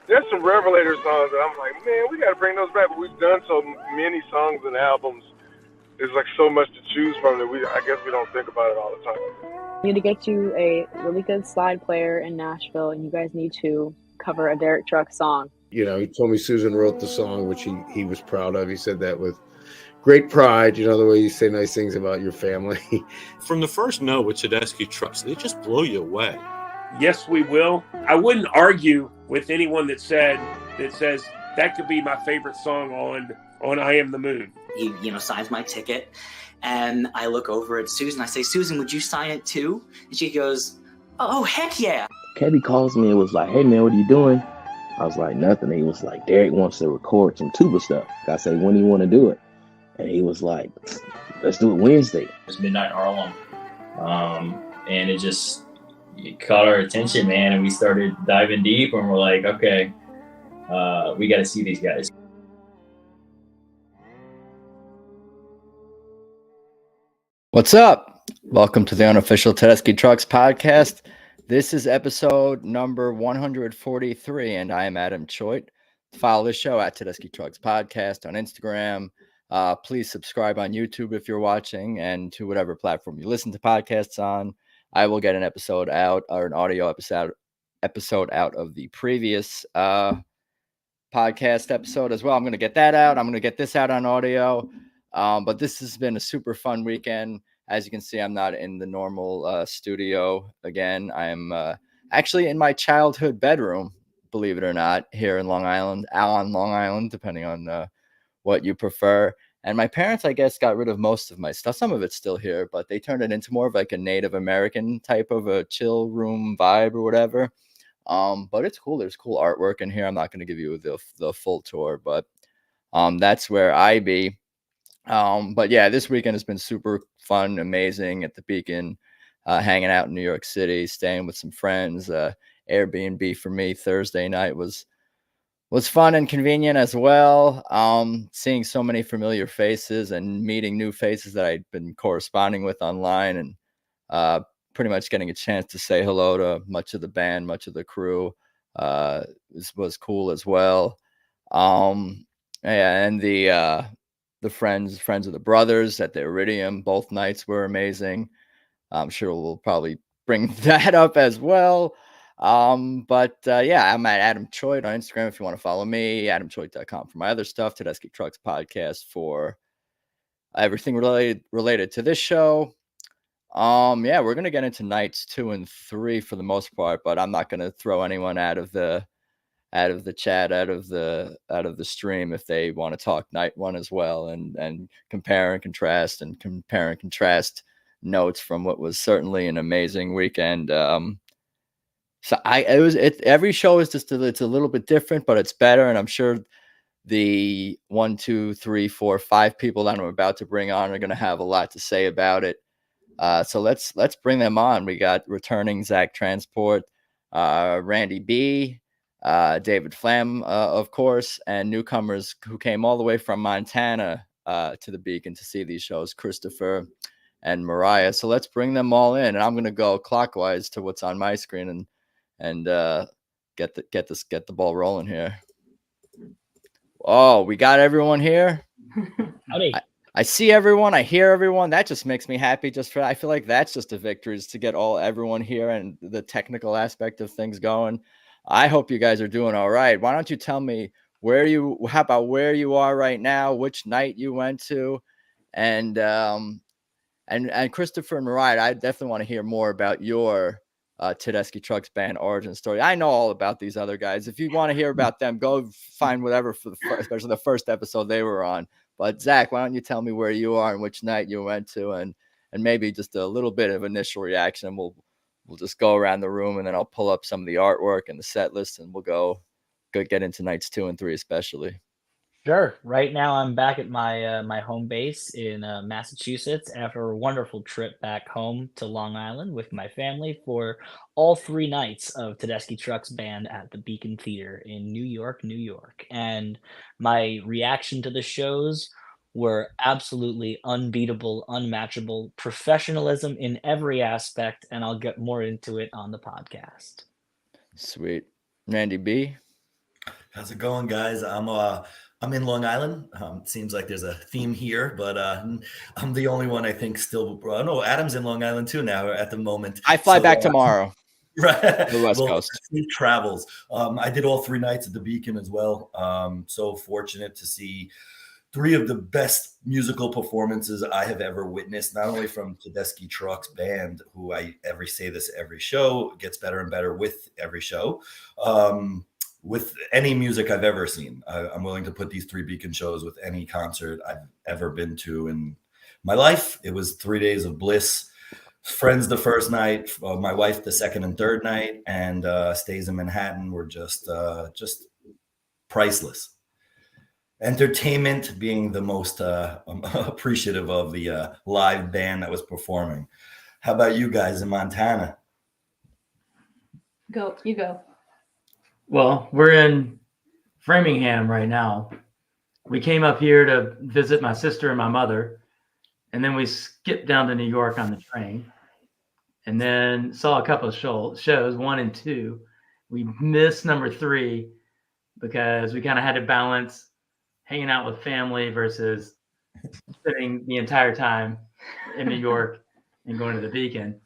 there's some Revelator songs that I'm like, man, we got to bring those back. But we've done so many songs and albums. There's like so much to choose from that I guess we don't think about it all the time. We need to get you a really good slide player in Nashville, and you guys need to cover a Derek Trucks song. You know, he told me Susan wrote the song, which he was proud of. He said that with great pride, you know, the way you say nice things about your family. From the first note with Tedeschi Trucks, they just blow you away. Yes, we will. I wouldn't argue with anyone that says that could be my favorite song on I Am the Moon. He, signs my ticket, and I look over at Susan. I say, Susan, would you sign it too? And she goes, oh, heck yeah. Kevin calls me and was like, hey, man, what are you doing? I was like, nothing. He was like, Derek wants to record some tuba stuff. I say, when do you want to do it? And he was like, let's do it Wednesday. It was Midnight Harlem. And it caught our attention, man. And we started diving deep, and we're like, okay, we got to see these guys. What's up? Welcome to the unofficial Tedeschi Trucks podcast. This is episode number 143, and I am Adam Choit. Follow the show at Tedeschi Trucks Podcast on Instagram. Please subscribe on YouTube if you're watching, and to whatever platform you listen to podcasts on. I will get an episode out, or an audio episode out of the previous podcast episode as well. I'm going to get that out. I'm going to get this out on audio. But this has been a super fun weekend. As you can see, I'm not in the normal studio again. I'm actually in my childhood bedroom, believe it or not, here in Long Island, depending on what you prefer. And my parents, I guess, got rid of most of my stuff. Some of it's still here, but they turned it into more of like a Native American type of a chill room vibe or whatever. But it's cool. There's cool artwork in here. I'm not going to give you the full tour, but that's where I be. But yeah, this weekend has been super fun, amazing at the Beacon, hanging out in New York City, staying with some friends. Airbnb for me Thursday night was fun and convenient as well. Seeing so many familiar faces and meeting new faces that I'd been corresponding with online, and pretty much getting a chance to say hello to much of the band, much of the crew, was cool as well. Yeah, and the friends of the brothers at the Iridium, both nights were amazing. I'm sure we'll probably bring that up as well. But yeah, I'm at Adam Choit on Instagram if you want to follow me, adamchoit.com for my other stuff, Tedeschi Trucks Podcast for everything related to this show. Yeah, we're going to get into nights 2 and 3 for the most part, but I'm not going to throw anyone out of the chat, out of the stream if they want to talk night 1 as well, and compare and contrast notes from what was certainly an amazing weekend. So every show is it's a little bit different, but it's better, and I'm sure the 1, 2, 3, 4, 5 people that I'm about to bring on are going to have a lot to say about it. So let's bring them on. We got returning Zac Transport, Randy B, David Flamm, of course, and newcomers who came all the way from Montana to the Beacon to see these shows, Christopher and Mariah. So let's bring them all in, and I'm going to go clockwise to what's on my screen and get the ball rolling here. Oh, we got everyone here. Howdy. I see everyone. I hear everyone. That just makes me happy. I feel like that's just a victory, is to get everyone here and the technical aspect of things going. I hope you guys are doing all right. Why don't you tell me where you are right now, which night you went to, and Christopher and Mariah, I definitely want to hear more about your Tedeschi Trucks band origin story. I know all about these other guys. If you want to hear about them, go find whatever especially the first episode they were on. But Zac, why don't you tell me where you are and which night you went to, and maybe just a little bit of initial reaction. We'll just go around the room, and then I'll pull up some of the artwork and the set list, and we'll go get into nights 2 and 3 especially. Sure. Right now I'm back at my home base in Massachusetts after a wonderful trip back home to Long Island with my family for all 3 nights of Tedeschi Trucks Band at the Beacon Theater in New York, New York. And my reaction to the shows were absolutely unbeatable, unmatchable, professionalism in every aspect, and I'll get more into it on the podcast. Sweet. Randy B? How's it going, guys? I'm in Long Island. Seems like there's a theme here, but I'm the only one I think still. No, Adam's in Long Island too now at the moment. I fly back tomorrow. Right, the West well, Coast. safe travels. I did all 3 nights at the Beacon as well. So fortunate to see 3 of the best musical performances I have ever witnessed, not only from Tedeschi Trucks band, who I say this every show, gets better and better with every show, with any music I've ever seen. I'm willing to put these 3 Beacon shows with any concert I've ever been to in my life. It was 3 days of bliss. Friends the first night, my wife the second and third night, and stays in Manhattan were just priceless. Entertainment being the most appreciative of the live band that was performing. How about you guys in Montana? You go. Well, we're in Framingham right now. We came up here to visit my sister and my mother, and then we skipped down to New York on the train, and then saw a couple of shows, 1 and 2. We missed number 3 because we kind of had to balance hanging out with family versus spending the entire time in New York and going to the Beacon.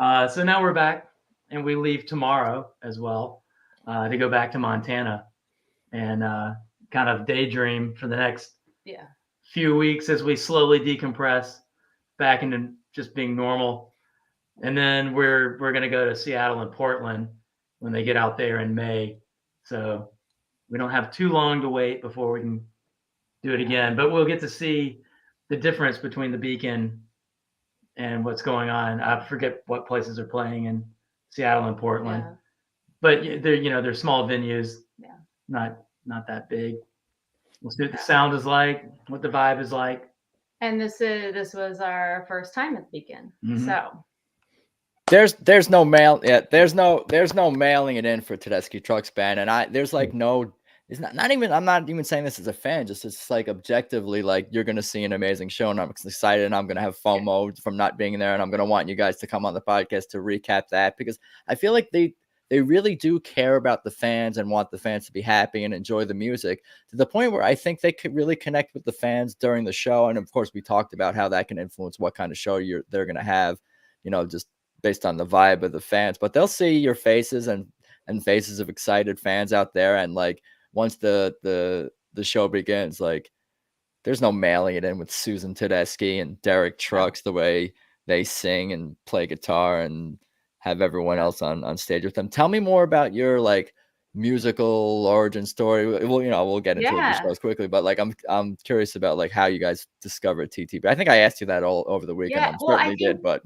So now we're back, and we leave tomorrow as well to go back to Montana and kind of daydream for the next few weeks as we slowly decompress back into just being normal. And then we're going to go to Seattle and Portland when they get out there in May. So we don't have too long to wait before we can do it again, but we'll get to see the difference between the Beacon and what's going on. I forget what places are playing in Seattle and Portland, but they're small venues, not that big. We'll see what the sound is like, what the vibe is like. And this was our first time at the Beacon, so. There's no mail. Yeah, there's no mailing it in for Tedeschi Trucks band, and there's like no. It's not even. I'm not even saying this as a fan. Just it's like objectively, like you're gonna see an amazing show, and I'm excited, and I'm gonna have FOMO from not being there, and I'm gonna want you guys to come on the podcast to recap that because I feel like they really do care about the fans and want the fans to be happy and enjoy the music to the point where I think they could really connect with the fans during the show. And of course, we talked about how that can influence what kind of show they're gonna have, just based on the vibe of the fans, but they'll see your faces and faces of excited fans out there. And like, once the show begins, like there's no mailing it in with Susan Tedeschi and Derek Trucks, the way they sing and play guitar and have everyone else on stage with them. Tell me more about your like musical origin story. We'll get into the shows quickly, but like I'm curious about like how you guys discovered TTB. I think I asked you that all over the weekend. I certainly did, but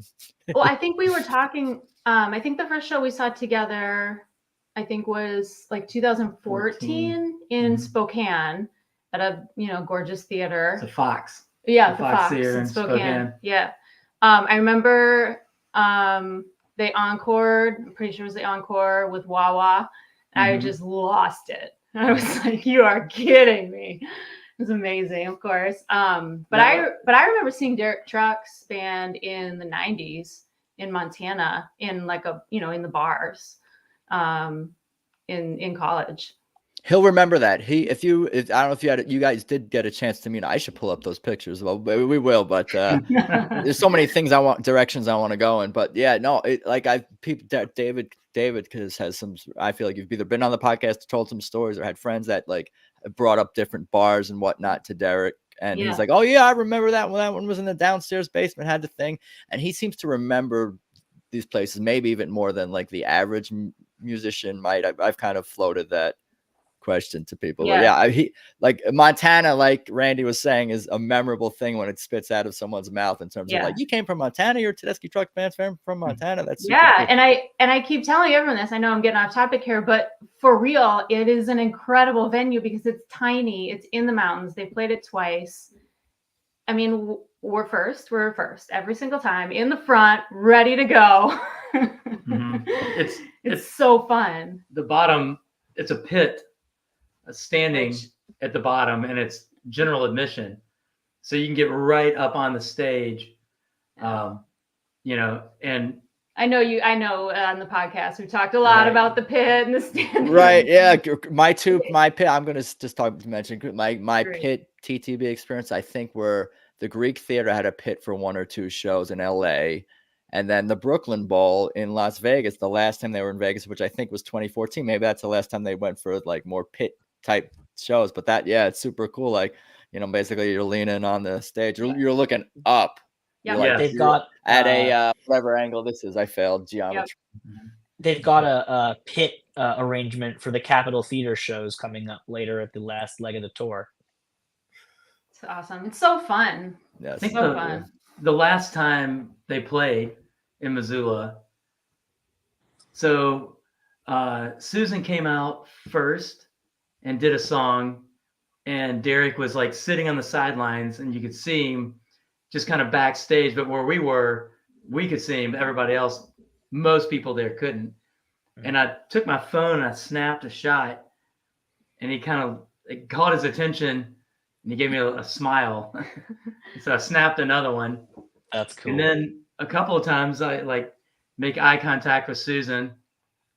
I think we were talking. I think the first show we saw together, I think was like 2014 in Spokane at a gorgeous theater. It's a Fox. Yeah, the Fox Theater in Spokane. Yeah, I remember they encored. I'm pretty sure it was the encore with Wawa. I just lost it. I was like, "You are kidding me!" It was amazing, of course. But I remember seeing Derek Trucks band in the '90s in Montana in like in the bars, in college. He'll remember that. I don't know if you guys did get a chance to meet. I should pull up those pictures. Well, we will, but there's so many directions I want to go in. But yeah, no, David has some. I feel like you've either been on the podcast, told some stories, or had friends that like brought up different bars and whatnot to Derek, and he's like, "Oh yeah, I remember that one. That one was in the downstairs basement, had the thing," and he seems to remember these places maybe even more than like the average musician might. I've kind of floated that question to people. Yeah, he like Montana, like Randy was saying, is a memorable thing when it spits out of someone's mouth in terms of like, you came from Montana, you're a Tedeschi Truck band fan from Montana. That's super cool. And I keep telling everyone this. I know I'm getting off topic here, but for real, it is an incredible venue because it's tiny. It's in the mountains. They played it twice. I mean, we're first every single time in the front, ready to go. It's so fun. The bottom, it's a pit. Standing at the bottom, and it's general admission, so you can get right up on the stage, and I know on the podcast we talked a lot about the pit and the stand. Right. Yeah. My pit. I'm gonna just mention my Great. pit TTB experience. I think were the Greek Theater had a pit for 1 or 2 shows in LA, and then the Brooklyn Bowl in Las Vegas. The last time they were in Vegas, which I think was 2014. Maybe that's the last time they went for like more pit type shows. But it's super cool. Like, basically you're leaning on the stage. You're looking up. Yeah, they've got at a whatever angle this is. I failed geometry. They've got a pit arrangement for the Capitol Theater shows coming up later at the last leg of the tour. It's awesome. It's so fun. Yes. I think so fun. The last time they played in Missoula, so Susan came out first and did a song, and Derek was like sitting on the sidelines, and you could see him just kind of backstage, but where we were, we could see him. Everybody else, most people there couldn't. And I took my phone and I snapped a shot, and he kind of caught his attention, and he gave me a smile. So I snapped another one. That's cool. And then a couple of times I like make eye contact with Susan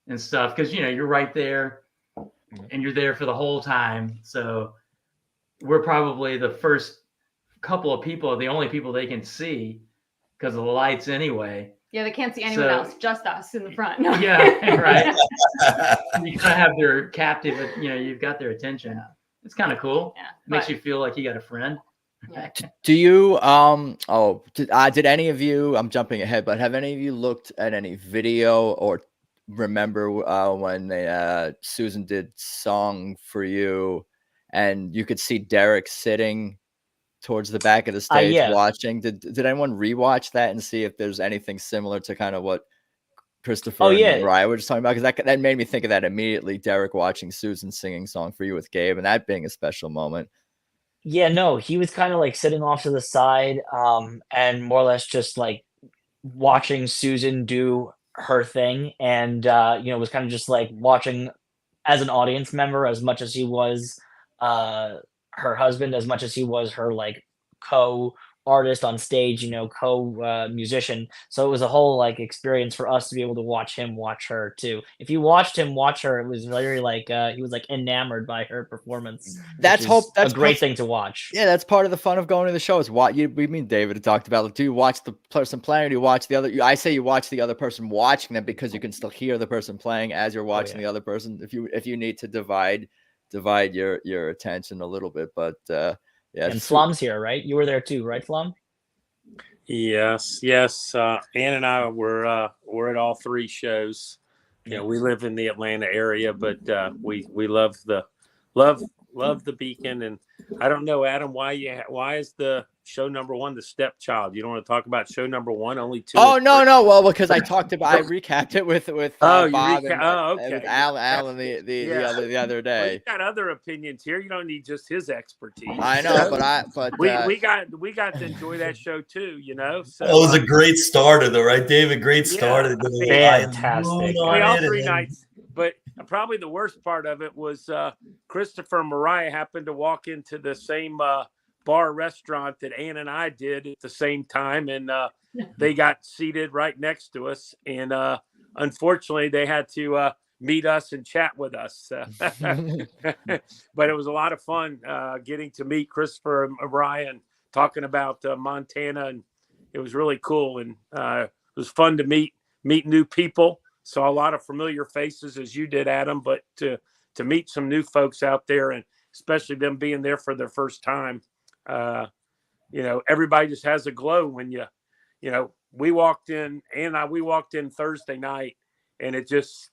and stuff, because you're right there, and you're there for the whole time. So we're probably the first couple of people, the only people they can see because of the lights anyway. Yeah, they can't see anyone else, just us in the front. No. Yeah, right. You kind of have their captive, you've got their attention. Yeah. It's kind of cool. Yeah, Makes you feel like you got a friend. Yeah. Do you did any of you, I'm jumping ahead, but have any of you looked at any video or remember when Susan did Song for You, and you could see Derek sitting towards the back of the stage watching? Did anyone rewatch that and see if there's anything similar to kind of what Christopher and Mariah were just talking about? Because that made me think of that immediately. Derek watching Susan singing Song for You with Gabe, and that being a special moment. Yeah, no, he was kind of like sitting off to the side, and more or less just like watching Susan do her thing, and was kind of just like watching as an audience member as much as he was her husband, as much as he was her like co-artist on stage, co-musician. So it was a whole like experience for us to be able to watch him watch her too. If you watched him watch her, it was very like he was like enamored by her performance. That's a great thing to watch. Yeah, that's part of the fun of going to the show. Is David had talked about, like, do you watch the person playing, or do you watch the other? I say you watch the other person watching them, because you can still hear the person playing as you're watching the other person. If you need to divide your attention a little bit, but and Flamm's here, right? You were there too, right, Flamm? Yes. Ann and I were at all 3 shows. We live in the Atlanta area, but we love the Beacon. And I don't know, Adam, why is the show number 1 the stepchild? You don't want to talk about show number 1, only 2? Oh no, well, because I recapped it with Bob and with Alan the other day. Well, you got other opinions here. You don't need just his expertise. I know, but we got to enjoy that show too. So it was a great starter, though, right, David? Great starter. Fantastic. All 3 nights. But probably the worst part of it was Christopher and Mariah happened to walk into the same bar restaurant that Ann and I did at the same time, and they got seated right next to us. And unfortunately, they had to meet us and chat with us. But it was a lot of fun getting to meet Christopher and Mariah and talking about Montana, and it was really cool. And it was fun to meet new people. Saw a lot of familiar faces, as you did, Adam, but to meet some new folks out there, and especially them being there for their first time, everybody just has a glow when we walked in, and we walked in Thursday night, and it just,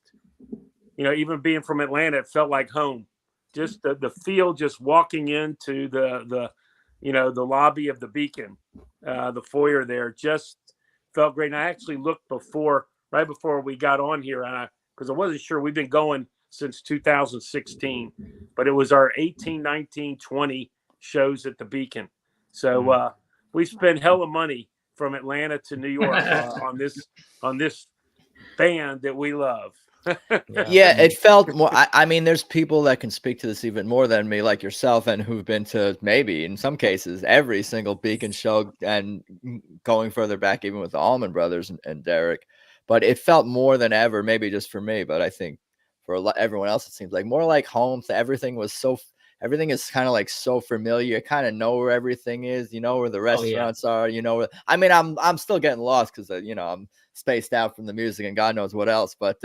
even being from Atlanta, it felt like home. Just the feel, just walking into the lobby of the Beacon, the foyer there, just felt great. And I actually looked right before we got on here, because I wasn't sure. We've been going since 2016, but it was our 18, 19, 20 shows at the Beacon. So we spent hella money from Atlanta to New York on this band that we love. Yeah, it felt more. I mean, there's people that can speak to this even more than me, like yourself, and who've been to maybe in some cases every single Beacon show, and going further back even with the Allman Brothers and Derek. but it felt more than ever, maybe just for me, but I think for everyone else, it seems like more like home. So everything is kind of like so familiar. You kind of know where everything is, you know where the restaurants are, you know where, I mean, I'm still getting lost because I'm spaced out from the music and God knows what else, but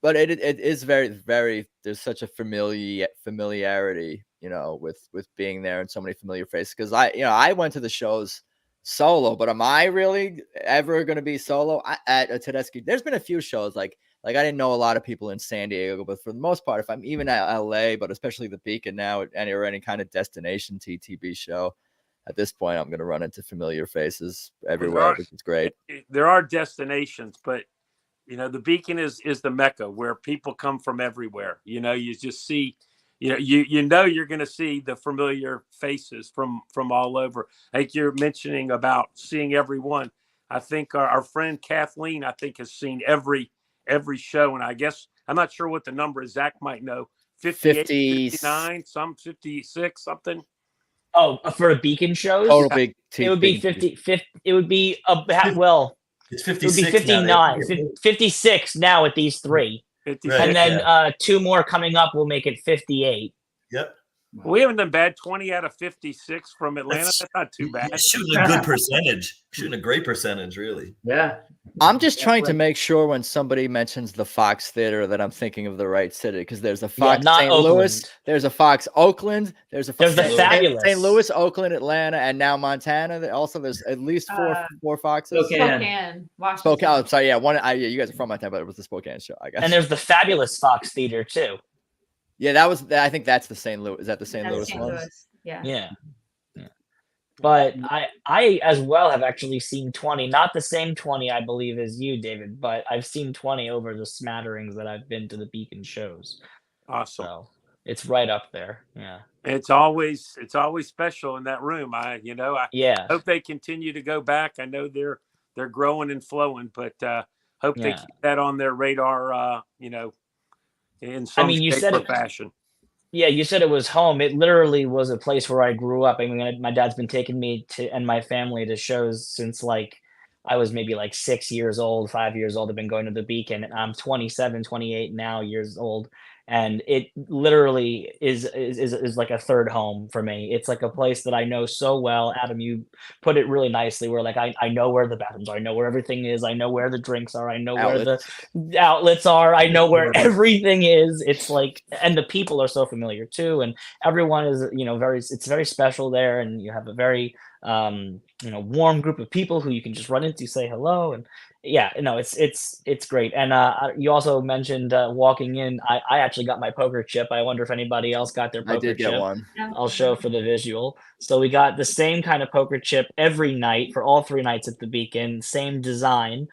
but it is very, very, there's such a familiarity, with being there and so many familiar faces. Because I went to the shows solo, but am I really ever going to be solo at a Tedeschi? There's been a few shows like I didn't know a lot of people in San Diego, but for the most part, if I'm even at LA, but especially the Beacon now, or any kind of destination TTB show, at this point, I'm going to run into familiar faces everywhere, which is great. There are destinations, but the Beacon is the Mecca where people come from everywhere. You just see, you're going to see the familiar faces from all over. Like you're mentioning about seeing everyone. I think our friend Kathleen, I think, has seen every show, and I guess I'm not sure what the number is. Zach might know. 58, 59, some 56, something. Oh, for a Beacon shows, total big. It would be 50. It would be about It's 56. It would be 59, 56 now at these three, 56, and then 2 more coming up will make it 58. Yep. We haven't done bad. 20 out of 56 from Atlanta. That's not too bad. Shooting a good percentage. Shooting a great percentage, really. Yeah. I'm just trying to make sure when somebody mentions the Fox Theater that I'm thinking of the right city, because there's a Fox St. Louis, there's a Fox Oakland, there's the Fabulous St. Louis, Oakland, Atlanta, and now Montana. Also, there's at least four Foxes. Spokane, Washington. Spokane. Oh, sorry, yeah, you guys are from Montana, but it was the Spokane show, I guess. And there's the fabulous Fox Theater too. Yeah, I think that's the St. Louis. Is that the St. Louis St. one? Louis. Yeah. Yeah. But I as well have actually seen 20, not the same 20 I believe as you, David, but I've seen 20 over the smatterings that I've been to the Beacon shows. Awesome. So it's right up there. Yeah. It's always special in that room. I hope they continue to go back. I know they're growing and flowing, but hope they keep that on their radar. In some shape or fashion. Yeah, you said it was home. It literally was a place where I grew up. I mean, my dad's been taking me and my family to shows since I was maybe 6 years old, 5 years old. I've been going to the Beacon. I'm 27, 28 now years old. And it literally is like a third home for me. It's like a place that I know so well. Adam, you put it really nicely where I know where the bathrooms are. I know where everything is. I know where the drinks are. I know where the outlets are. I know where everything is. It's and the people are so familiar too. And everyone is, it's very special there. And you have a very, warm group of people who you can just run into, say hello. And it's great. And you also mentioned walking in. I actually got my poker chip. I wonder if anybody else got their poker chip. I did get one. I'll show for the visual. So we got the same kind of poker chip every night for all 3 nights at the Beacon. Same design,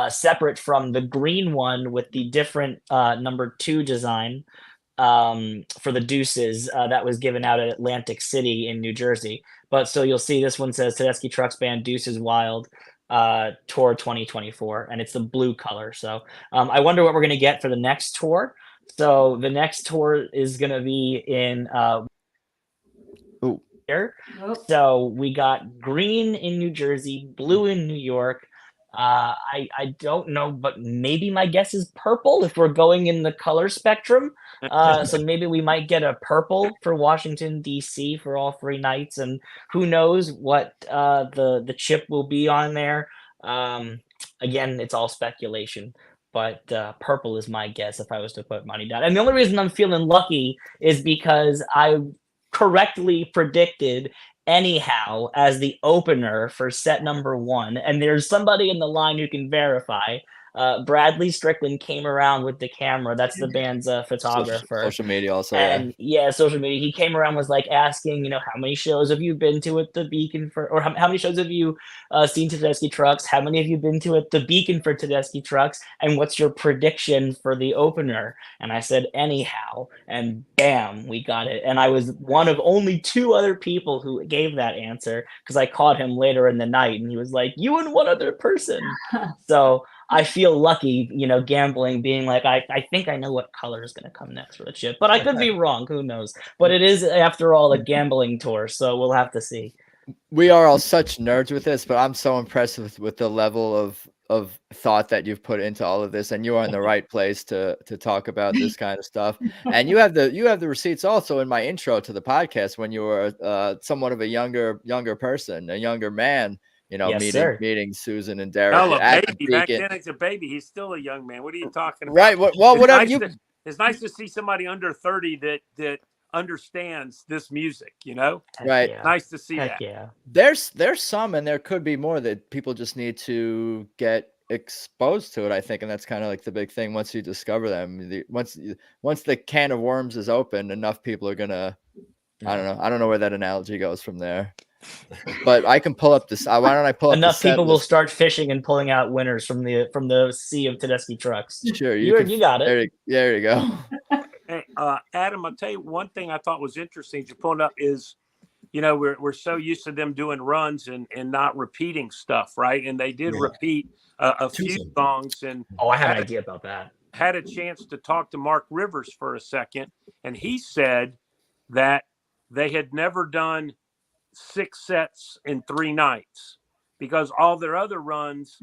separate from the green one with the different number 2 design for the deuces that was given out at Atlantic City in New Jersey. But so you'll see this one says Tedeschi Trucks Band Deuces Wild Tour 2024, and it's the blue color. So I wonder what we're going to get for the next tour. So the next tour is going to be in here. So we got green in New Jersey, blue in New York. I don't know, but maybe my guess is purple if we're going in the color spectrum. So maybe we might get a purple for Washington, D.C. for all 3 nights. And who knows what the chip will be on there. Again, it's all speculation. But purple is my guess if I was to put money down. And the only reason I'm feeling lucky is because I correctly predicted Anyhow as the opener for set number 1, and there's somebody in the line who can verify. Bradley Strickland came around with the camera. That's the band's photographer. Social media also. And social media. He came around, was asking, how many shows have you been to at the Beacon or how many shows have you seen Tedeschi Trucks? How many have you been to at the Beacon for Tedeschi Trucks? And what's your prediction for the opener? And I said, Anyhow. And bam, we got it. And I was one of only 2 other people who gave that answer because I caught him later in the night and he was like, you and one other person. So I feel lucky, gambling, being I think I know what color is going to come next for the chip, but I could be wrong. Who knows? But it is, after all, a gambling tour, so we'll have to see. We are all such nerds with this, but I'm so impressed with the level of of thought that you've put into all of this, and you are in the right place to talk about this kind of stuff. And you have the receipts also in my intro to the podcast when you were somewhat of a younger person, a younger man, Yes, sir. meeting Susan and Derek Oh, a at the baby. Back Beacon. then, it's a baby. He's still a young man. What are you talking about? Right. Well, It's whatever nice it's nice to see somebody under 30 that understands this music. Right. Yeah. Nice to see Heck that. yeah. There's some, and there could be more that people just need to get exposed to it, I think, and that's kind of like the big thing. Once you discover them, once the can of worms is open, enough people are gonna. I don't know where that analogy goes from there, but I can pull up this. Why don't I pull up Enough the people will list? start fishing and pulling out winners from the sea of Tedeschi trucks. Sure, you got it. There you go. Hey, Adam, I'll tell you one thing I thought was interesting. You pulling up is, we're so used to them doing runs and not repeating stuff, right? And they did repeat a few songs. And I have an idea about that. Had a chance to talk to Mark Rivers for a second, and he said that they had never done 6 sets in 3 nights because all their other runs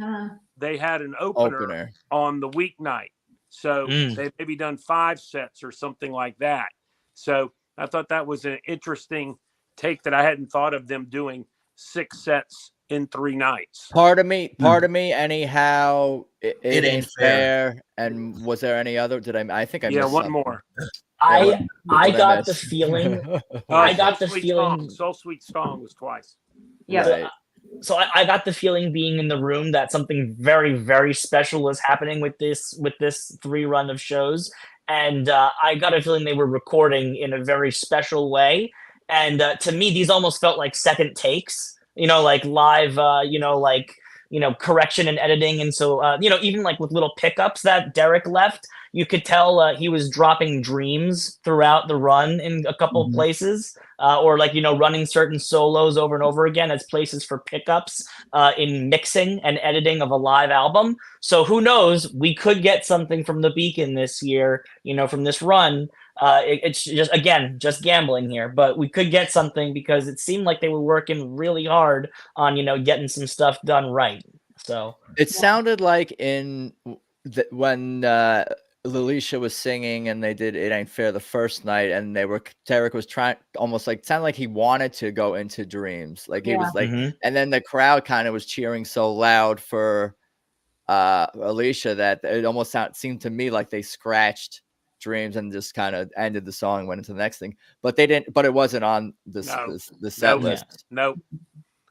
they had an opener on the weeknight. So they maybe done 5 sets or something like that. So I thought that was an interesting take that I hadn't thought of them doing 6 sets in 3 nights. Part of me, anyhow, it ain't fair. And was there any other? I think I missed one something. more. I got the feeling. I got the feeling. So Sweet Song was twice. Yeah. Right. So I got the feeling being in the room that something very, very special was happening with this 3 run of shows, and I got a feeling they were recording in a very special way. And to me, these almost felt like second takes, like live, correction and editing. And so, even like with little pickups that Derek left, you could tell he was dropping dreams throughout the run in a couple of places, or running certain solos over and over again as places for pickups in mixing and editing of a live album. So who knows? We could get something from the Beacon this year, from this run. It's just gambling here, but we could get something because it seemed like they were working really hard on, getting some stuff done right. So it sounded like when Lalisha was singing and they did It Ain't Fair the first night, and Derek was trying almost like sounded like he wanted to go into dreams, like he was like, and then the crowd kind of was cheering so loud for Alicia that it almost seemed to me like they scratched dreams and just kind of ended the song and went into the next thing, but they didn't. But it wasn't on the set list. Nope.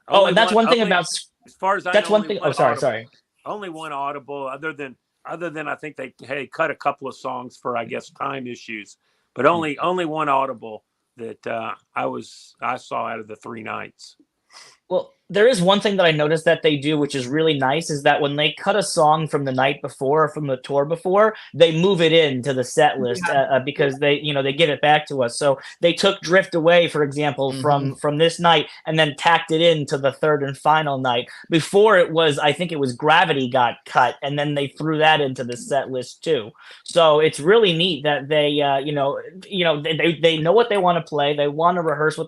Oh, and that's one thing about. As far as that's one thing. Oh, sorry. Only one audible, other than I think they cut a couple of songs for, I guess, time issues, but only one audible that I saw out of the 3 nights. Well, there is one thing that I noticed that they do, which is really nice, is that when they cut a song from the night before or from the tour before, they move it into the set list because they give it back to us. So they took Drift Away, for example, from this night and then tacked it into the 3rd and final night. Before I think it was Gravity got cut, and then they threw that into the set list too. So it's really neat that they, they know what they want to play. They want to rehearse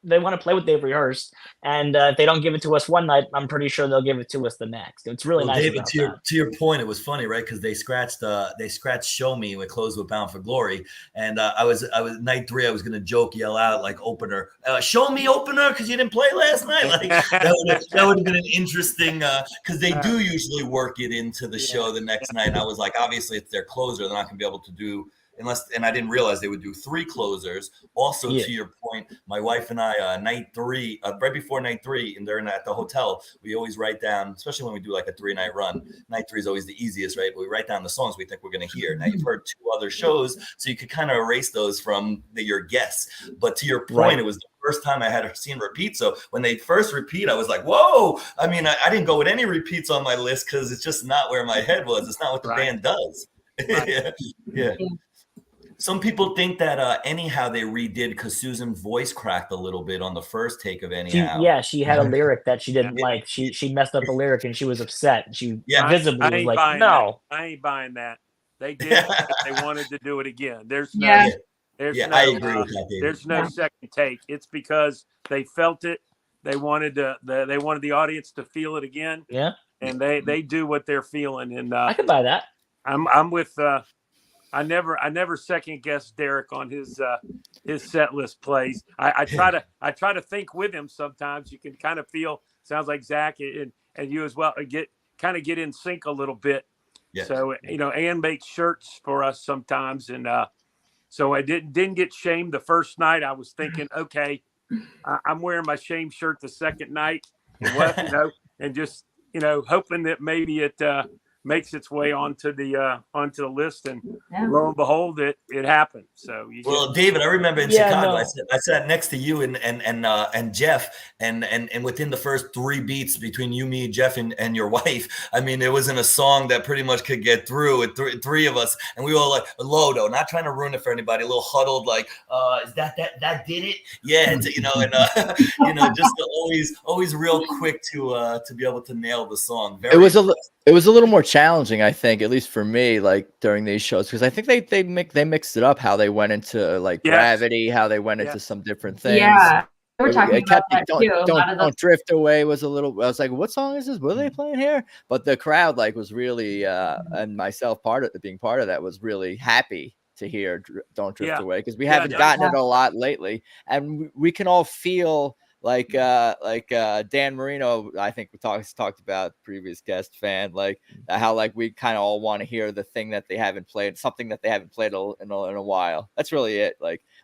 they want to play what they've rehearsed. And if they don't give it to us one night, I'm pretty sure they'll give it to us the next. It's really nice. David, to your point, it was funny, right? Because they scratched "Show Me" when it closed with "Bound for Glory," and I was night 3. I was gonna yell out like opener, "Show me opener," because you didn't play last night. Like that would have been an interesting because they do usually work it into the show the next night. And I was like, obviously it's their closer; they're not gonna be able to do. And I didn't realize they would do 3 closers. Also, to your point, my wife and I, night 3, right before night 3, and they're at the hotel, we always write down, especially when we do like a 3-night run. Night 3 is always the easiest, right? But we write down the songs we think we're going to hear. Now, you've heard 2 other shows, so you could kind of erase those from your guess. But to your point, it was the first time I had seen repeat. So when they first repeat, I was like, whoa. I mean, I didn't go with any repeats on my list because it's just not where my head was. It's not what the band does. Yeah. Some people think that anyhow they redid because Susan's voice cracked a little bit on the first take of anyhow. She had a lyric that she didn't like. She messed up a lyric and she was upset. She visibly was like, "No, I ain't buying that." They did. They wanted to do it again. There's no. I agree with that, David. There's no second take. It's because they felt it. They wanted the audience to feel it again. Yeah. and they do what they're feeling. And I can buy that. I'm with. I never second guess Derek on his set list plays. I try to think with him sometimes. You can kind of feel. Sounds like Zach and you as well get in sync a little bit. Yeah. So Ann makes shirts for us sometimes, and so I didn't get shamed the first night. I was thinking, okay, I'm wearing my shame shirt the second night, and and just hoping that maybe it makes its way onto the list, and lo and behold, it happened. So David, I remember in Chicago, I sat next to you and Jeff, and within the first 3 beats between you, me, Jeff, and your wife, I mean, it wasn't a song that pretty much could get through with three of us, and we were all like low though, not trying to ruin it for anybody, a little huddled, like, is that did it? Yeah, and just always real quick to be able to nail the song. It was a little more challenging, I think, at least for me, like during these shows, because I think they mixed it up, how they went into like gravity, how they went into some different things. Yeah, we're talking about that too. Don't drift away was a little. I was like, what song is this? What are they playing here? But the crowd was really, and myself being part of that was really happy to hear "Don't Drift Away" because we haven't gotten it a lot lately, and we can all feel. Like Dan Marino, I think we talked about, previous guest fan, like how we kind of all want to hear the thing that they haven't played, something that they haven't played in a while. That's really it.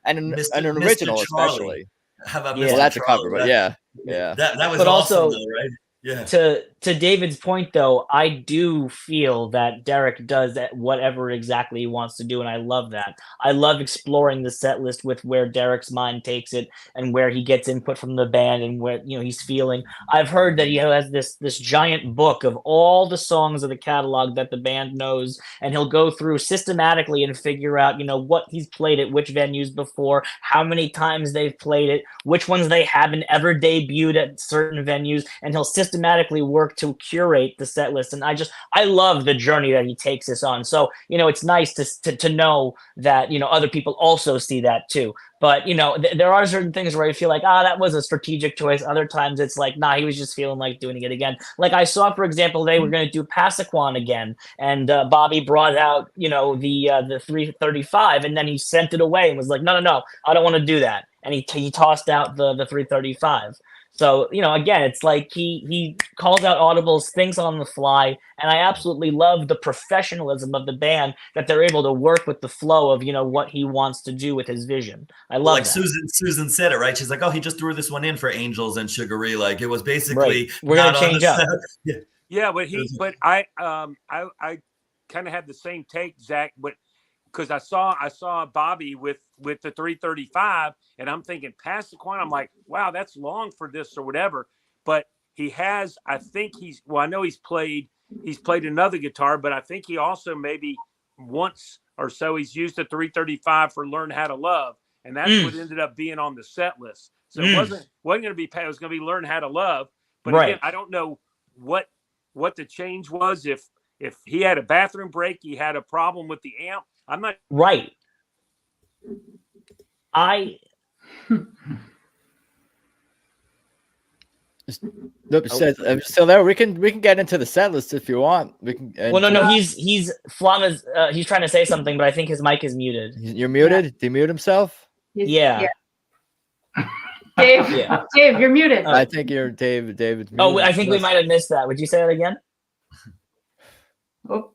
And an original, especially. How about Well, that's Charlie? A cover, but yeah. That was but awesome, also, though, right? Yeah. To David's point, though, I do feel that Derek does whatever exactly he wants to do, and I love that. I love exploring the set list with where Derek's mind takes it and where he gets input from the band and where he's feeling. I've heard that he has this giant book of all the songs of the catalog that the band knows, and he'll go through systematically and figure out what he's played at which venues before, how many times they've played it, which ones they haven't ever debuted at certain venues, and he'll systematically work to curate the set list. And I love the journey that he takes us on. So it's nice to know that other people also see that too. But there are certain things where I feel like that was a strategic choice. Other times it's like, nah, he was just feeling like doing it again. Like I saw, for example, they were going to do Passaquan again, and Bobby brought out the 335, and then he sent it away and was like, no, I don't want to do that, and he tossed out the 335. So, again, it's like he calls out audibles, thinks on the fly, and I absolutely love the professionalism of the band that they're able to work with the flow of, what he wants to do with his vision. I love that. Susan said it, right? She's like, oh, he just threw this one in for Angels and Sugaree. Like, it was basically we're going to change up. But I kind of had the same take, Zach, but because I saw Bobby with the 335, and I'm thinking Passaquan. I'm like, wow, that's long for this or whatever. But he has, I know he's played another guitar, but I think he also maybe once or so he's used the 335 for Learn How to Love, and that's what ended up being on the set list. So it wasn't going to be, it was going to be Learn How to Love. But again, I don't know what the change was. If he had a bathroom break, he had a problem with the amp. I'm not right. Still there. We can get into the set list if you want. We can. No. He's Flamm is he's trying to say something, but I think his mic is muted. You're muted. Did he mute himself? Yeah. Dave, Dave, you're muted. I think you're David. David's muted. Oh, I think we might have missed that. Would you say that again? Oh.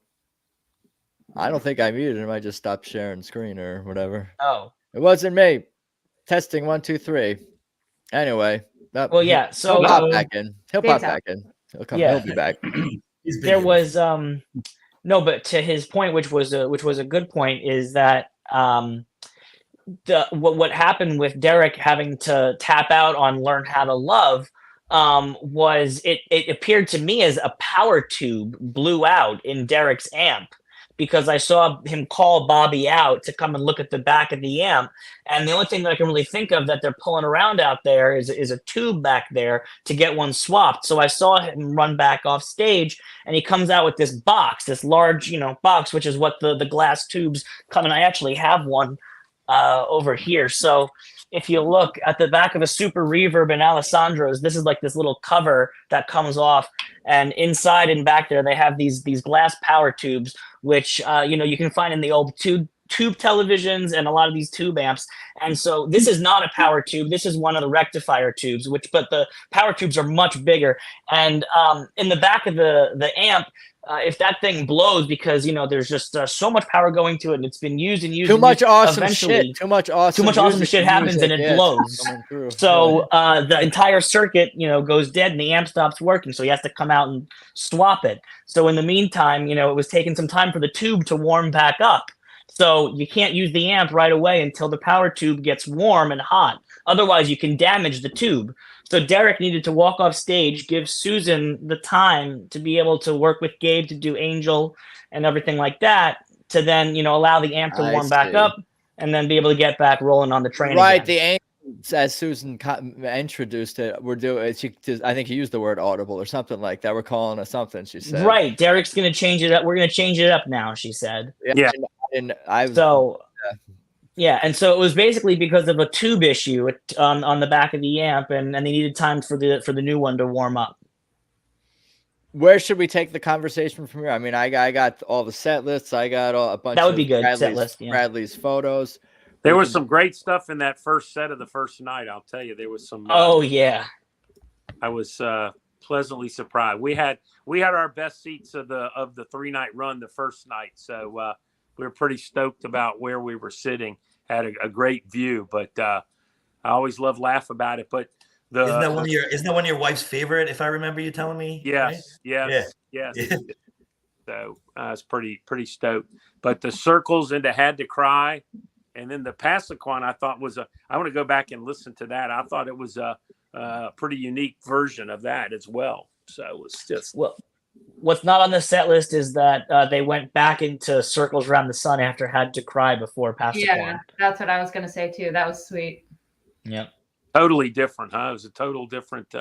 I don't think I muted him. I just stopped sharing screen or whatever. Oh. It wasn't me. Testing 1, 2, 3. Anyway. So he'll pop back in. He'll pop back in. He'll be back. There was no, but to his point, which was a good point, is that what happened with Derek having to tap out on Learn How to Love was it appeared to me as a power tube blew out in Derek's amp, because I saw him call Bobby out to come and look at the back of the amp. And the only thing that I can really think of that they're pulling around out there is a tube back there to get one swapped. So I saw him run back off stage, and he comes out with this box, this large, box, which is what the glass tubes come in. I actually have one over here. So if you look at the back of a Super Reverb and Alessandro's, this is like this little cover that comes off, and inside and back there they have these glass power tubes, which you can find in the old tube televisions and a lot of these tube amps. And so this is not a power tube. This is one of the rectifier tubes, but the power tubes are much bigger. And in the back of the amp, if that thing blows, because there's just so much power going to it, and it's been used and used. Too much awesome eventually, shit. Too much awesome shit happens, and it blows. So the entire circuit, goes dead, and the amp stops working. So he has to come out and swap it. So in the meantime, it was taking some time for the tube to warm back up. So you can't use the amp right away until the power tube gets warm and hot. Otherwise, you can damage the tube. So Derek needed to walk off stage, give Susan the time to be able to work with Gabe to do Angel and everything like that, to then, allow the amp to warm back up and then be able to get back rolling on the train. Right. Again. The Angel, as Susan introduced it, we're doing. I think he used the word audible or something like that. We're calling it something. She said. Right. Derek's going to change it up. We're going to change it up now. She said. Yeah. And and so it was basically because of a tube issue on the back of the amp, and they needed time for the new one to warm up. Where should we take the conversation from here? I mean, I got all the set lists. I got a bunch. That would be good. Set list. Yeah. Bradley's photos. There was some great stuff in that first set of the first night. I'll tell you, there was some. Oh yeah. I was pleasantly surprised. We had our best seats of the 3-night run the first night, so we were pretty stoked about where we were sitting. Had a great view, but I always love laugh about it. But isn't that one of your wife's favorite? If I remember you telling me. Yes, right? yes. So I was pretty stoked. But the circles into Had to Cry, and then the Passaquan, I thought I want to go back and listen to that. I thought it was a pretty unique version of that as well. So it was just what's not on the set list is that they went back into Circles Around the Sun after Had to Cry before Passaquan. Yeah, that's what I was going to say too. That was sweet. Yep. Totally different, huh? It was a total different.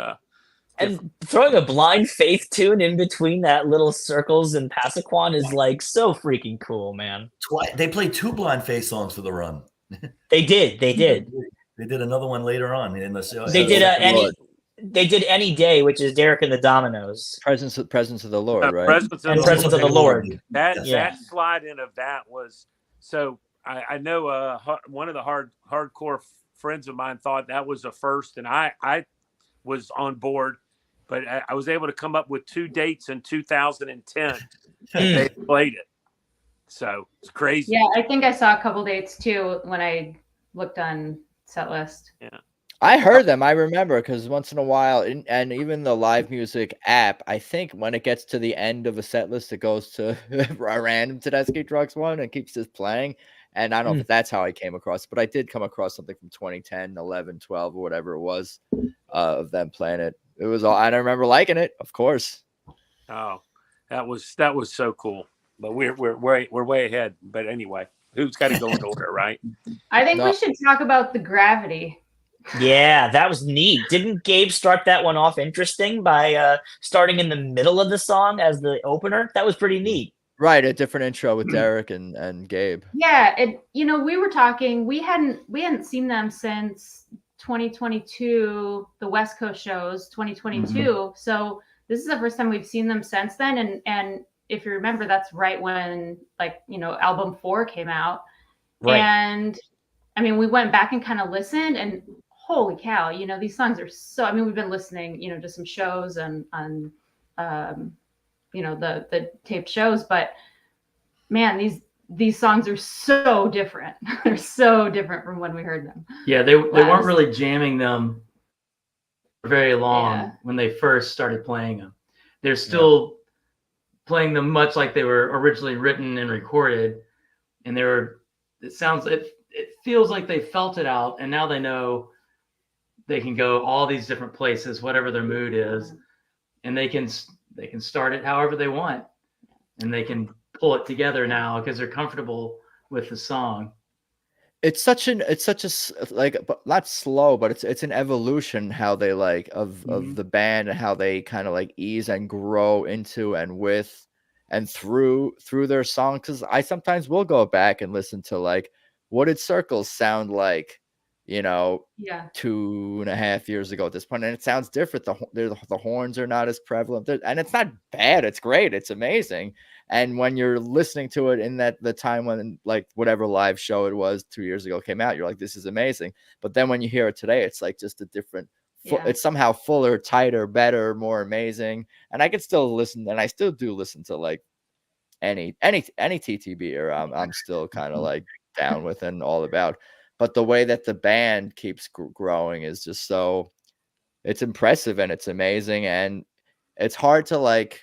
And throwing a Blind Faith tune in between that little Circles and Passaquan is like so freaking cool, man. They played 2 Blind Faith songs for the run. They did. They did another one later on in the show. They did Any Day, which is Derek and the Dominoes. Presence of the Lord, right? Presence of the Lord. That slide in of that was so. I know one of the hardcore friends of mine thought that was a first, and I was on board, but I was able to come up with 2 dates in 2010. They played it, so it's crazy. Yeah, I think I saw a couple dates too when I looked on Setlist. Yeah. I heard them. I remember because once in a while, and even the live music app, I think when it gets to the end of a set list, it goes to a random Tedeschi Trucks one and keeps just playing. And I don't know if that's how I came across it, but I did come across something from 2010, 11, 12, or whatever it was of them playing it. It was all, I remember liking it, of course. Oh, that was so cool. But we're way ahead. But anyway, who's got to go in order, right? I think we should talk about the Gravity. Yeah, that was neat. Didn't Gabe start that one off interesting by starting in the middle of the song as the opener? That was pretty neat. Right, a different intro with Derek and Gabe. Yeah, we were talking. We hadn't seen them since 2022, the West Coast shows, 2022. Mm-hmm. So this is the first time we've seen them since then. And if you remember, that's right when album 4 came out. Right. And I mean, we went back and kind of listened, and holy cow, these songs are so. I mean, we've been listening, to some shows and on. The taped shows, but man, these songs are so different. They're so different from when we heard them. Yeah, they weren't really jamming them for very long when they first started playing them. They're still playing them much like they were originally written and recorded, and it feels like they felt it out, and now they know they can go all these different places, whatever their mood is, and they can start it however they want, and they can pull it together now because they're comfortable with the song. It's such a not slow, but it's an evolution how they of the band and how they kind of ease and grow into and with and through their songs. Because I sometimes will go back and listen to what did Circles sound like Yeah. Yeah. 2.5 years ago at this point, and it sounds different. The horns are not as prevalent, and it's not bad. It's great. It's amazing. And when you're listening to it in the time when like whatever live show it was 2 years ago came out, you're like, this is amazing. But then when you hear it today, it's like just a different. It's somehow fuller, tighter, better, more amazing. And I can still listen, and I still do listen to like any TTB era. I'm still kind of like down with and all about. But the way that the band keeps growing is just so, it's impressive and it's amazing. And it's hard to like,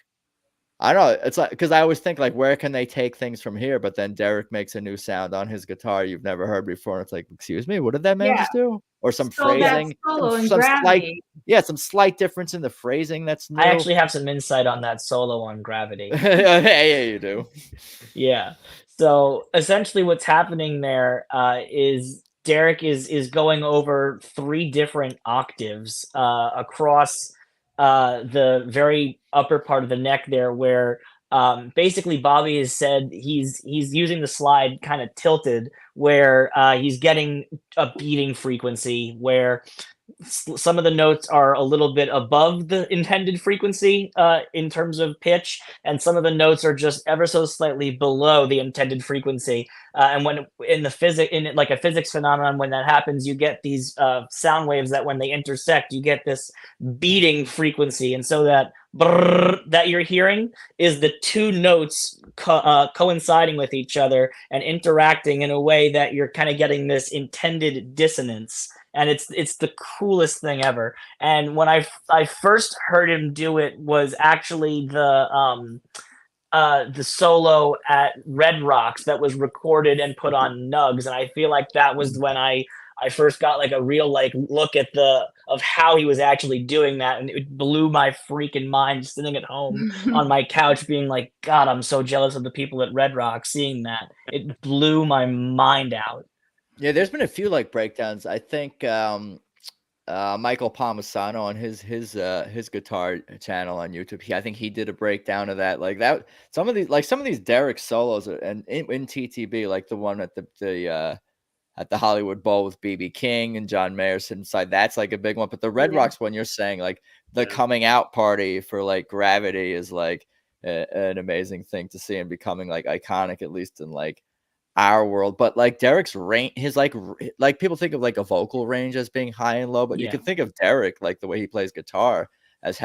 I don't know. It's like, because I always think like, where can they take things from here? But then Derek makes a new sound on his guitar you've never heard before. And it's like, excuse me, what did that man just do? Or some phrasing, some slight difference in the phrasing. That's new. I actually have some insight on that solo on Gravity. Yeah, you do. Yeah. So essentially what's happening there is Derek is going over 3 different octaves across the very upper part of the neck there, where basically Bobby has said he's using the slide kind of tilted, where he's getting a beating frequency where some of the notes are a little bit above the intended frequency in terms of pitch, and some of the notes are just ever so slightly below the intended frequency. And when in like a physics phenomenon, when that happens, you get these sound waves that when they intersect, you get this beating frequency. And so that brrr that you're hearing is the 2 notes coinciding with each other and interacting in a way that you're kind of getting this intended dissonance. And it's the coolest thing ever. And when I first heard him do it was actually the solo at Red Rocks that was recorded and put on Nugs. And I feel like that was when I first got like a real like look at of how he was actually doing that. And it blew my freaking mind sitting at home on my couch being like, God, I'm so jealous of the people at Red Rocks seeing that. It blew my mind out. Yeah, there's been a few like breakdowns. I think Michael Palmisano on his guitar channel on YouTube. I think he did a breakdown of that. Like that, some of these Derek solos and in TTB, like the one at the Hollywood Bowl with BB King and John Mayer sitting inside. That's like a big one. But the Red Rocks one, you're saying like the coming out party for like Gravity is like an amazing thing to see and becoming like iconic, at least in like our world. But like Derek's range, his like people think of like a vocal range as being high and low, but you can think of Derek, like the way he plays guitar, as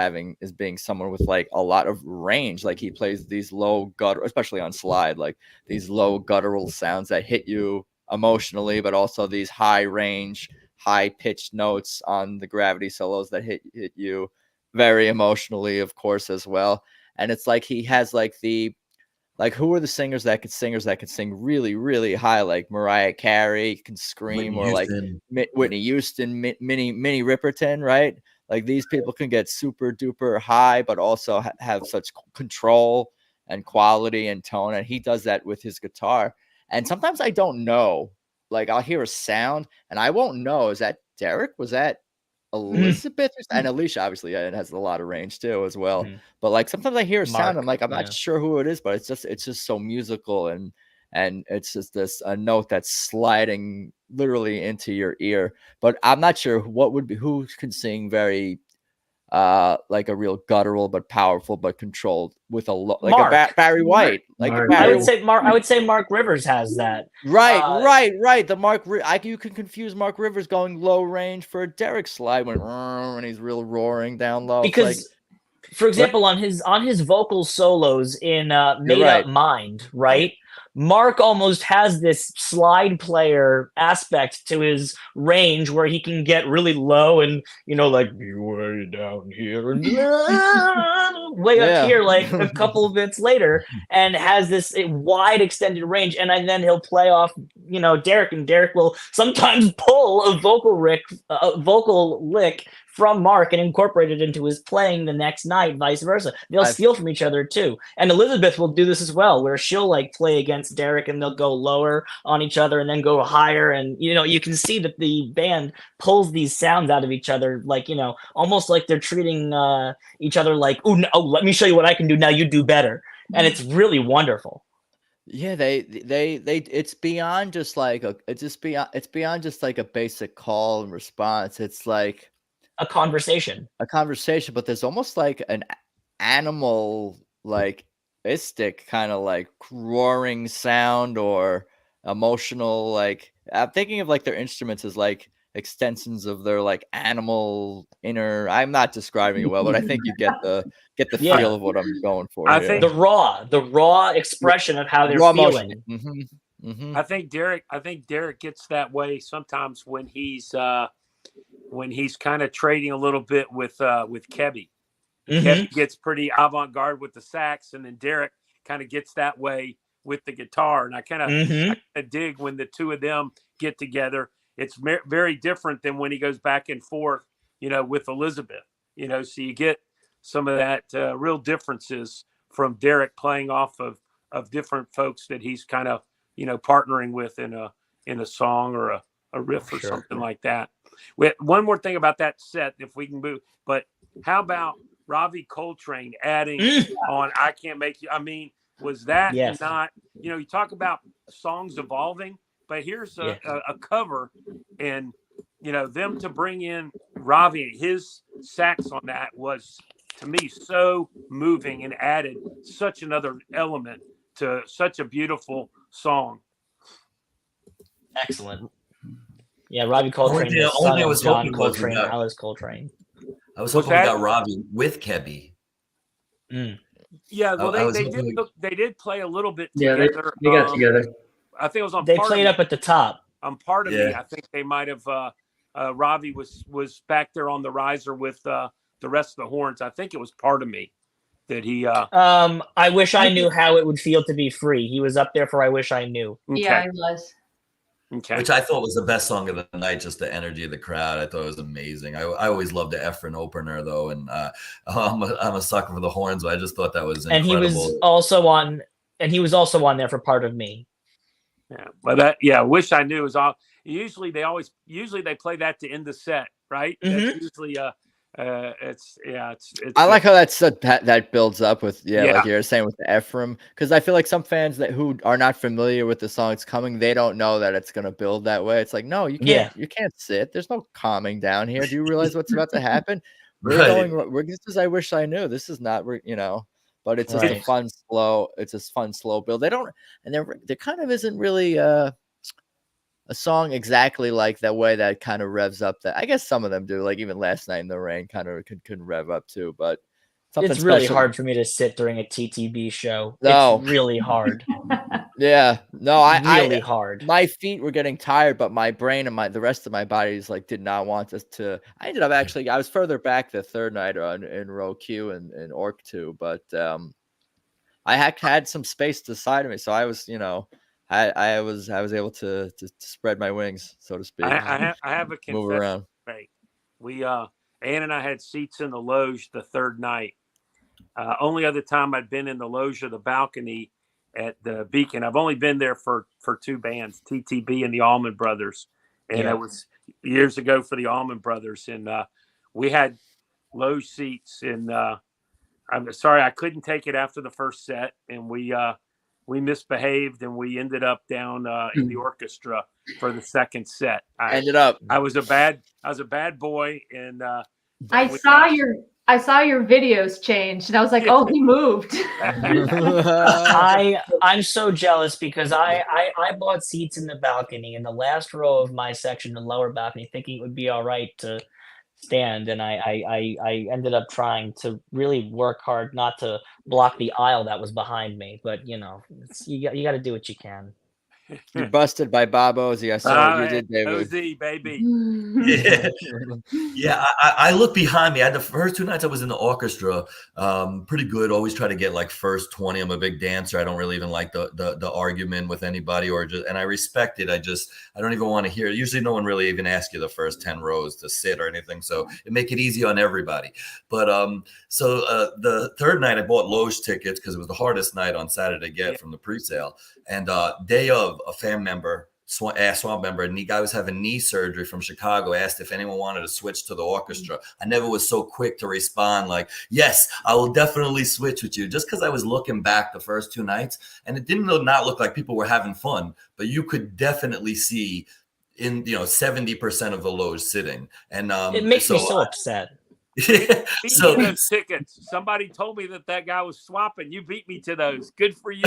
being someone with like a lot of range. Like he plays these low gutter, especially on slide, like these low guttural sounds that hit you emotionally, but also these high range, high pitched notes on the Gravity solos that hit you very emotionally, of course, as well. And it's like he has like who are the singers that could sing really, really high, like Mariah Carey can scream, or like Whitney Houston, Minnie Riperton, right? Like these people can get super duper high, but also have such control and quality and tone. And he does that with his guitar. And sometimes I don't know, like I'll hear a sound and I won't know, is that Derek? Was that Elizabeth? And Alicia obviously has a lot of range too as well. But like sometimes I hear a sound, I'm like, I'm not sure who it is, but it's just so musical, and it's just a note that's sliding literally into your ear. But I'm not sure who can sing very like a real guttural but powerful but controlled with a Barry White. I would say Mark Rivers has that. Right. The you can confuse Mark Rivers going low range for a Derek slide when he's real roaring down low. Because for example, on his vocal solos in Made Up Mind, right? Mark almost has this slide player aspect to his range where he can get really low and, like way down here and way up here, like a couple of bits later, and has this wide extended range. And then he'll play off, Derek, and Derek will sometimes pull a vocal lick from Mark and incorporate it into his playing the next night, vice versa. They'll steal from each other too. And Elizabeth will do this as well, where she'll like play against Derek and they'll go lower on each other and then go higher. And, you can see that the band pulls these sounds out of each other, like, almost like they're treating each other like, oh, let me show you what I can do. Now you do better. And it's really wonderful. Yeah, they it's beyond just like it's beyond just like a basic call and response. It's like a conversation, but there's almost like an animal like istic kind of like roaring sound or emotional. Like I'm thinking of like their instruments as like extensions of their like animal inner. I'm not describing it well, but I think you get the feel of what I'm going for. I here. think the raw expression of how they're Raw feeling. emotion. I think Derek gets that way sometimes when he's kind of trading a little bit with Kebby. Kebby gets pretty avant-garde with the sax, and then Derek kind of gets that way with the guitar. And I kind of dig when the two of them get together. It's very different than when he goes back and forth, with Elizabeth. So you get some of that real differences from Derek playing off of different folks that he's kind of partnering with in a song or a riff or something like that. One more thing about that set, if we can move, but how about Ravi Coltrane adding on I Can't Make You? I mean, was that not, you talk about songs evolving, but here's a cover, and, them to bring in Ravi, his sax on that was, to me, so moving and added such another element to such a beautiful song. Excellent. Yeah, Ravi Coltrane. The only thing I was hoping was Coltrane, Alice Coltrane. I was hoping we got Ravi with Kebby. Yeah, well, they did play a little bit together. Yeah, they got together. I think it was on. They played up at the top. On Part of Me, I think they might have. Ravi was back there on the riser with the rest of the horns. I think it was Part of Me that he. I wish I knew how it would feel to be free. He was up there for I Wish I Knew. Okay. Yeah, he was. Okay. Which I thought was the best song of the night, just the energy of the crowd. I thought it was amazing. I always loved the Efren opener though, and I'm a sucker for the horns, but I just thought that was incredible. And he was also on there for Part of Me. Yeah, but Wish I Knew is all. Usually they play that to end the set, right? That's usually it's. I like how that builds up with like you're saying with the Ephraim, because I feel like some fans who are not familiar with the song it's coming, they don't know that it's gonna build that way. It's like, no, you can't sit. There's no calming down here. Do you realize what's about to happen? This is I Wish I Knew. This is not but it's just a fun slow. It's a fun slow build. They don't, and there kind of isn't really a song exactly like that way that kind of revs up. That I guess some of them do. Like even Last Night in the Rain kind of can rev up too. But it's really hard for me to sit during a TTB show. No. It's really hard. Yeah, no, really hard. My feet were getting tired, but my brain and the rest of my bodies did not want us to. I ended up I was further back the third night in row Q and Orc 2, but I had some space to the side of me, so I was I was able to spread my wings, so to speak. I have a confession. Move around. Right. We Ann and I had seats in the loge the third night. Only other time I'd been in the loge or the balcony at the Beacon. I've only been there for two bands, TTB and the Allman Brothers, and it was years ago for the Allman Brothers, and we had loge seats. And I'm sorry I couldn't take it after the first set, and we misbehaved, and we ended up down in the orchestra for the second set. I was a bad boy, and I saw your videos changed, and I was like, oh, he moved. I'm so jealous because I bought seats in the balcony in the last row of my section, the lower balcony, thinking it would be all right to stand, and I ended up trying to really work hard not to block the aisle that was behind me. But you got to do what you can. You're busted by Bob Ozzie. I saw what you did, David. Ozzie, baby. Yeah. I look behind me. The first two nights I was in the orchestra, pretty good. Always try to get first 20. I'm a big dancer. I don't really even like the argument with anybody, and I respect it. I don't even want to hear it. Usually no one really even asks you the first 10 rows to sit or anything. So it make it easy on everybody. But the third night I bought loge tickets because it was the hardest night on Saturday to get from the pre-sale. And day of, a fan member Swamp member, and the guy was having knee surgery from Chicago, asked if anyone wanted to switch to the orchestra. I never was so quick to respond like, yes, I will definitely switch with you, just because I was looking back the first 2 nights, and it didn't not look like people were having fun, but you could definitely see in 70% of the loge sitting. And it makes me so upset. Speaking of tickets, somebody told me that guy was swapping. You beat me to those. Good for you.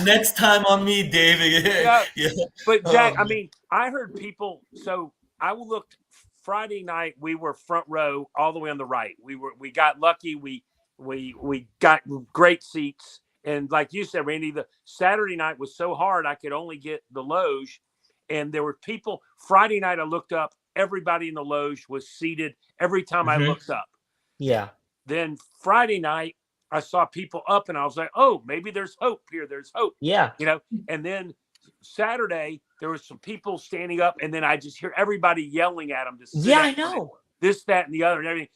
Next time on me, David. Yeah. But Jack, I mean, I heard people. So I looked Friday night. We were front row, all the way on the right. We got lucky. We got great seats. And like you said, Randy, the Saturday night was so hard I could only get the loge. And there were people. Friday night I looked up. Everybody in the loge was seated every time I looked up. Yeah. Then Friday night, I saw people up and I was like, oh, maybe there's hope here. There's hope. Yeah. And then Saturday, there was some people standing up and then I just hear everybody yelling at them. I know. This, that, and the other and everything.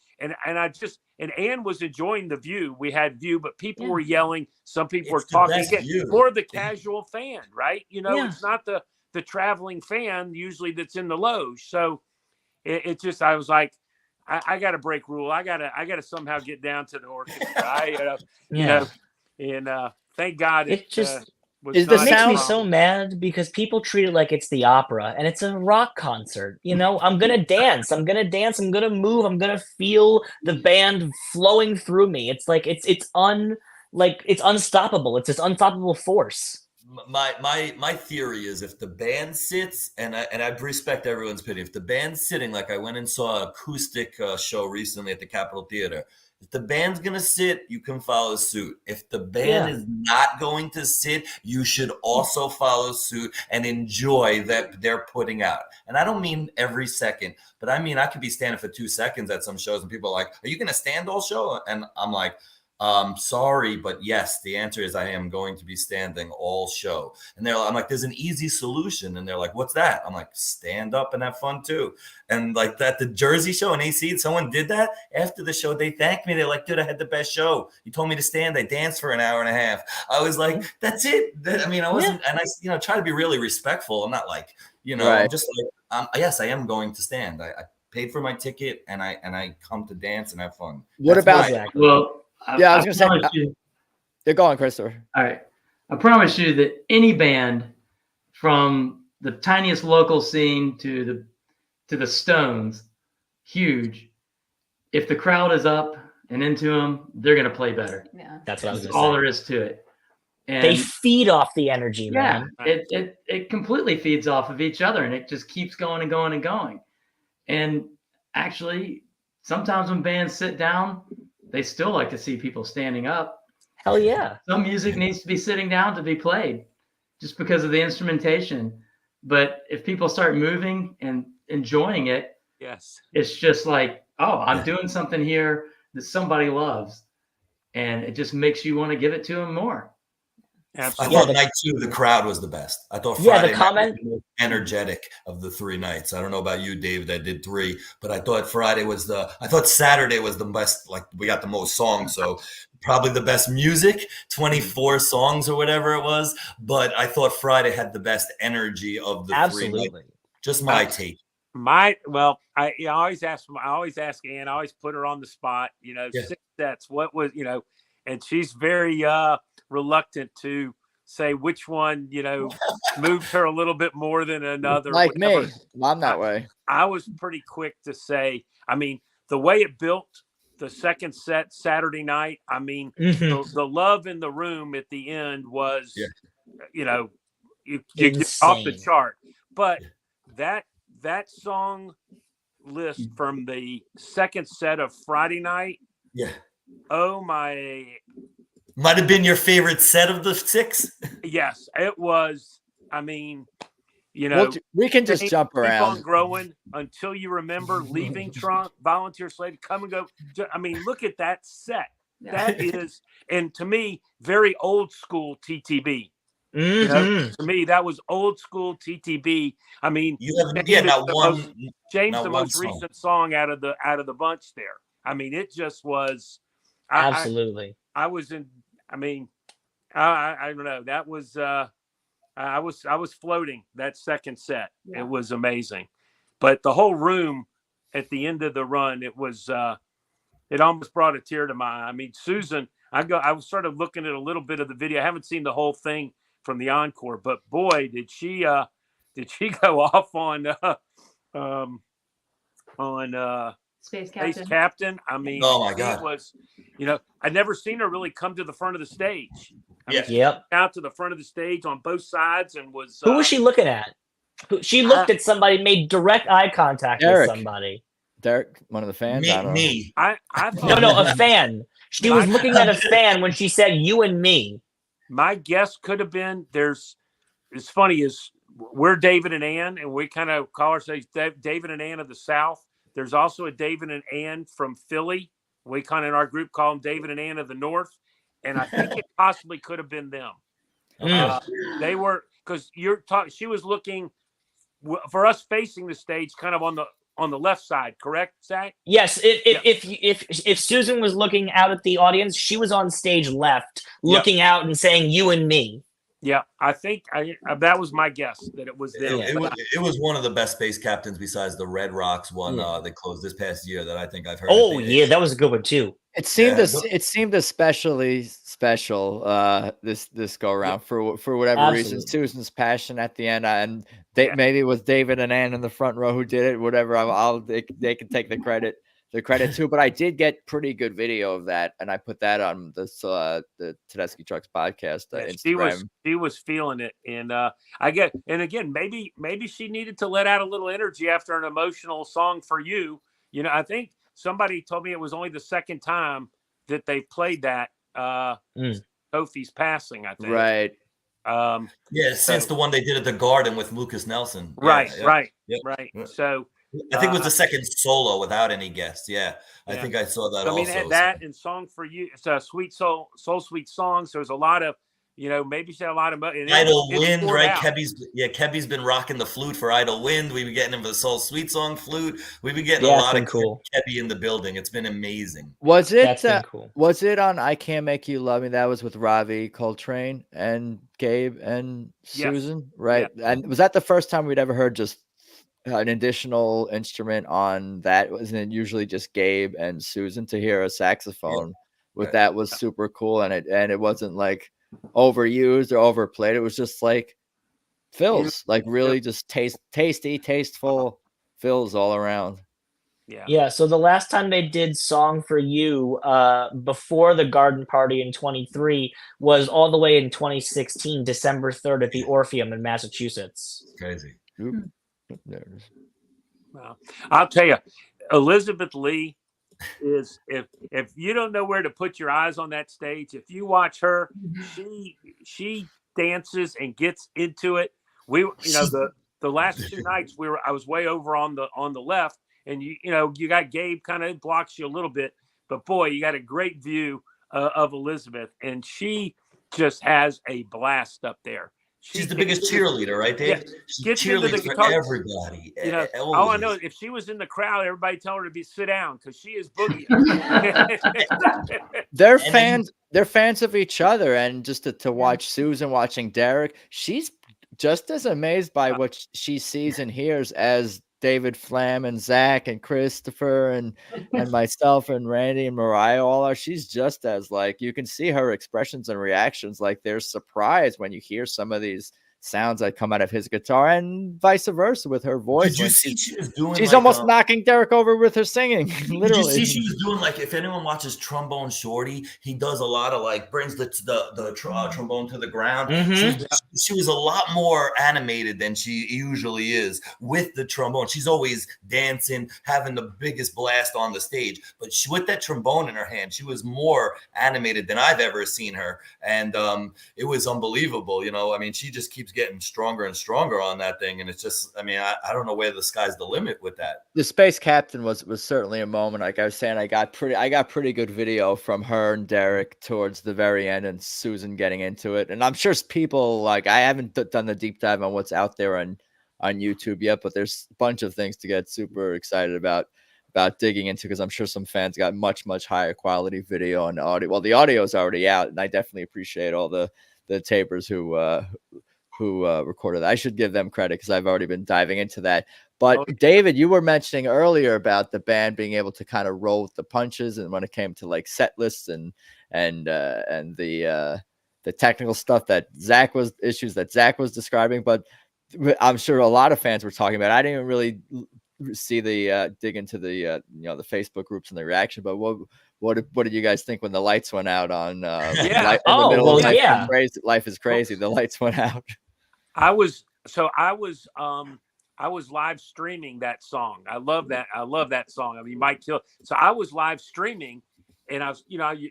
And Ann was enjoying the view. We had view, but people were yelling. Some people were talking for the casual fan, right? It's not the traveling fan usually that's in the loge. So it just, I was like, I got to break rule. I gotta somehow get down to the orchestra. And thank God it makes me so mad because people treat it like it's the opera and it's a rock concert. I'm gonna dance. I'm gonna move. I'm gonna feel the band flowing through me. It's like it's unstoppable. It's this unstoppable force. My theory is if the band sits, and I respect everyone's opinion, if the band's sitting, like I went and saw an acoustic show recently at the Capitol Theater, if the band's going to sit, you can follow suit. If the band is not going to sit, you should also follow suit and enjoy that they're putting out. And I don't mean every second, but I mean I could be standing for 2 seconds at some shows and people are like, are you going to stand all show? And I'm like, sorry, but yes, the answer is I am going to be standing all show. And I'm like, there's an easy solution. And they're like, what's that? I'm like, stand up and have fun too. And like that, the Jersey show in AC, someone did that after the show. They thanked me. They're like, dude, I had the best show. You told me to stand. I danced for an hour and a half. I was like, that's it. I wasn't, and I try to be really respectful. I'm not like, I'm just like, yes, I am going to stand. I paid for my ticket and I come to dance and have fun. What about that? Well, I was going to say, you're going, Christopher. All right. I promise you that any band from the tiniest local scene to the Stones, huge, if the crowd is up and into them, they're going to play better. Yeah. That's what I was going to say. All there is to it. And they feed off the energy, man. It completely feeds off of each other and it just keeps going and going and going. And actually, sometimes when bands sit down, they still like to see people standing up. Hell yeah. Some music needs to be sitting down to be played just because of the instrumentation. But if people start moving and enjoying it, it's just like, oh, I'm doing something here that somebody loves. And it just makes you want to give it to them more. Absolutely. I thought night 2, the crowd was the best. I thought Friday night was the most energetic of the 3 nights. I don't know about you, David. I did 3, but I thought Saturday was the best. Like we got the most songs, so probably the best music, 24 songs or whatever it was. But I thought Friday had the best energy of the 3 nights. Just my take. I always ask Ann. I always put her on the spot. 6 sets. What was and she's very reluctant to say which one moved her a little bit more than another. Like me, I'm that way. I was pretty quick to say. I mean, the way it built the second set Saturday night. I mean, the love in the room at the end was, you get off the chart. But that song list from the second set of Friday night. Yeah. Oh my. Might have been your favorite set of the 6. Yes, it was. I mean, we can just jump around. Keep on growing until you remember leaving trunk, volunteer slave, come and go. I mean, look at that set. That is, and to me, very old school TTB. To me, that was old school TTB. I mean, James, the most recent song out of the bunch there. I mean, it just was. Absolutely. I was in. I mean, I don't know. That was. I was floating that second set. Yeah. It was amazing, but the whole room at the end of the run, it was it almost brought a tear to my eye. I mean, Susan, I was sort of looking at a little bit of the video. I haven't seen the whole thing from the encore, but boy, did she go off on Space Captain. I mean, oh my God, was, I'd never seen her really come to the front of the stage. Out to the front of the stage on both sides and was. Who was she looking at? She looked at somebody, made direct eye contact with somebody. Derek, one of the fans. Me. I no, a fan. She was looking at a fan when she said "you and me." My guess could have been it's funny is we're David and Ann, and we kind of call ourselves David and Ann of the South. There's also a David and Ann from Philly. We kind of in our group call them David and Ann of the North, and I think it possibly could have been them. They were because she was looking for us facing the stage, kind of on the left side, correct, Zach? Yes. If Susan was looking out at the audience, she was on stage left, looking out and saying "you and me." Yeah, I think that was my guess that it was them. It was one of the best Space Captains besides the Red Rocks one that closed this past year that I think I've heard. Oh yeah, that was a good one too. It seemed especially special this go around for whatever reason. Susan's passion at the end, and maybe it was David and Ann in the front row who did it. Whatever, they can take the credit too. But I did get pretty good video of that, and I put that on the Tedeschi Trucks podcast Instagram. She was feeling it, and again, maybe she needed to let out a little energy after an emotional song for you. I think somebody told me it was only the second time that they played that. Kofi's passing, I think. Right. Since the one they did at the Garden with Lucas Nelson. Right. Yeah. So I think it was the second solo without any guests. Yeah. I think I saw that. I mean, that and Song for You. It's a sweet soul sweet songs. There's a lot of. Maybe she had a lot of money. Idle Wind, right? Kevy's been rocking the flute for Idle Wind. We've been getting him for the Soul Sweet Song flute. We've been getting a lot of Kevy in the building. It's been amazing. Was it on I Can't Make You Love Me? That was with Ravi Coltrane and Gabe and Susan, right? Yeah. And was that the first time we'd ever heard just an additional instrument on that? Wasn't it usually just Gabe and Susan? To hear a saxophone with that was super cool, and it wasn't like overused or overplayed. It was just like fills, like really just tasteful fills all around. Yeah. So the last time they did Song for You before the Garden Party in 23 was all the way in 2016, December 3rd at the Orpheum in Massachusetts. Crazy. Wow. I'll tell you, Elizabeth Lee is if you don't know where to put your eyes on that stage, if you watch her, she dances and gets into it. The last two nights I was way over on the left, and you got Gabe kind of blocks you a little bit, but boy, you got a great view of Elizabeth, and she just has a blast up there. She's the biggest cheerleader, right, Dave? Yeah. She cheerleads for everybody. All I know, if she was in the crowd, everybody tell her to sit down because she is boogie. They're fans of each other, and just to watch Susan watching Derek, she's just as amazed by what she sees and hears as David, Flamm, and Zach, and Christopher, and myself, and Randy, and Mariah all are. She's just as, like, you can see her expressions and reactions, like they're surprised when you hear some of these sounds that come out of his guitar, and vice versa with her voice. Did you see she was doing? She's like almost knocking Derek over with her singing. Literally. Did you see she was doing, like, if anyone watches Trombone Shorty, he does a lot of, like, brings the trombone to the ground. Mm-hmm. She was a lot more animated than she usually is with the trombone. She's always dancing, having the biggest blast on the stage, but with that trombone in her hand, she was more animated than I've ever seen her, and it was unbelievable. I mean, she just keeps getting stronger and stronger on that thing, and it's just, I mean, I don't know where the sky's the limit with that. The Space Captain was certainly a moment. Like I was saying, I got pretty good video from her and Derek towards the very end, and Susan getting into it. And I'm sure people, like, I haven't done the deep dive on what's out there on YouTube yet, but there's a bunch of things to get super excited about digging into, because I'm sure some fans got much higher quality video and audio. Well, the audio is already out, and I definitely appreciate all the tapers who recorded that. I should give them credit because I've already been diving into that. But David, you were mentioning earlier about the band being able to kind of roll with the punches, and when it came to like set lists and the technical stuff that Zac was describing. But I'm sure a lot of fans were talking about it. I didn't even really see the dig into the the Facebook groups and the reaction. But what did you guys think when the lights went out on Life is Crazy? The lights went out. I was live streaming that song. I love that song. I mean, Mike Kill. So I was live streaming, and I was,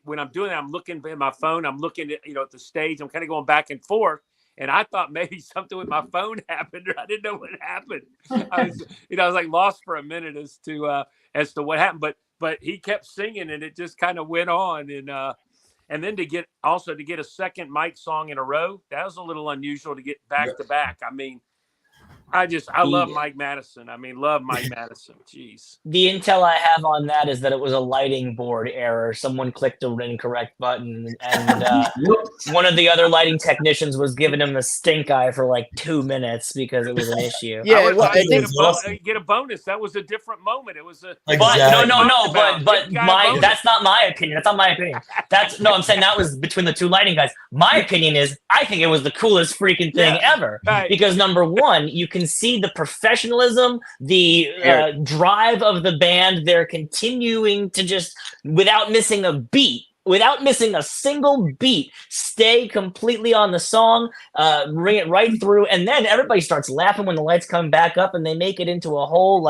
when I'm doing that, I'm looking at my phone. I'm looking at, at the stage. I'm kind of going back and forth. And I thought maybe something with my phone happened, or I didn't know what happened. I was like lost for a minute as to what happened. But he kept singing, and it just kind of went on. And then to get a second Mike song in a row, that was a little unusual to get back to back. I mean, I love Mike Madison. I mean, love Mike Madison. Jeez. The intel I have on that is that it was a lighting board error. Someone clicked an incorrect button, and one of the other lighting technicians was giving him the stink eye for like 2 minutes because it was an issue. Yeah, get a bonus. That was a different moment. It was a that's not my opinion. That's not my opinion. I'm saying that was between the two lighting guys. My opinion is I think it was the coolest freaking thing ever. Right. Because number one, you can see the professionalism, the drive of the band. They're continuing to just, without missing a beat, without missing a single beat, stay completely on the song, bring it right through, and then everybody starts laughing when the lights come back up, and they make it into a whole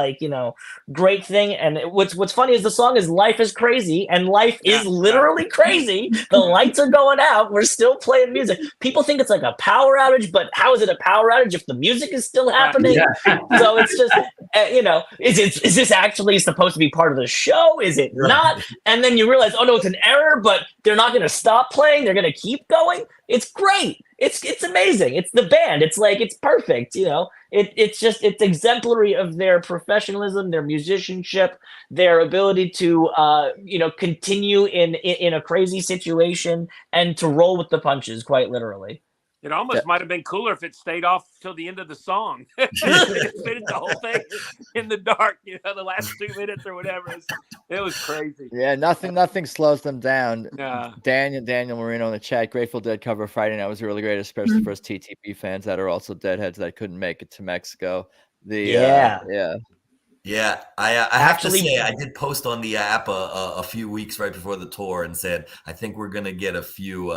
great thing. And what's funny is the song is "Life is Crazy," and life is literally crazy. The lights are going out. We're still playing music. People think it's like a power outage, but how is it a power outage if the music is still happening? So it's just, is this actually supposed to be part of the show? Is it not? And then you realize, oh no, it's an error. But they're not going to stop playing. They're going to keep going. It's great. It's amazing. It's the band. It's like, it's perfect. It's exemplary of their professionalism, their musicianship, their ability to, continue in a crazy situation and to roll with the punches, quite literally. It almost might have been cooler if it stayed off till the end of the song. Finished the whole thing in the dark, the last 2 minutes or whatever. It was crazy. Yeah, nothing slows them down. Yeah. Daniel Marino in the chat, Grateful Dead cover Friday night was really great, especially for us TTP fans that are also Deadheads that couldn't make it to Mexico. Yeah, I have to say, I did post on the app a few weeks right before the tour and said, I think we're going to get a few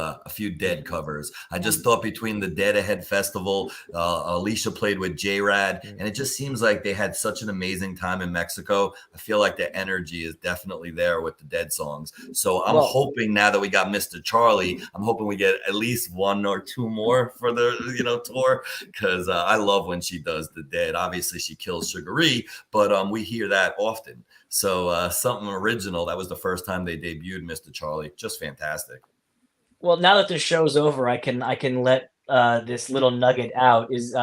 Dead covers. I just thought between the Dead Ahead Festival, Alicia played with J-Rad, and it just seems like they had such an amazing time in Mexico. I feel like the energy is definitely there with the Dead songs. So I'm hoping now that we got Mr. Charlie, I'm hoping we get at least 1 or 2 more for the tour, because I love when she does the Dead. Obviously, she kills Sugaree, but we hear that often. So something original. That was the first time they debuted Mr. Charlie. Just fantastic. Well, now that the show's over, I can let this little nugget out. Is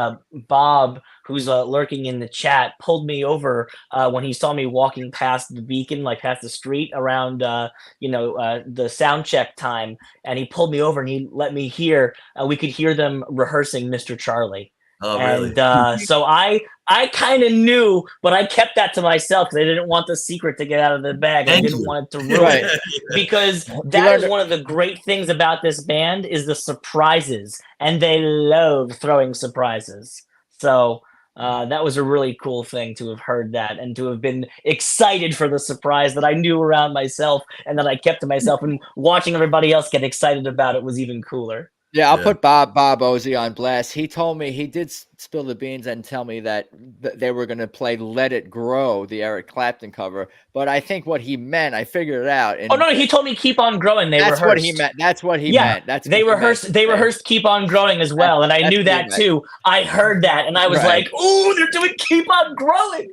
Bob, who's lurking in the chat, pulled me over when he saw me walking past the Beacon, like past the street around the sound check time, and he pulled me over and he let me hear. We could hear them rehearsing Mr. Charlie. Oh, really? And so I kind of knew, but I kept that to myself because I didn't want the secret to get out of the bag. I didn't want it to ruin it, because that is one of the great things about this band is the surprises, and they love throwing surprises. So that was a really cool thing to have heard that and to have been excited for the surprise that I knew around myself and that I kept to myself, and watching everybody else get excited about it was even cooler. Yeah, I'll put Bob Ozzie on blast. He told me, he did spill the beans and tell me that they were going to play Let It Grow, the Eric Clapton cover. But I think what he meant, I figured it out. Oh, no, he told me Keep On Growing. That's what he meant. That's what he meant. They rehearsed Keep On Growing as well. And I knew that too. I heard that and I was like, ooh, they're doing Keep On Growing.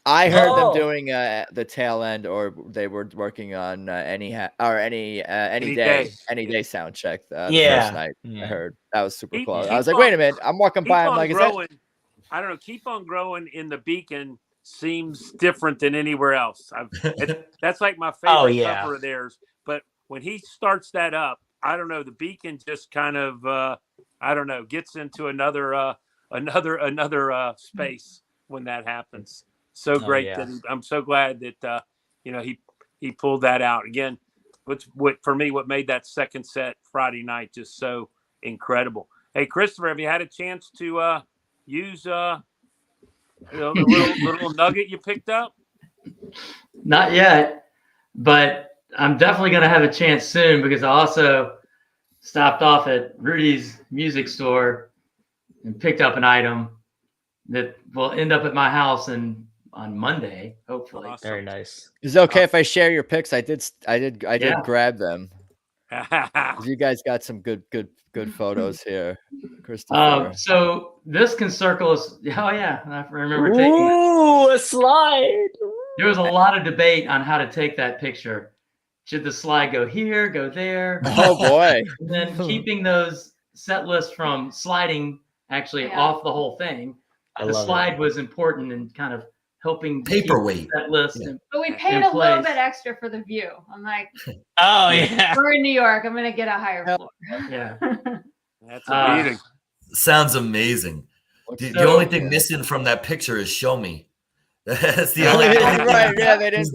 I heard them doing the tail end, or they were working on any day sound check. The first night. I heard that was super cool. I was like, wait a minute, I'm walking by. I'm like, I don't know. Keep On Growing in the Beacon seems different than anywhere else. That's like my favorite cover of theirs. But when he starts that up, I don't know, the Beacon just kind of I don't know, gets into another space when that happens. So great that I'm so glad that he pulled that out again. What for me, what made that second set Friday night just so incredible. Hey, Christopher, have you had a chance to use the little nugget you picked up? Not yet, but I'm definitely going to have a chance soon because I also stopped off at Rudy's music store and picked up an item that will end up at my house on Monday, hopefully. Awesome. Very nice. Is it okay if I share your pics? I did grab them. You guys got some good photos here, Christopher. So this can circle us. Oh yeah, I remember taking. Ooh, a slide. There was a lot of debate on how to take that picture. Should the slide go here, go there? Oh boy! And then keeping those set lists from sliding actually off the whole thing. The slide was important in kind of helping paperweight that list. But we paid a little bit extra for the view. I'm like, oh yeah, we're in New York. I'm gonna get a higher floor. Yeah, that's a meeting. Sounds amazing. The only thing missing from that picture is "Show Me." That's the only thing. Right? Yeah, they didn't.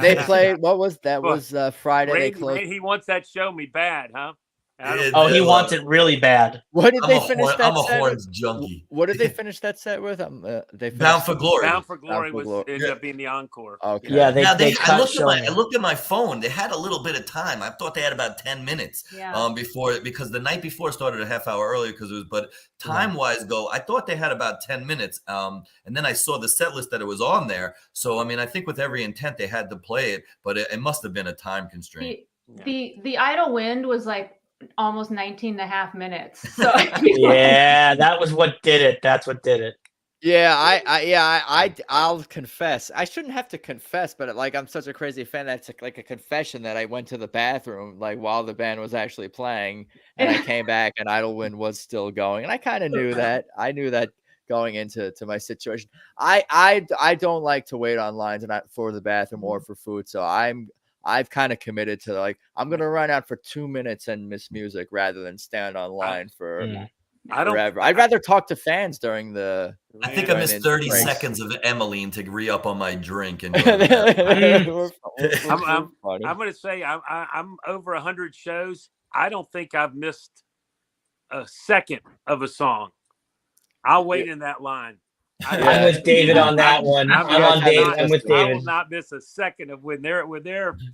They played. What was that? Was Friday? Randy, They closed. He wants that "Show Me" bad, huh? He wants it really bad. What did they finish that I'm a set? horns junkie. What did they finish that set with? They Bound for Glory. Bound for Glory ended up being the encore. Okay. Yeah, I looked at my phone. They had a little bit of time. I thought they had about 10 minutes because the night before started a half hour earlier but time wise I thought they had about 10 minutes. And then I saw the set list that it was on there. So I mean, I think with every intent they had to play it, but it must have been a time constraint. The Idle Wind was like almost 19 and a half minutes. So yeah, that was what did it. That's what did it. Yeah, I'll confess. I shouldn't have to confess, but like I'm such a crazy fan that's like a confession that I went to the bathroom like while the band was actually playing, and I came back and Idlewind was still going, and I kind of knew that. I knew that going into my situation. I don't like to wait on lines and for the bathroom or for food, so I've kind of committed to like I'm gonna run out for 2 minutes and miss music rather than stand online for forever. I'd rather talk to fans during the. I think I missed 30 seconds of Emmeline to re-up on my drink. And I'm gonna say I'm over 100 shows. I don't think I've missed a second of a song. I'll wait in that line. I'm with David on that one. I'm with David. I will not miss a second of when they're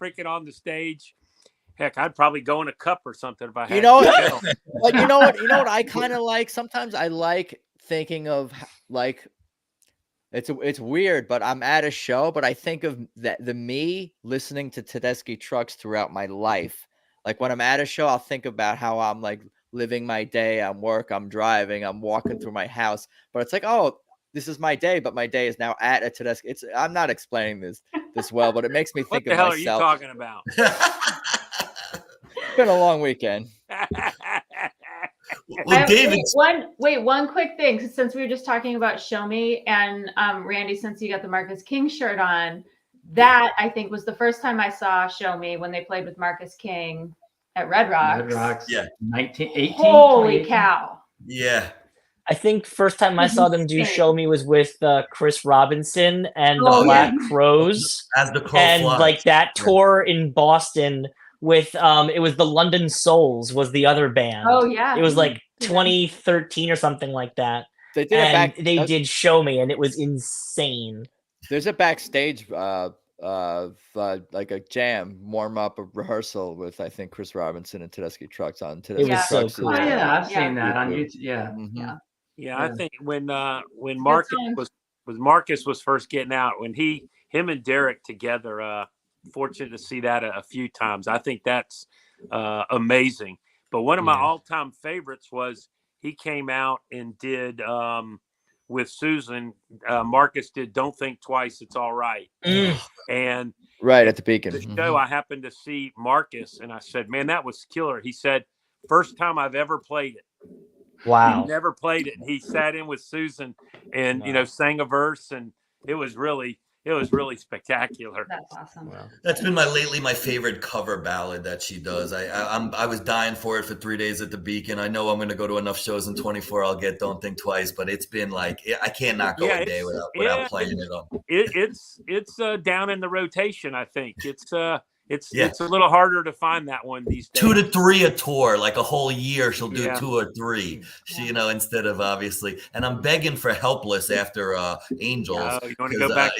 freaking on the stage. Heck, I'd probably go in a cup or something if I had. You know what? Like you know what I kind of like. Sometimes I like thinking of like it's weird, but I'm at a show, but I think of the me listening to Tedeschi Trucks throughout my life. Like when I'm at a show, I'll think about how I'm like living my day. I'm work. I'm driving. I'm walking through my house. But it's like, oh, this is my day, but my day is now at a Tedeschi. I'm not explaining this well, but it makes me think of myself. What the hell are you talking about? It's been a long weekend. Well, David, one quick thing, since we were just talking about Show Me, and Randy, since you got the Marcus King shirt on, that I think was the first time I saw Show Me when they played with Marcus King at Red Rocks. Red Rocks, yeah, 1918. Holy cow! Yeah. I think first time I saw them do Show Me was with Chris Robinson and the Black Crows. As the Crow and flies. Like that tour in Boston with it was the London Souls was the other band. Oh yeah. It was like 2013 or something like that. They did they did Show Me and it was insane. There's a backstage like a jam, warm up, a rehearsal with I think Chris Robinson and Tedeschi Trucks on Tedeschi Trucks. So cool. Oh yeah, I've seen that on YouTube. Yeah. Mm-hmm. Yeah, I think when Marcus was first getting out, when him and Derek together, fortunate to see that a few times. I think that's amazing. But one of my all-time favorites was he came out and did with Susan. Marcus did "Don't Think Twice, It's All Right," and right at the Beacon. The show I happened to see Marcus, and I said, "Man, that was killer." He said, "First time I've ever played it." Wow. He never played it. He sat in with Susan and, sang a verse, and it was really, it was really spectacular. That's awesome. Wow. That's been my favorite cover ballad that she does. I was dying for it for 3 days at the Beacon. I know I'm going to go to enough shows in 24. I'll get Don't Think Twice, but it's been like I can't not go a day without playing it on. It's down in the rotation. I think it's a little harder to find that one these days. 2 to 3 a tour, like a whole year. She'll do 2 or 3. She, instead of obviously. And I'm begging for Helpless after Angels. Oh, you want to go back?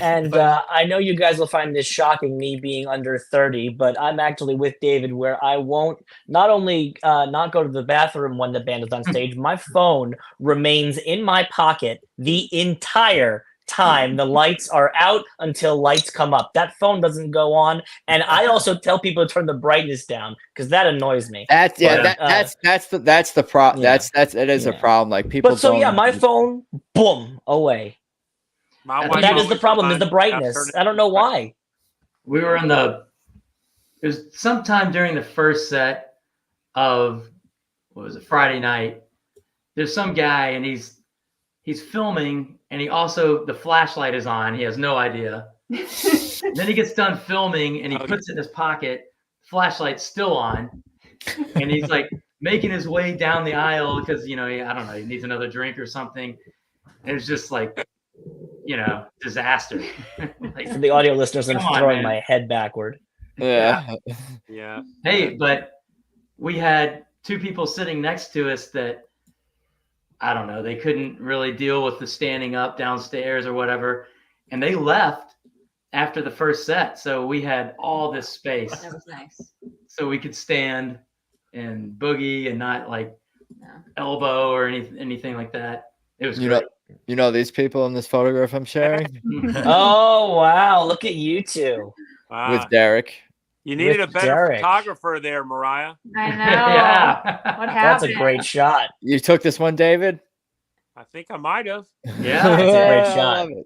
And I know you guys will find this shocking, me being under 30, but I'm actually with David where I won't not only not go to the bathroom when the band is on stage, my phone remains in my pocket the entire time the lights are out until lights come up. That phone doesn't go on, and I also tell people to turn the brightness down because that annoys me. That's the problem. Yeah. It is a problem. Like people. But so my phone, boom, away. That is the problem. Is the brightness. I don't know why. We were it was sometime during the first set of, what was it, Friday night. There's some guy and he's filming, and the flashlight is on. He has no idea. Then he gets done filming and he puts it in his pocket. Flashlight's still on. And he's like making his way down the aisle because, I don't know, he needs another drink or something. And it's just like, disaster. For the audio listeners, I'm throwing my head backward. Yeah. Yeah. Hey, but we had 2 people sitting next to us that, I don't know, they couldn't really deal with the standing up downstairs or whatever. And they left after the first set. So we had all this space. That was nice. So we could stand and boogie and not like elbow or anything like that. It was great. These people in this photograph I'm sharing? Oh, wow. Look at you two. Wow. With Derek. You needed With a better Derek. photographer there, Mariah. I know. Yeah. What happened? That's a great shot. You took this one, David? I think I might have. Yeah. That's a great I shot. love it.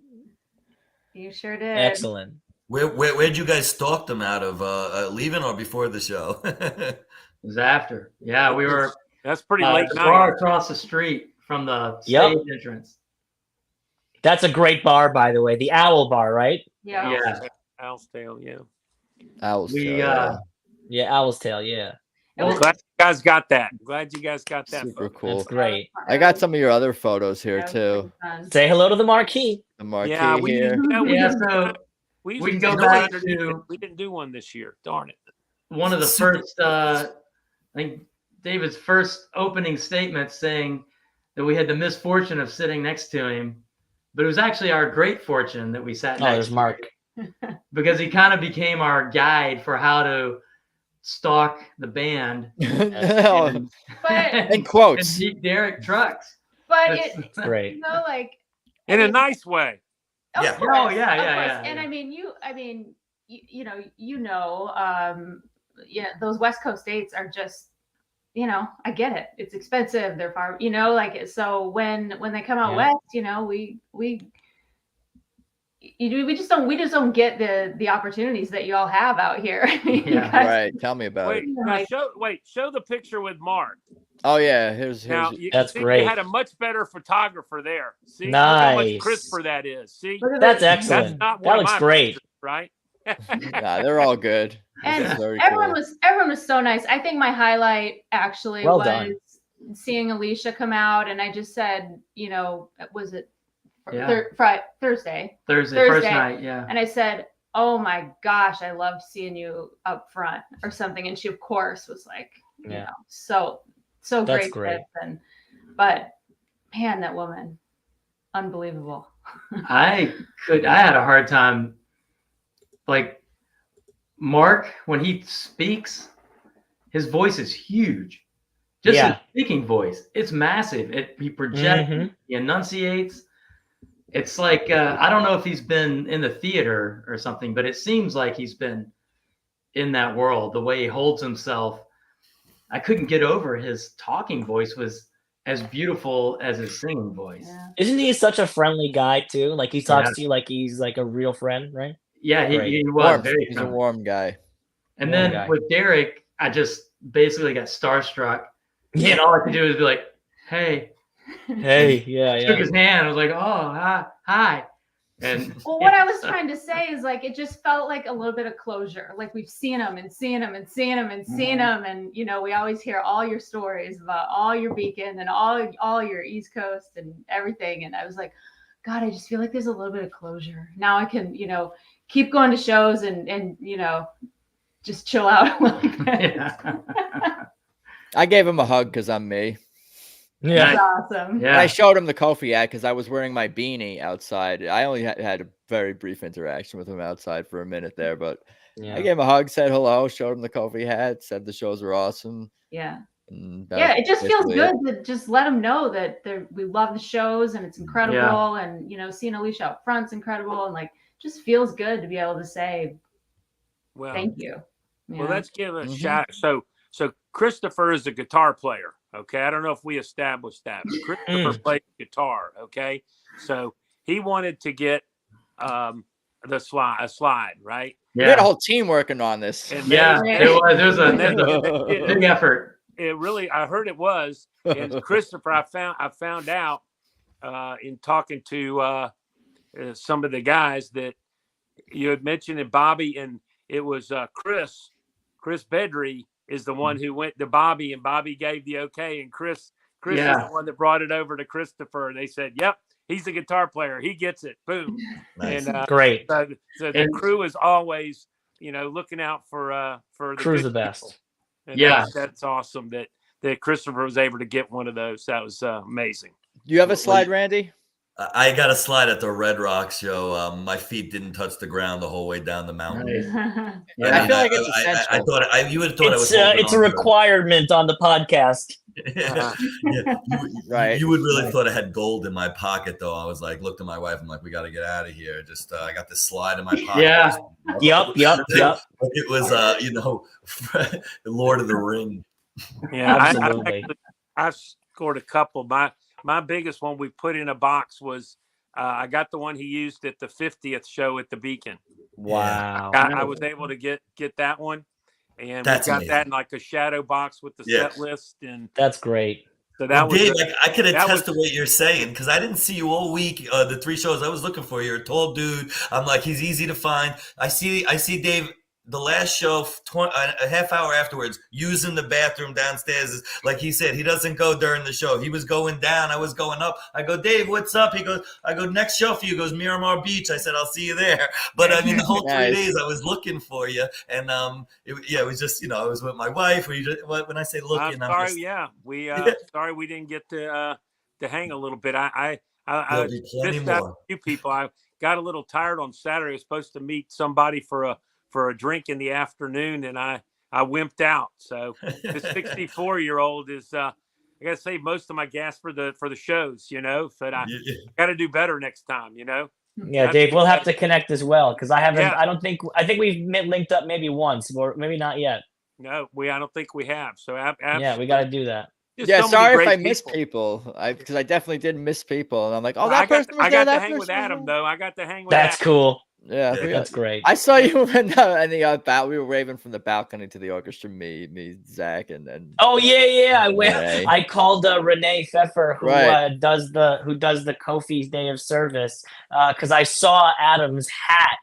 You sure did. Excellent. Where'd you guys stalk them out of? Leaving or before the show? It was after. Yeah, we were. That's pretty late the night. bar across the street from the stage entrance. That's a great bar, by the way. The Owl Bar, right? Yeah. Yeah. Owl's Tail, yeah. Owl's We, Tail, Yeah, Owl's Tail, yeah. I'm glad you guys got that. Glad you guys got that. super photo. cool. That's great. I got some of your other photos here That was too. pretty fun. Say hello to the marquee. The marquee Yeah, we here. we can go back to- We didn't do one this year. Darn it. one of the first, I think David's first opening statement saying that we had the misfortune of sitting next to him, but it was actually our great fortune that we sat Oh, next there's to Mark. because he kind of became our guide for how to stalk the band. And But quotes. And meet Derek Trucks. it's Great. like In a nice way. Of Yeah. course, Oh, yeah, of yeah, course. yeah, And yeah. Those West Coast dates are just, I get it. It's expensive. They're far, so when they come out Yeah. west, we just don't get the opportunities that you all have out here. You Yeah. guys- Right. Tell me about Wait, it. now show the picture with Mark. Oh yeah. Here's Now you That's see great. You had a much better photographer there. See look how much Nice. crisper that is. See, Look at That's this. excellent. that's not That one of looks my great. pictures, right? yeah, they're all good. And Very everyone cool. was so nice. I think my highlight actually Well was done. seeing Alicia come out, and I just said, was it Yeah. Thursday? First Thursday. night, yeah. And I said, "Oh my gosh, I loved seeing you up front," or something. And she, of course, was like, Yeah. so That's great. great. But man, that woman, unbelievable. I had a hard time. Like Mark, when he speaks, his voice is huge. Just his speaking voice, it's massive. He projects, he enunciates. It's like I don't know if he's been in the theater or something, but it seems like he's been in that world. The way he holds himself, I couldn't get over. His talking voice was as beautiful as his singing voice. Yeah. Isn't he such a friendly guy too? Like he talks to you like he's like a real friend, right? Yeah, Great. he was Warm. very He's a friendly. warm guy. And Warm then guy. with Derek, I just basically got starstruck. And all I could do was be like, "Hey." Hey, yeah, Shook his hand. I was like, "Oh, hi." And Well, what I was trying to say is like it just felt like a little bit of closure. Like we've seen them and seen them and seen them and seen them, and you know we always hear all your stories about all your Beacon and all your East Coast and everything. And I was like, God, I just feel like there's a little bit of closure. Now I can, you know, keep going to shows and you know, just chill out a little bit. I gave him a hug because I'm me. Yeah, That's awesome. And I showed him the Kofi hat because I was wearing my beanie outside. I only had a very brief interaction with him outside for a minute there, but I gave him a hug, said hello, showed him the Kofi hat, said the shows were awesome. Yeah. Yeah, it just feels good to just let them know that we love the shows and it's incredible, and you know, seeing Alicia out front's incredible, and like just feels good to be able to say thank you. Well, let's give a shout. So Christopher is a guitar player. Okay, I don't know if we established that, but Christopher plays guitar. Okay, so he wanted to get a slide, right? We had a whole team working on this. And there's a big effort. It really, I heard it was. And Christopher, I found out in talking to some of the guys that you had mentioned it, Bobby, and it was Chris Bedry is the one who went to Bobby, and Bobby gave the okay, and Chris is the one that brought it over to Christopher. They said, "Yep, he's a guitar player. He gets it." Boom. Nice. And Great. So the crew is always, you know, looking out for the crew's good the best. people. And that's awesome that Christopher was able to get one of those. That was amazing. Do you have a slide, Randy? I got a slide at the Red Rock show. My feet didn't touch the ground the whole way down the mountain. I feel like it's essential. I thought you would have thought it's a requirement on the podcast. Right. You would really thought I had gold in my pocket, though. I was like, looked at my wife. I'm like, we got to get out of here. Just I got this slide in my pocket. Yeah. Yep. It was, you know, the Lord of the Ring. Yeah, absolutely. I scored a couple. My biggest one we put in a box was I got the one he used at the 50th show at the Beacon. Wow. I was able to get that one, and That's we got amazing. that in like a shadow box with the set list, and that's great. So that was Dave, I could attest to what you're saying because I didn't see you all week. The 3 shows I was looking for, you're a tall dude. I'm like, he's easy to find. I see Dave. The last show, a half hour afterwards, using the bathroom downstairs. Like he said, he doesn't go during the show. He was going down. I was going up. I go, Dave, what's up? He goes, I go, next show for you. He goes, Miramar Beach. I said, I'll see you there. But I mean, the whole 3 days I was looking for you. And it was just, you know, I was with my wife. When I say looking, I'm sorry. Sorry we didn't get to hang a little bit. I missed out a few people. I got a little tired on Saturday. I was supposed to meet somebody for a drink in the afternoon, and I wimped out. So the 64-year-old is I gotta save most of my gas for the shows, you know. So I gotta do better next time, you know. Yeah, Dave, we'll have to connect as well because I haven't. I think we've linked up maybe once, or maybe not yet. No, I don't think we have. So yeah, we got to do that. Just sorry if I missed people. Because I definitely did miss people, and I'm like, oh, that person was there. I got to hang with Adam, though. I got to hang with. That's cool. Yeah, that's great. I saw you in the we were waving from the balcony to the orchestra. Me, Zach, and oh yeah. I called Renee Pfeffer, who does the Kofi's Day of Service, because I saw Adam's hat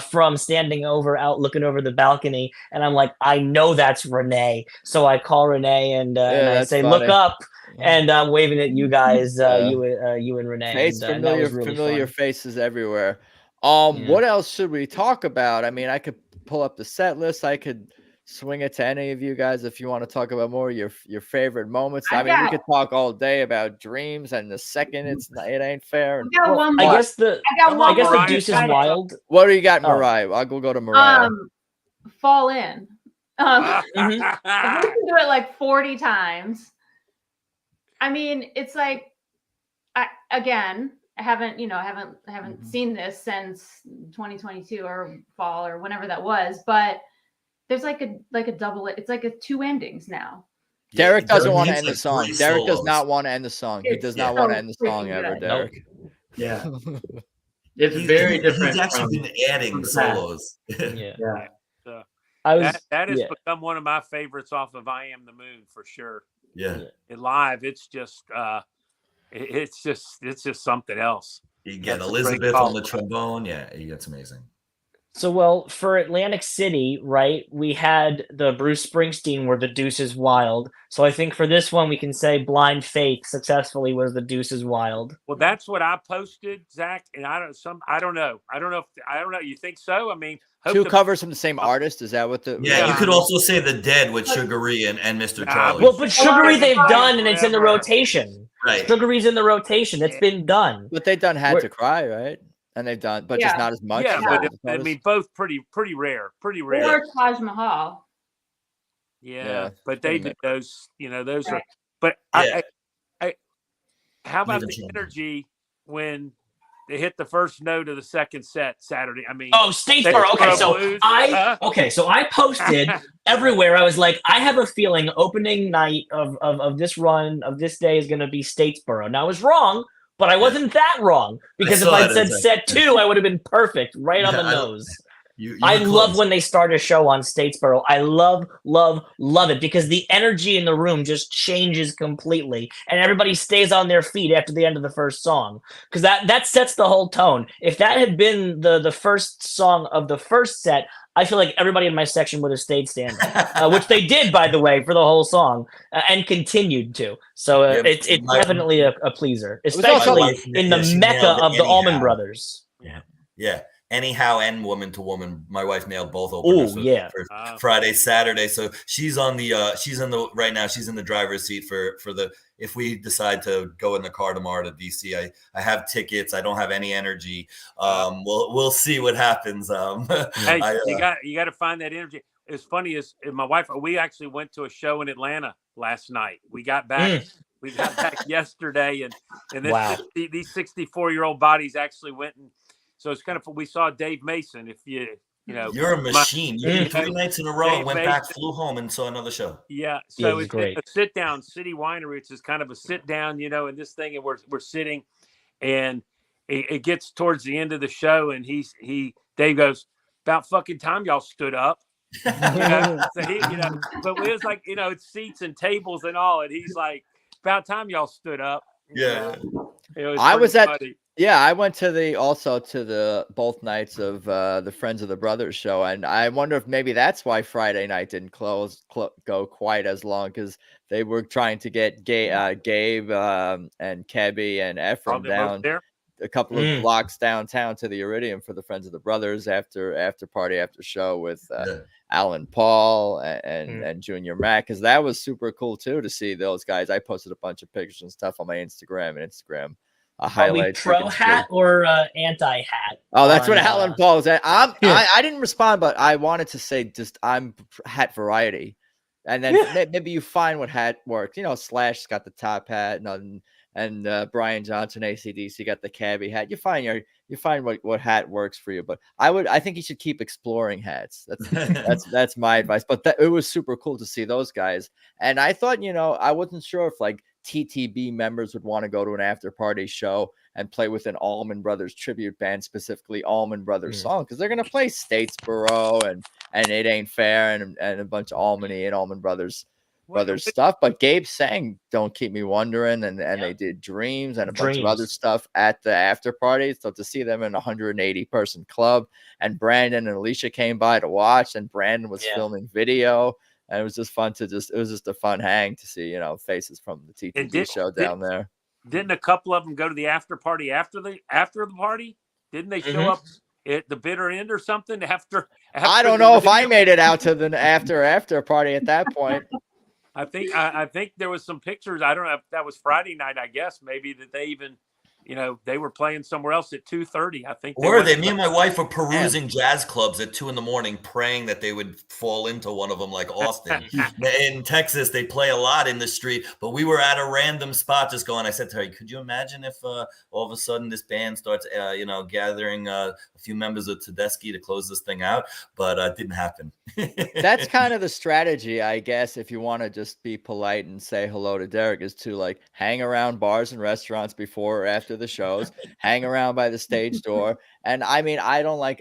from standing out looking over the balcony, and I'm like, I know that's Renee. So I call Renee and I say, funny. Look up. And I'm waving at you guys, you and Renee. It's familiar faces everywhere. What else should we talk about? I mean, I could pull up the set list. I could swing it to any of you guys if you want to talk about more of your favorite moments. I mean, we could talk all day about dreams, and the second it ain't fair. I got one more. I guess the Deuce is Wild. What do you got, Mariah? We'll go to Mariah. Fall In. I listened to it like 40 times. I mean, it's like I haven't seen this since 2022 or fall or whenever that was, but there's like a double. It's like 2 endings now. Derek doesn't want to end the song. Derek does not want to end the song. He does not want to end the song ever, Derek. Yeah. It's very different. He's actually been adding solos. Yeah. So that has become one of my favorites off of I Am the Moon for sure. Yeah. And live, it's just something else. You get That's a great Elizabeth call. on the trombone. Yeah, it's amazing. So, well, for Atlantic City, right, we had the Bruce Springsteen where the Deuce is Wild. So I think for this one, we can say Blind Faith successfully was the Deuce is Wild. Well, that's what I posted, Zach, and I don't know. You think so? I mean, Two covers from the same artist. Is that what the? Yeah, you could also say The Dead with Sugary and Mr. Charlie. Well, but Sugary they've done, and it's in the rotation. Right. Sugary's in the rotation. It's been done. But they've done Had to Cry, right? And they've done, but just not as much. Yeah, but I mean, both pretty rare. Or Taj Mahal. Yeah, but they did those. Those are. But I how about the energy when they hit the first note of the second set Saturday? I mean, Statesboro. Okay, so I posted everywhere. I was like, I have a feeling opening night of this run of this day is going to be Statesboro. Now I was wrong. But I wasn't that wrong, because if I'd said set 2, I would have been perfect, right on the nose. I love when they start a show on Statesboro. I love it, because the energy in the room just changes completely, and everybody stays on their feet after the end of the first song, because that sets the whole tone. If that had been the first song of the first set, I feel like everybody in my section would have stayed standing, which they did, by the way, for the whole song, and continued to. So it's definitely a pleaser, especially in the mecca of the Allman Brothers. Yeah. Anyhow and Woman to Woman. My wife nailed both openers for Friday, Saturday. So she's on the right now. She's in the driver's seat for the, if we decide to go in the car tomorrow to DC. I have tickets. I don't have any energy. We'll see what happens. Hey, you got to find that energy. It's funny is my wife. We actually went to a show in Atlanta last night. We got back. We got back yesterday, and then these 64-year-old bodies actually went and. So it's kind of, we saw Dave Mason. If you're a machine. You did 3 nights in a row, Dave went Mason, back, flew home, and saw another show. Yeah. So it's a sit down City Winery. It's just kind of a sit down, in this thing, and we're sitting, and it gets towards the end of the show, and Dave goes, about fucking time y'all stood up. So but it was like, it's seats and tables and all, and he's like, about time y'all stood up. Yeah. I was at. Funny. Yeah, I went to the both nights of the Friends of the Brothers show, and I wonder if maybe that's why Friday night didn't go quite as long, because they were trying to get Gabe and Kebby and Ephraim down a couple of blocks downtown to the Iridium for the Friends of the Brothers after show with Alan Paul and Junior Mac, because that was super cool too to see those guys. I posted a bunch of pictures and stuff on my Instagram. A highlight. Pro hat or anti hat? Oh, that's what Alan Paul was at. I didn't respond, but I wanted to say just I'm hat variety, and then maybe you find what hat works. Slash's got the top hat, and Brian Johnson, AC/DC, got the cabbie hat. You find what hat works for you. But I think you should keep exploring hats. That's my advice. But it was super cool to see those guys, and I thought I wasn't sure if like TTB members would want to go to an after party show and play with an Allman Brothers tribute band, specifically Allman Brothers song, because they're going to play Statesboro and It Ain't Fair and a bunch of Allman-y and Allman Brothers stuff. But Gabe sang Don't Keep Me Wondering, and they did Dreams and a bunch of other stuff at the after party. So to see them in a 180 person club, and Brandon and Alicia came by to watch, and Brandon was filming video. And it was just fun it was just a fun hang to see, faces from the TTB show down there. Didn't a couple of them go to the after party after the party? Didn't they show up at the bitter end or something after I don't know if I made it out to the after party at that point. I think there was some pictures. I don't know if that was Friday night, I guess, maybe that they even they were playing somewhere else at 2:30. I think. Me and my wife were perusing jazz clubs at 2 a.m, praying that they would fall into one of them, like Austin. In Texas, they play a lot in the street, but we were at a random spot just going. I said to her, "Could you imagine if all of a sudden this band starts, gathering a few members of Tedeschi to close this thing out?" But it didn't happen. That's kind of the strategy, I guess, if you want to just be polite and say hello to Derek, is to like hang around bars and restaurants before or after after the shows, hang around by the stage door. And I mean, I don't like,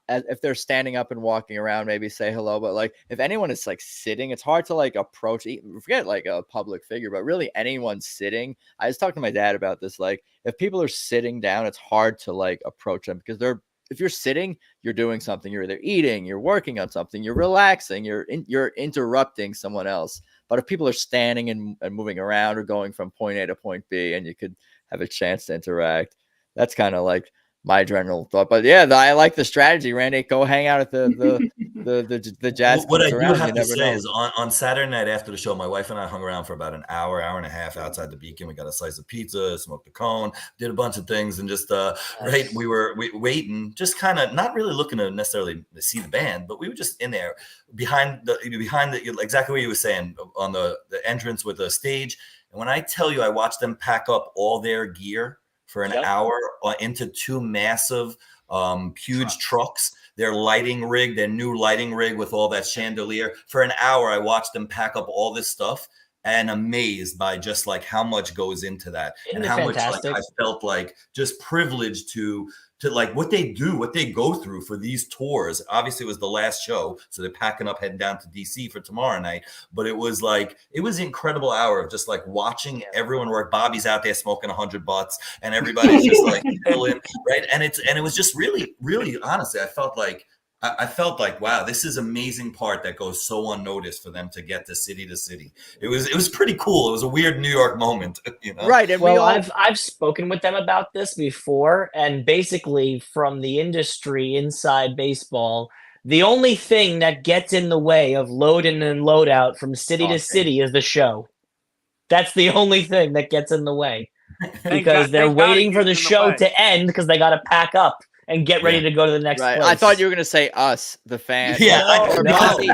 if they're standing up and walking around, maybe say hello. But like, if anyone is like sitting, it's hard to like approach, forget like a public figure, but really anyone sitting. I was talking to my dad about this. Like, if people are sitting down, it's hard to like approach them because if you're sitting, you're doing something. You're either eating, you're working on something, you're relaxing, you're interrupting someone else. But if people are standing and moving around or going from point A to point B, and you could have a chance to interact, that's kind of like my general thought. But yeah, I like the strategy, Randy. Go hang out at the jazz. What I do have to say is on Saturday night after the show, my wife and I hung around for about an hour and a half outside the Beacon. We got a slice of pizza, smoked a cone, did a bunch of things, and just right, we were waiting, just kind of not really looking to necessarily see the band, but we were just in there behind the exactly what you were saying on the entrance with the stage. And when I tell you, I watched them pack up all their gear for an hour into two massive, huge trucks. Their lighting rig, their new lighting rig with all that chandelier. For an hour, I watched them pack up all this stuff and amazed by just like how much goes into that. Isn't and it how fantastic? much like I felt like just privileged to like what they do, what they go through for these tours. Obviously it was the last show, so they're packing up, heading down to DC for tomorrow night. But it was like, it was an incredible hour of just like watching everyone work. Bobby's out there smoking 100 butts and everybody's just like chilling, right? And it was just really, really, honestly, I felt like, wow, this is amazing part that goes so unnoticed for them to get to city. It was pretty cool. It was a weird New York moment, you know? Right. And I've spoken with them about this before, and basically from the industry inside baseball, the only thing that gets in the way of load in and load out from city to city is the show. That's the only thing that gets in the way because they're waiting for the show to end because they got to pack up and get ready to go to the next place. I thought you were going to say us, the fans. Yeah, Bobby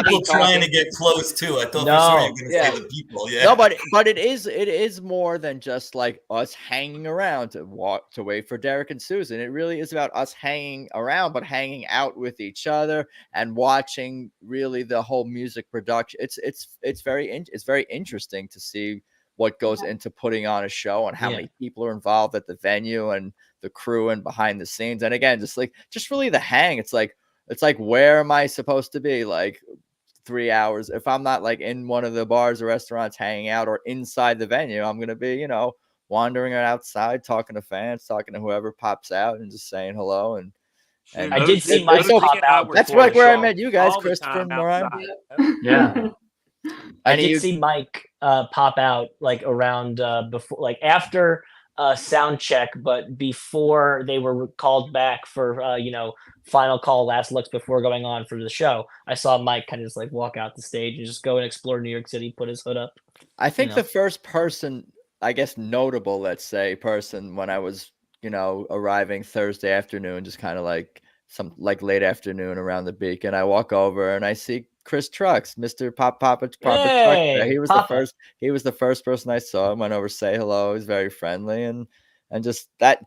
people trying to get close too. I thought for sure you were going to say the people. Yeah. No, but it is more than just like us hanging around to wait for Derek and Susan. It really is about us hanging around, but hanging out with each other and watching really the whole music production. It's very interesting to see what goes into putting on a show and how many people are involved at the venue and the crew and behind the scenes. And again, just really the hang. It's like, where am I supposed to be? Like 3 hours. If I'm not like in one of the bars or restaurants hanging out or inside the venue, I'm going to be, wandering outside, talking to fans, talking to whoever pops out and just saying hello. And I did see Mike pop out. That's like where I met you guys, Christopher and Mariah. Yeah. I did see Mike pop out like around before, like after sound check, but before they were called back for final call, last looks before going on for the show. I saw Mike kind of just like walk out the stage and just go and explore New York City, put his hood up. I think the first person, I guess notable, let's say, person when I was arriving Thursday afternoon, just kind of like some like late afternoon around the Beacon, I walk over and I see Chris Trucks, Mr. Papa Truck. He was the first person I saw. I went over to say hello. He's very friendly and just that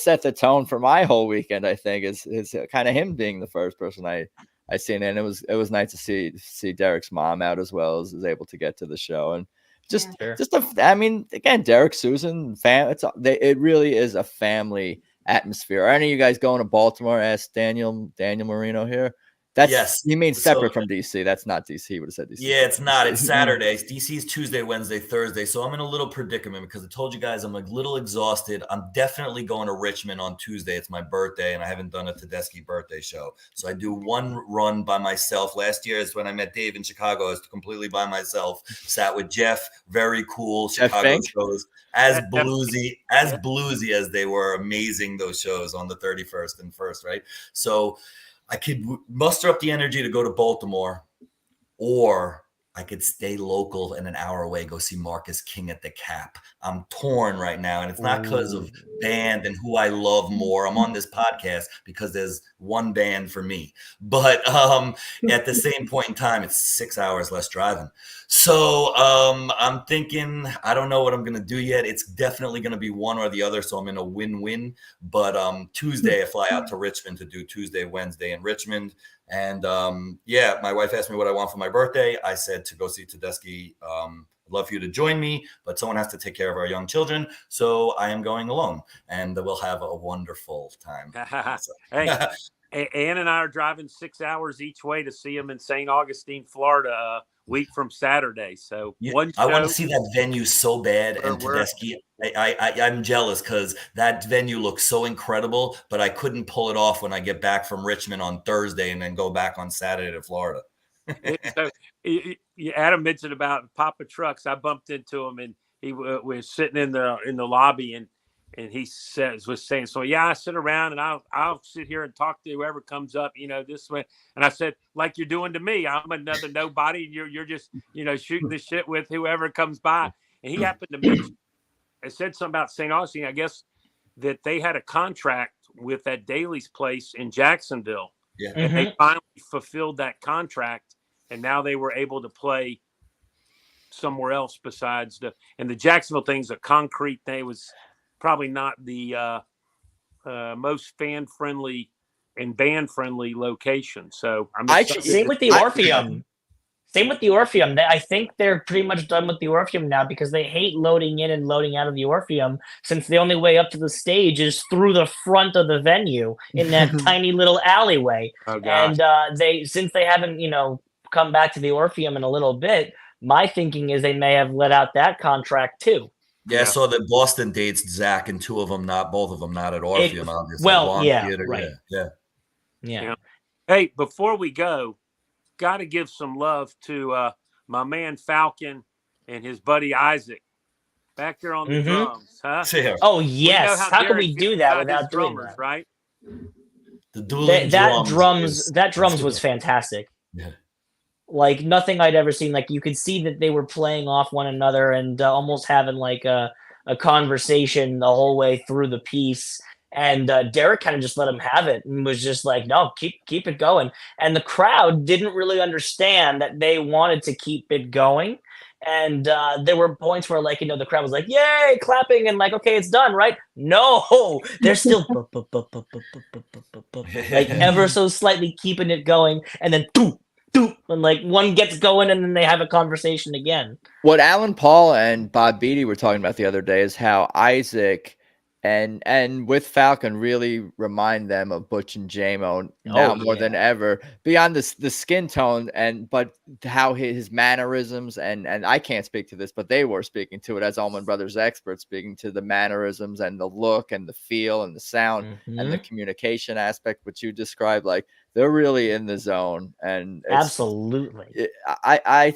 set the tone for my whole weekend. I think is kind of him being the first person I seen, and it was nice to see Derek's mom out as well as able to get to the show and again, Derek, Susan, it really is a family atmosphere. Are any of you guys going to Baltimore? Ask Daniel Marino here. Yes. You mean separate from DC? That's not DC. He would have said DC. Yeah, it's not. It's Saturday. DC's Tuesday, Wednesday, Thursday. So I'm in a little predicament because I told you guys I'm a little exhausted. I'm definitely going to Richmond on Tuesday. It's my birthday, and I haven't done a Tedeschi birthday show. So I do one run by myself. Last year is when I met Dave in Chicago. I was completely by myself. Sat with Jeff. Very cool Chicago shows. As bluesy as they were. Amazing, those shows on the 31st and 1st, right? So I could muster up the energy to go to Baltimore, or I could stay local and an hour away, go see Marcus King at the Cap. I'm torn right now, and it's not because of band and who I love more. I'm on this podcast because there's one band for me. But at the same point in time, it's 6 hours less driving. So I'm thinking, I don't know what I'm going to do yet. It's definitely going to be one or the other, so I'm in a win-win. But Tuesday, I fly out to Richmond to do Tuesday, Wednesday in Richmond. And my wife asked me what I want for my birthday. I said to go see Tedeschi, love for you to join me, but someone has to take care of our young children. So I am going alone, and we'll have a wonderful time. Hey, Ann and I are driving 6 hours each way to see him in St. Augustine, Florida, a week from Saturday. So I want to see that venue so bad. And Tedeschi, I'm jealous because that venue looks so incredible, but I couldn't pull it off when I get back from Richmond on Thursday and then go back on Saturday to Florida. So Adam mentioned about Papa Trucks. I bumped into him, and he was sitting in the lobby, and he was saying, so yeah, I sit around and I'll sit here and talk to whoever comes up, this way. And I said, like you're doing to me, I'm another nobody, and you're just, shooting the shit with whoever comes by. And he happened to mention, I said something about St. Augustine, I guess, that they had a contract with that Daly's place in Jacksonville. Yeah. And they finally fulfilled that contract, and now they were able to play somewhere else besides and the Jacksonville thing's a concrete thing. It was probably not the most fan-friendly and band-friendly location. So same with the Orpheum. Same with the Orpheum. I think they're pretty much done with the Orpheum now because they hate loading in and loading out of the Orpheum, since the only way up to the stage is through the front of the venue in that tiny little alleyway. Oh, gosh. And since they haven't, come back to the Orpheum in a little bit, my thinking is they may have let out that contract too. Yeah, so the Boston dates Zach, and both of them not at Orpheum, obviously. Theater, right. Yeah. Hey, before we go, got to give some love to my man Falcon and his buddy Isaac back there on the drums, huh? Yeah. Oh yes, how can we do that without doing drummers, that? right? The dueling that drums was fantastic. Yeah. Like nothing I'd ever seen. Like you could see that they were playing off one another and almost having like a conversation the whole way through the piece. And Derek kind of just let him have it and was just like, no, keep it going. And the crowd didn't really understand that they wanted to keep it going. And there were points where, like, the crowd was like, yay, clapping, and like, okay, it's done, right? No, they're still like ever so slightly keeping it going. And then and like one gets going and then they have a conversation again. What Alan Paul and Bob Beatty were talking about the other day is how Isaac and with Falcon really remind them of Butch and J-Mo now more than ever, beyond the skin tone, but how his mannerisms and I can't speak to this, but they were speaking to it as Allman Brothers experts, speaking to the mannerisms and the look and the feel and the sound and the communication aspect, which you described. Like they're really in the zone, and absolutely. I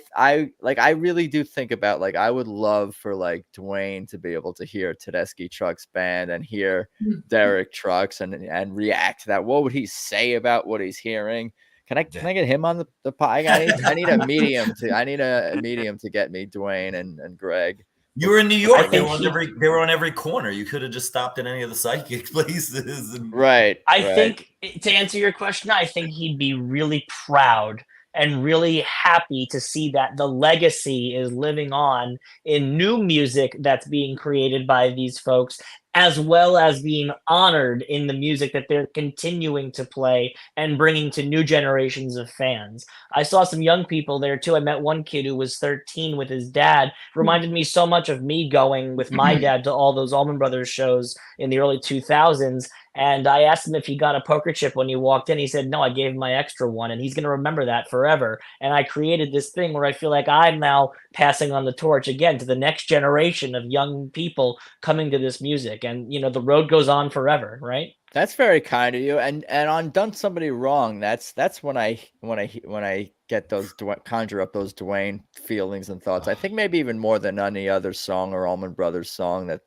really do think about, like, I would love for like Dwayne to be able to hear Tedeschi Trucks band and hear Derek Trucks and react to that. What would he say about what he's hearing? Can I get him on the pod? I need a medium to get me Dwayne and Greg. You were in New York. They were on every corner. You could have just stopped at any of the psychic places. Right. I think, to answer your question, I think he'd be really proud and really happy to see that the legacy is living on in new music that's being created by these folks, as well as being honored in the music that they're continuing to play and bringing to new generations of fans. I saw some young people there too. I met one kid who was 13 with his dad. Reminded me so much of me going with my dad to all those Allman Brothers shows in the early 2000s. And I asked him if he got a poker chip when he walked in. He said, no, I gave him my extra one. And he's going to remember that forever. And I created this thing where I feel like I'm now passing on the torch again to the next generation of young people coming to this music. And, the road goes on forever, right? That's very kind of you. And on Done Somebody Wrong, that's when I get those, conjure up those Dwayne feelings and thoughts. I think maybe even more than any other song or Allman Brothers song that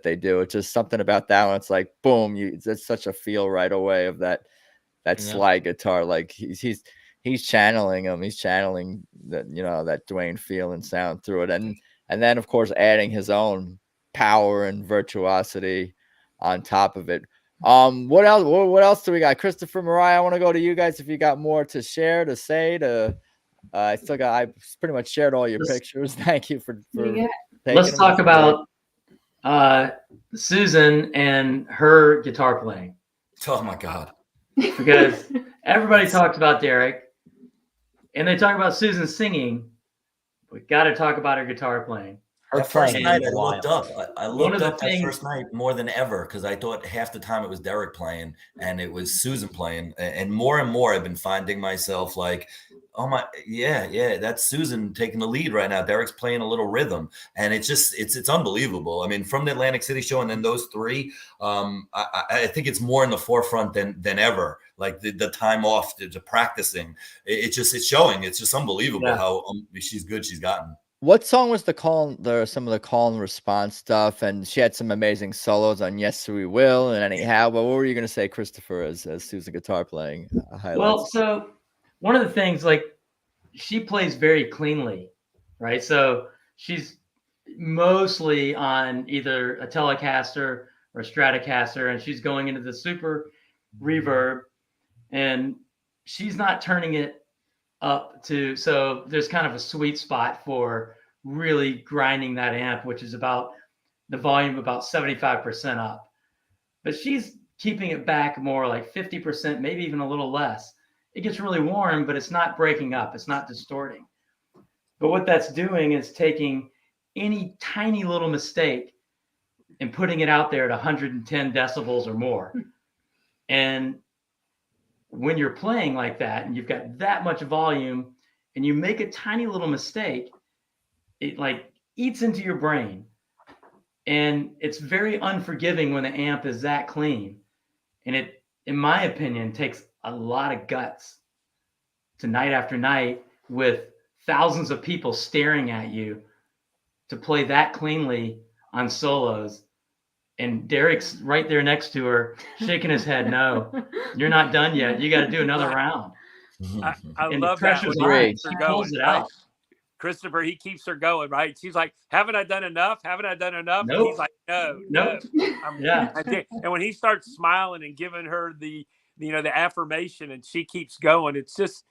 they do. It's just something about that one. It's like, boom, it's such a feel right away of that slide guitar. Like he's channeling him. He's channeling that Dwayne feel and sound through it. And then of course adding his own power and virtuosity on top of it. What else do we got? Christopher, Mariah, I want to go to you guys if you got more to share, to say, I pretty much shared all your pictures. Thank you for let's talk about Susan and her guitar playing. Oh my God. Because everybody talks about Derek and they talk about Susan singing, we got to talk about her guitar playing. That first night, I wild. looked up. I One looked of the up that things- first night more than ever because I thought half the time it was Derek playing and it was Susan playing. And more I've been finding myself like, oh my, yeah, that's Susan taking the lead right now. Derek's playing a little rhythm, and it's unbelievable. I mean, from the Atlantic City show and then those three, I think it's more in the forefront than ever. Like the time off to practicing, it's showing. It's just unbelievable how she's good she's gotten. What song was some of the call and response stuff? And she had some amazing solos on Yes We Will and Anyhow. But what were you going to say, Christopher, as Susan guitar playing highlights? Well, so one of the things, like, she plays very cleanly, right? So she's mostly on either a Telecaster or a Stratocaster, and she's going into the super reverb, and she's not turning it up to, so there's kind of a sweet spot for really grinding that amp, which is about the volume about 75% up. But she's keeping it back more like 50%, maybe even a little less. It gets really warm, but it's not breaking up. It's not distorting. But what that's doing is taking any tiny little mistake and putting it out there at 110 decibels or more. And when you're playing like that and you've got that much volume and you make a tiny little mistake, it like eats into your brain. And it's very unforgiving when the amp is that clean. And it, in my opinion, takes a lot of guts to night after night with thousands of people staring at you to play that cleanly on solos. And Derek's right there next to her, shaking his head. No, you're not done yet. You got to do another round. I And love the that. pressure's When on. he keeps her He going, pulls it right? out. Christopher, he keeps her going, right? She's like, haven't I done enough? Haven't I done enough? Nope. And he's like, no. Yeah. And when he starts smiling and giving her the affirmation and she keeps going, it's just,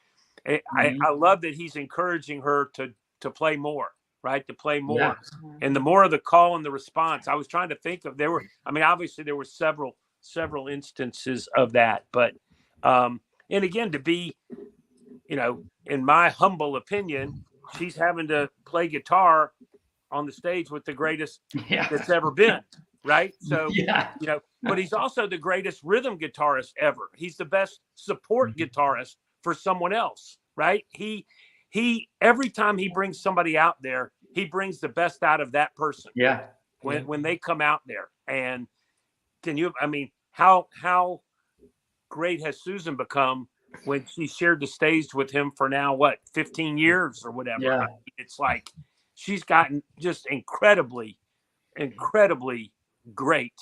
I love that he's encouraging her to play more, right? To play more. Yeah. And the more of the call and the response, I was trying to think of, obviously there were several instances of that, but, and again, to be, in my humble opinion, she's having to play guitar on the stage with the greatest that's ever been, right? So, but he's also the greatest rhythm guitarist ever. He's the best support guitarist for someone else, right? He every time he brings somebody out there, he brings the best out of that person. Yeah. When they come out there. And how great has Susan become when she shared the stage with him for now, 15 years or whatever. Yeah. I mean, it's like she's gotten just incredibly great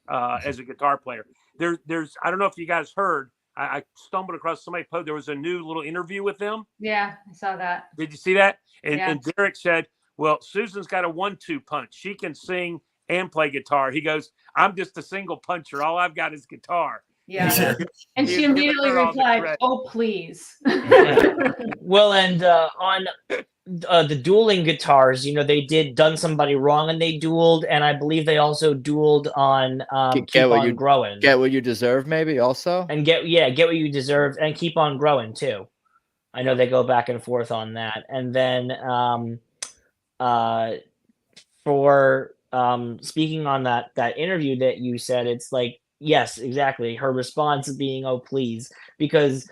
as a guitar player. There's I don't know if you guys heard, I stumbled across somebody posted there was a new little interview with them. Yeah, I saw that. Did you see that? And, Yeah. and Derek said, well, Susan's got a 1-2 punch. She can sing and play guitar. He goes, I'm just a single puncher. All I've got is guitar. Yeah. And she immediately replied, "Oh, please." Well, and on the dueling guitars, they done somebody wrong and they dueled, and I believe they also dueled on Keep On Growing. Get What You Deserve, maybe also, and Get What You Deserve, and Keep On Growing too. I know they go back and forth on that, and then for speaking on that interview that you said, it's like, yes, exactly. Her response being, "Oh, please," because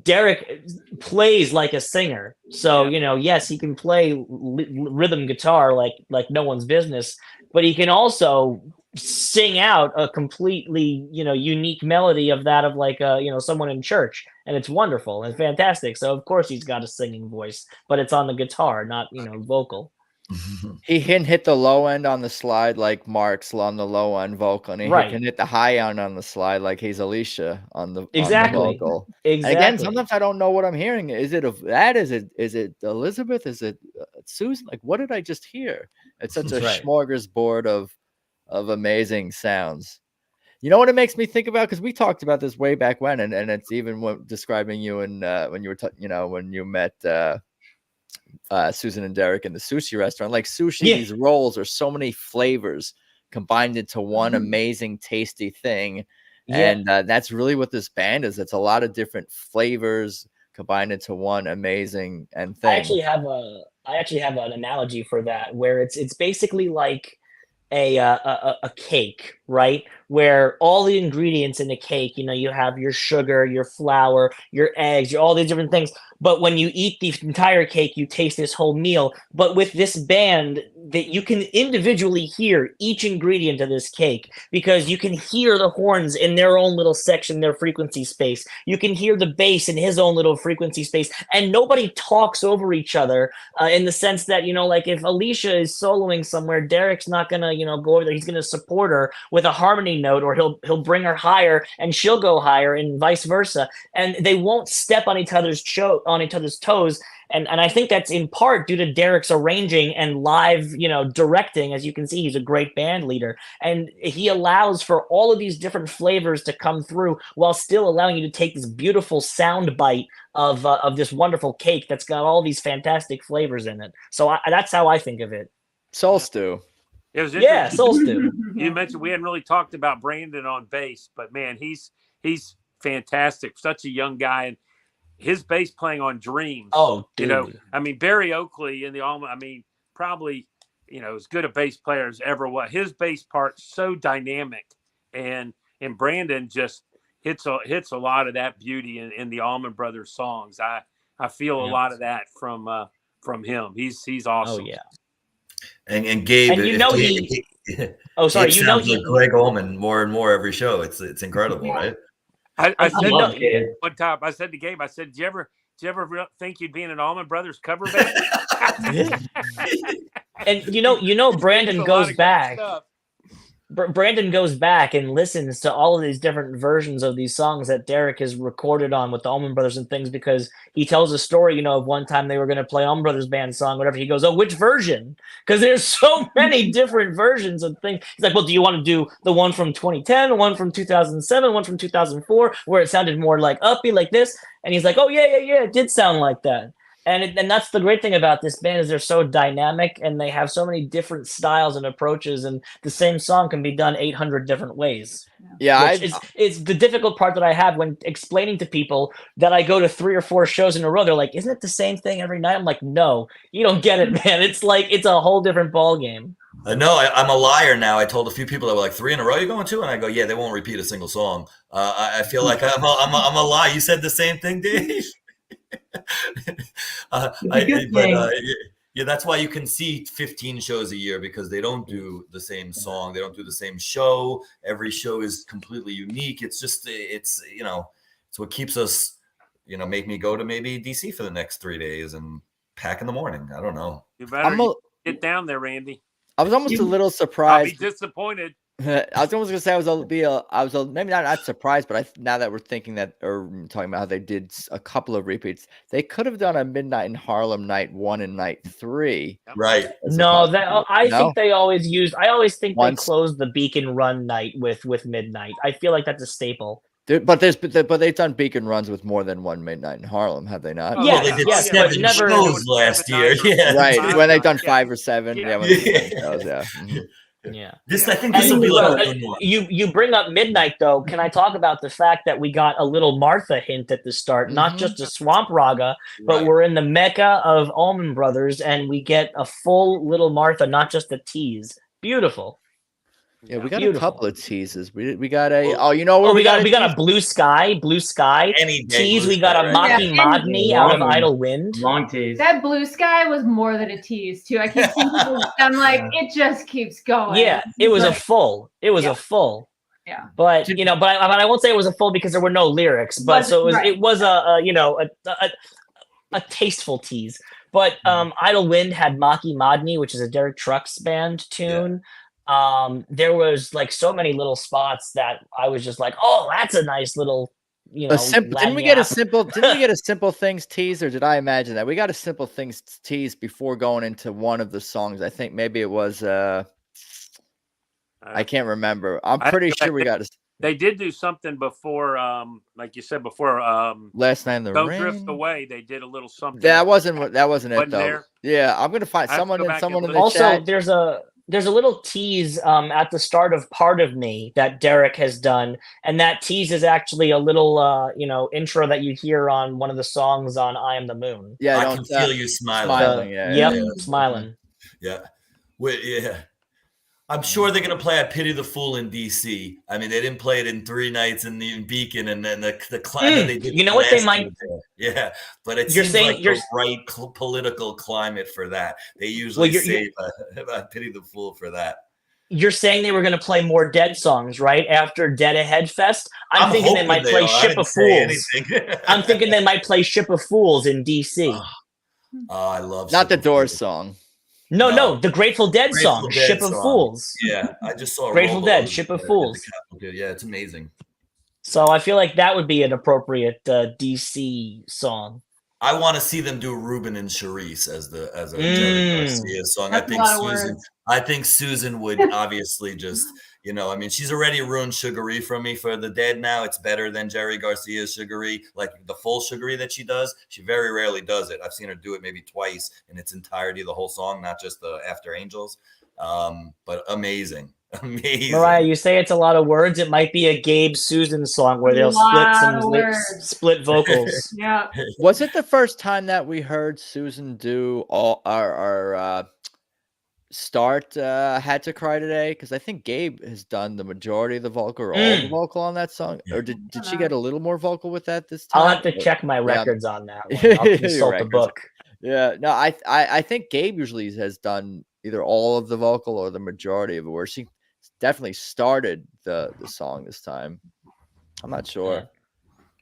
Derek plays like a singer. So, yes, he can play rhythm guitar like no one's business, but he can also sing out a completely, unique melody of someone in church. And it's wonderful and fantastic. So, of course, he's got a singing voice, but it's on the guitar, not, vocal. He can hit the low end on the slide like Mark's on the low end vocal, and he can hit the high end on the slide like he's Alicia on the vocal. Exactly. And again, sometimes I don't know what I'm hearing. Is it is it Elizabeth? Is it Susan? Like, what did I just hear? It's such a smorgasbord of amazing sounds. You know what it makes me think about? Because we talked about this way back when, and it's even describing you and when you were when you met Susan and Derek in the sushi restaurant. Like sushi, these rolls are so many flavors combined into one amazing, tasty thing. And that's really what this band is. It's a lot of different flavors combined into one amazing thing. I actually have I actually have an analogy for that where it's basically like a cake, right? Where all the ingredients in the cake, you have your sugar, your flour, your eggs, all these different things. But when you eat the entire cake, you taste this whole meal. But with this band, that you can individually hear each ingredient of this cake because you can hear the horns in their own little section, their frequency space. You can hear the bass in his own little frequency space, and nobody talks over each other in the sense that, like if Alicia is soloing somewhere, Derek's not gonna, go over there. He's gonna support her with a harmony note, or he'll bring her higher and she'll go higher, and vice versa. And they won't step on each other's toes. And I think that's in part due to Derek's arranging and live, directing. As you can see, he's a great band leader, and he allows for all of these different flavors to come through while still allowing you to take this beautiful sound bite of this wonderful cake that's got all these fantastic flavors in it. So that's how I think of it. Soul stew. It was Yeah, soul stew. You mentioned we hadn't really talked about Brandon on bass, but man, he's fantastic. Such a young guy, and his bass playing on Dreams. Oh, dude. Barry Oakley in the Alma. Probably, as good a bass player as ever was. His bass part's so dynamic, and Brandon just hits a lot of that beauty in the Allman Brothers songs. I feel a lot of that from him. He's awesome. Oh yeah. And Gabe, and he sounds like Greg Allman more and more every show. It's incredible, right? I said one time, I said to Gabe, did you ever think you'd be in an Allman Brothers cover band? And Brandon goes back. Brandon goes back and listens to all of these different versions of these songs that Derek has recorded on with the Allman Brothers and things, because he tells a story, of one time they were going to play Allman Brothers band song, whatever. He goes, "Oh, which version?" Because there's so many different versions of things. He's like, "Well, do you want to do the one from 2010, one from 2007, one from 2004, where it sounded more like upbeat like this?" And he's like, "Oh, yeah, it did sound like that." And that's the great thing about this band is they're so dynamic, and they have so many different styles and approaches, and the same song can be done 800 different ways. Yeah, it's the difficult part that I have when explaining to people that I go to 3 or 4 shows in a row. They're like, "Isn't it the same thing every night?" I'm like, "No, you don't get it, man. It's like it's a whole different ball game." No, I'm a liar now. I told a few people that were like, 3 in a row you're going to? And I go, yeah, they won't repeat a single song. I feel like I'm a lie. You said the same thing, Dave. That's why you can see 15 shows a year, because they don't do the same song. They don't do the same show. Every show is completely unique. It's just, it's what keeps us, make me go to maybe DC for the next 3 days and pack in the morning. I don't know. You better get down there, Randy. I was almost a little surprised. I'll be disappointed. I was almost gonna say I was maybe not surprised, but now that we're thinking that, or talking about how they did a couple of repeats, they could have done a Midnight in Harlem night 1 and night 3. Right? No, I think they always used. I always think they closed the Beacon Run night with Midnight. I feel like that's a staple. But they've done Beacon runs with more than one Midnight in Harlem, have they not? Yeah, they did 7 shows last year. Yeah, right. When they've done 5 or 7. Yeah. Yeah. I think this will be like you bring up Midnight though. Can I talk about the fact that we got a little Martha hint at the start, not just a swamp raga, but we're in the mecca of Allman Brothers, and we get a full little Martha, not just a tease. Beautiful. Yeah, we got a couple of teases. We got we got a blue sky tease. We got a Maki Magni out of Idle Wind. Long tease. That blue sky was more than a tease too. I keep seeing people. I'm like, it just keeps going. Yeah, it was a full. It was a full. Yeah. But I won't say it was a full because there were no lyrics. But so it was a tasteful tease. But Idle Wind had Maki Magni, which is a Derek Trucks band tune. Yeah. There was like so many little spots that I was just like, oh, that's a nice little, didn't we get a simple things tease, or did I imagine that? We got a simple things tease before going into one of the songs. I think maybe it was I can't remember. I'm pretty sure we got they did do something before, like you said before. Last Night in the Don't Rain. Drift Away. They did a little something. That wasn't it though. There? Yeah, I'm gonna find someone in the also chat. there's a little tease at the start of Part of Me that Derek has done, and that tease is actually a little intro that you hear on one of the songs on I Am the Moon. Yeah, I can feel you smiling. Smiling. Yeah. Yeah. I'm sure they're going to play I Pity the Fool in DC. I mean, they didn't play it in 3 nights in Beacon, and then the climate they did. You know what they might? Yeah, but it You're seems saying like the right political climate for that. They usually save I Pity the Fool for that. You're saying they were going to play more Dead songs, right? After Dead Ahead Fest? I'm thinking they might play Ship of Fools. I'm thinking they might play Ship of Fools in DC. Oh, I love not the Doors song. No, the Grateful Dead song, Ship of Fools. Yeah, I just saw Grateful Dead, Ship of Fools. Yeah, it's amazing. So I feel like that would be an appropriate DC song. I want to see them do Ruben and Charisse as a Jerry Garcia song. I think Susan would obviously just, I mean, she's already ruined Sugaree for me for the Dead now. It's better than Jerry Garcia's Sugaree, like the full Sugaree that she does. She very rarely does it. I've seen her do it maybe twice in its entirety, the whole song, not just the After Angels. But amazing. Amazing. Mariah, you say it's a lot of words. It might be a Gabe Susan song where they'll split vocals. Yeah. Was it the first time that we heard Susan do all our start Had to Cry Today? Because I think Gabe has done the majority of the vocal or all the vocal on that song. Or did she get a little more vocal with that this time? I'll have to check my records on that one. I'll consult the book. Yeah. No, I think Gabe usually has done either all of the vocal or the majority of it, where she definitely started the song this time. I'm not sure,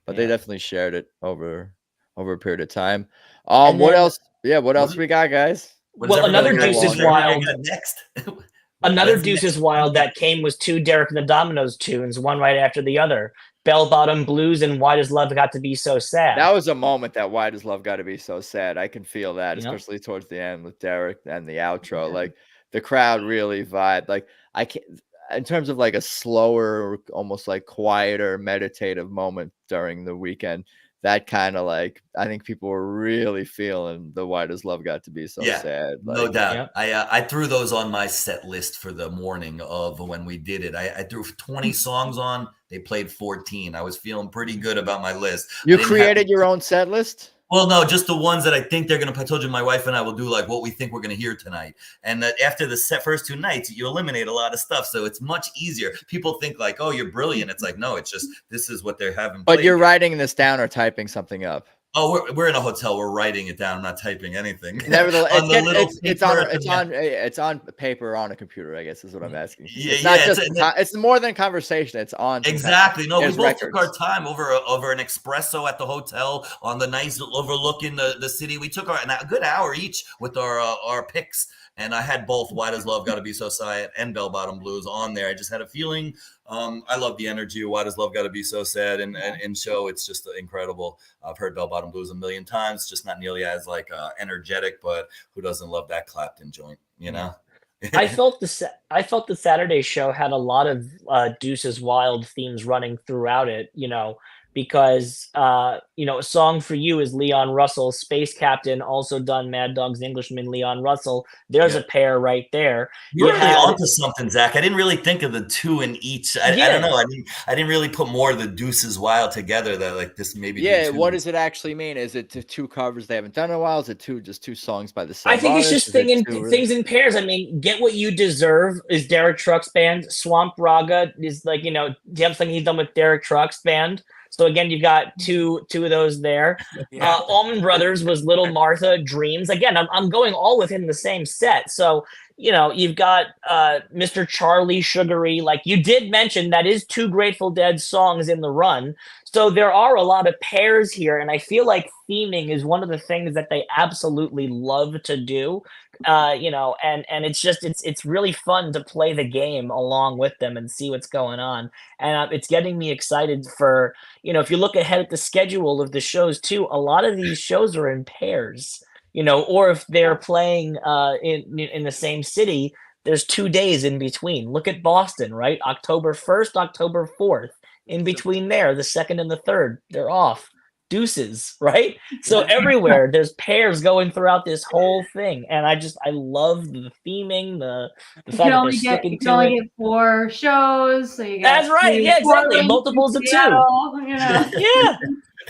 but they definitely shared it over a period of time. What else? Yeah, what else we got, guys? Well, another Deuce is Wild. Another Deuce is Wild that came was 2 Derek and the Dominoes tunes, one right after the other. Bell Bottom Blues and Why Does Love Got to Be So Sad? That was a moment that Why Does Love Got to Be So Sad? I can feel that, especially towards the end with Derek and the outro. Yeah. Like the crowd really vibed. Like I can't, in terms of like a slower, almost like quieter, meditative moment during the weekend. That kind of like, I think people were really feeling the Why Does Love Got to Be So Sad. Like, no doubt. I threw those on my set list for the morning of when we did it. I threw 20 songs on. They played 14. I was feeling pretty good about my list. You created your own set list? Well, no, just the ones that I think they're going to. I told you my wife and I will do like what we think we're going to hear tonight. And that after the first 2 nights, you eliminate a lot of stuff. So it's much easier. People think like, oh, you're brilliant. It's like, no, it's just this is what they're having. But you're writing this down or typing something up? Oh, we're in a hotel. We're writing it down. I'm not typing anything. Nevertheless, it's on paper on a computer, I guess is what I'm asking. It's more than conversation. It's on. Exactly. No, we both took our time over an espresso at the hotel on the nice overlooking the city. We took a good hour each with our picks. And I had both Why Does Love Gotta Be So Sad and Bell Bottom Blues on there. I just had a feeling. I love the energy of Why Does Love Gotta Be So Sad and show. It's just incredible. I've heard Bell Bottom Blues a million times, just not nearly as like energetic, but who doesn't love that Clapton joint, I felt the Saturday show had a lot of Deuce's Wild themes running throughout it, because a Song for You is Leon Russell, Space Captain, also done Mad Dog's Englishman, Leon Russell. There's a pair right there. You're really onto something, Zach. I didn't really think of the 2 in each. I don't know. I didn't really put more of the Deuces Wild together that like this maybe. Yeah, what does it actually mean? Is it 2 covers they haven't done in a while? Is it just 2 songs by the same I think artist? it's just things in pairs. I mean, Get What You Deserve is Derek Trucks band. Swamp Raga is like, damn thing he's done with Derek Trucks band. So again, you've got two of those there. Allman Brothers was Little Martha, Dreams. Again, I'm going all within the same set. So, you've got Mr. Charlie, Sugaree. Like you did mention, that is 2 Grateful Dead songs in the run. So there are a lot of pairs here. And I feel like theming is one of the things that they absolutely love to do. And it's really fun to play the game along with them and see what's going on. And it's getting me excited for, if you look ahead at the schedule of the shows too, a lot of these shows are in pairs, or if they're playing in the same city, there's 2 days in between. Look at Boston, right? October 1st, October 4th. In between there, the 2nd and the 3rd, they're off. deuces, right? So everywhere there's pairs going throughout this whole thing, and I love the theming, the fact that they're sticking you can to only it. get 4 shows, so you got That's right. Yeah, exactly. Portland, Multiples of 2. Seattle, you know. Yeah.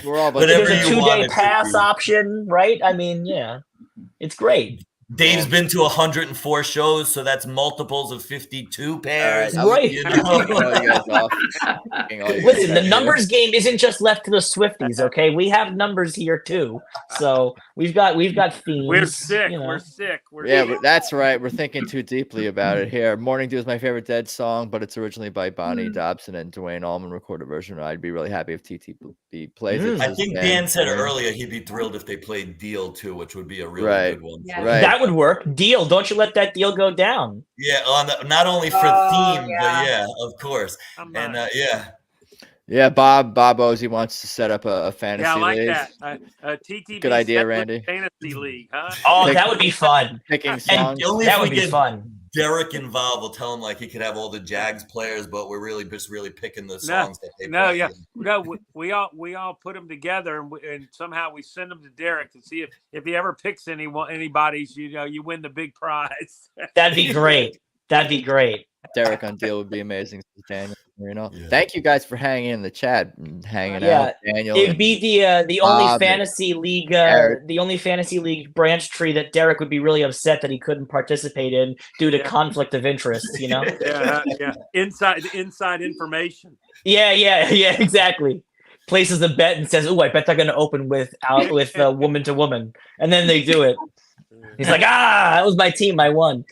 We're all There's Whatever a you 2-day want it to pass be. option, right? I mean, yeah, it's great. Dave's been to 104 shows, so that's multiples of 52 pairs. Right. You know? Listen, the numbers game isn't just left to the Swifties, okay? We have numbers here too. So we've got themes. We're sick. you know. We're sick. But that's right. We're thinking too deeply about it here. Morning Dew is my favorite Dead song, but it's originally by Bonnie Dobson and Dwayne Allman recorded version. I'd be really happy if TTB plays it. I think Dan said earlier he'd be thrilled if they played Deal too, which would be a really good one. Right. That would work. Deal. Don't you let that deal go down. Yeah, not only for theme, but yeah, of course. And Yeah, Bob Ozzy wants to set up a fantasy Yeah, I like league. that. TTB Good idea, Setlist Randy. Fantasy League, huh? Oh, that would be fun. Picking songs. Only that if would we be get fun. Derek involved, we'll tell him like he could have all the Jags players, but we're really just picking the songs that they play. We all put them together, and somehow we send them to Derek to see if he ever picks anybody's. You win the big prize. That'd be great. That'd be great. Derek on Deal would be amazing. Daniel Marino. Thank you guys for hanging in the chat and hanging Yeah, out. Daniel, it'd be the only fantasy league, the only fantasy league branch tree that Derek would be really upset that he couldn't participate in due to conflict of interest. You know? yeah. Inside information. Yeah, exactly. Places a bet and says, "Oh, I bet they're going to open with woman to woman," and then they do it. He's like, that was my team. I won.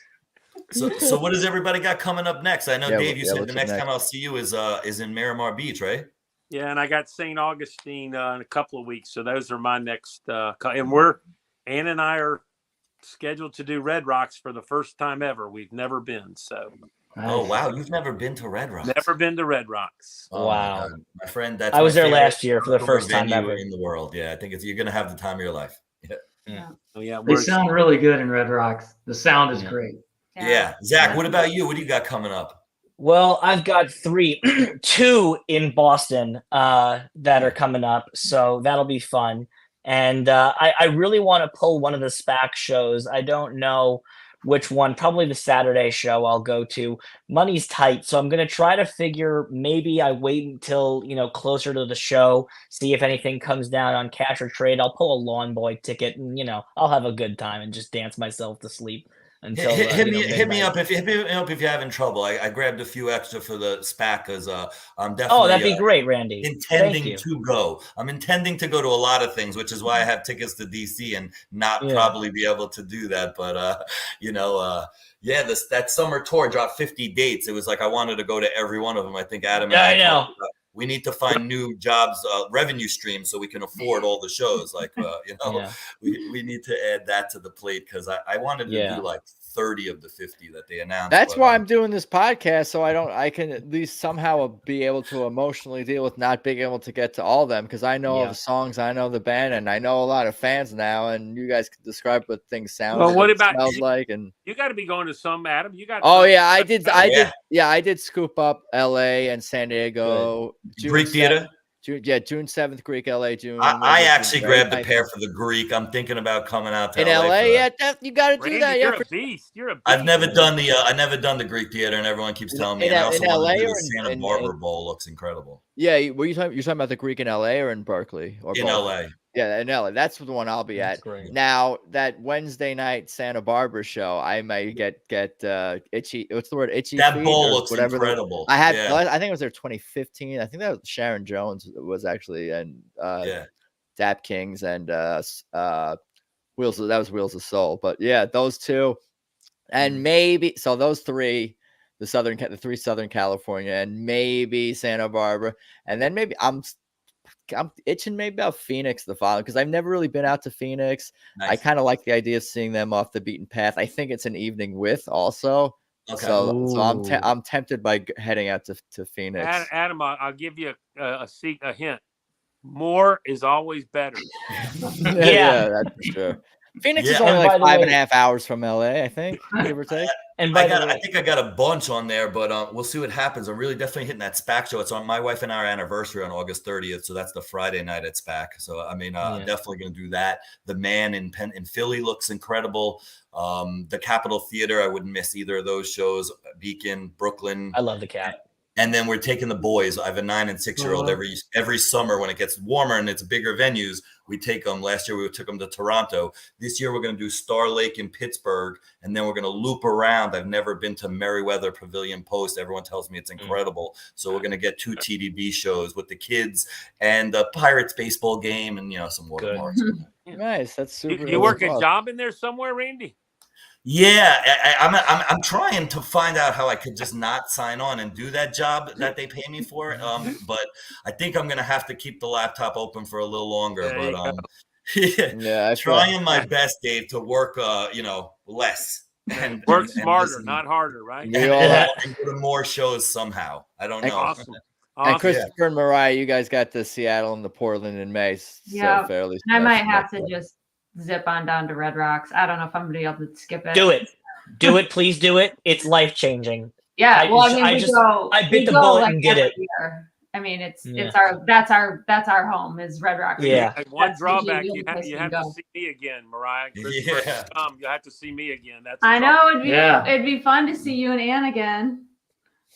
So what does everybody got coming up next? I know, Dave, you said the next next? time I'll see you is in Miramar Beach, right? Yeah, and I got St. Augustine in a couple of weeks, so those are my next. And Ann and I are scheduled to do Red Rocks for the first time ever. We've never been, so. Oh wow, you've never been to Red Rocks? Never been to Red Rocks. Oh, wow, my friend, that's I was my there favorite last year for the first time venue ever in the world. Yeah, I think you're gonna have the time of your life. Yeah. Oh yeah, They sound really good in Red Rocks. The sound is great. Yeah. Zach, what about you? What do you got coming up? Well, I've got 2 in Boston that are coming up, so that'll be fun. And I really want to pull one of the SPAC shows. I don't know which one. Probably the Saturday show I'll go to. Money's tight, so I'm going to try to figure maybe I wait until closer to the show, see if anything comes down on cash or trade. I'll pull a Lawn Boy ticket, and I'll have a good time and just dance myself to sleep. Until, hit me up if you're having trouble. I grabbed a few extra for the SPAC because I'm definitely. Oh, that'd be great, Randy. Intending to go. I'm intending to go to a lot of things, which is why I have tickets to DC and not probably be able to do that. But that summer tour dropped 50 dates. It was like I wanted to go to every one of them. I think Adam and I know. We need to find new jobs, revenue streams, so we can afford all the shows. Like, we need to add that to the plate because I wanted to do like 30 of the 50 that they announced. That's why I'm doing this podcast, so I can at least somehow be able to emotionally deal with not being able to get to all of them because I know all the songs, I know the band, and I know a lot of fans now. And you guys can describe what things sound. Well, what about smells like? And you got to be going to some, Adam. You got. Oh yeah, I did. I did scoop up L.A. and San Diego. Greek Theater. June 7th, Greek, LA, June. I actually grabbed a pair for the Greek. I'm thinking about coming out to in LA. You got to do that. You're a beast. You're a beast. I've never done the Greek Theater, and everyone keeps telling me. In LA or the Santa Barbara Bowl looks incredible. Yeah, were you talking about the Greek in LA or in Berkeley or in both? LA? Yeah, in LA. That's the one I'll be at. Now that Wednesday night Santa Barbara show, I may get itchy. What's the word? Itchy. That bowl looks incredible. I think it was their 2015. I think that was Sharon Jones was actually and Dap Kings and Wheels. That was Wheels of Soul. But yeah, those two, and maybe those three. The 3 Southern California and maybe Santa Barbara, and then maybe I'm itching maybe about Phoenix the following because I've never really been out to Phoenix. Nice. I kind of like the idea of seeing them off the beaten path. I think it's an evening with also. Okay. So I'm tempted by heading out to Phoenix. Adam, I'll give you a hint. More is always better. Yeah, that's true. Phoenix is only like 5.5 hours from LA, I think, give or take. And by the way, I think I got a bunch on there, but we'll see what happens. I'm really definitely hitting that SPAC show. It's on my wife and our anniversary on August 30th, so that's the Friday night at SPAC. So I'm definitely going to do that. The Man in Philly looks incredible. The Capitol Theater, I wouldn't miss either of those shows. Beacon, Brooklyn. I love the Cap. And then we're taking the boys. I have a 9 and 6-year-old every summer when it gets warmer and it's bigger venues. We take them. Last year we took them to Toronto. This year we're going to do Star Lake in Pittsburgh, and then we're going to loop around. I've never been to Meriwether Pavilion Post. Everyone tells me it's incredible. So we're going to get 2 TDB shows with the kids and a Pirates baseball game and some watermarks. Nice. That's super. You work a job in there somewhere, Randy? Yeah, I'm trying to find out how I could just not sign on and do that job that they pay me for. But I think I'm gonna have to keep the laptop open for a little longer. Trying my best, Dave, to work less and work smarter, not harder, right? And go to more shows somehow. I don't know. Awesome. And Christopher and Mariah, you guys got to Seattle and the Portland in May. Yeah, so fairly. I might have to just zip on down to Red Rocks. I don't know if I'm gonna be able to skip it. Do it, please do it. It's life changing. Yeah, I bit the bullet and did it. Year. I mean, that's our home is Red Rocks. Yeah. One drawback, you have to see me again, Mariah. You have to see me again. I know it'd be fun to see you and Ann again.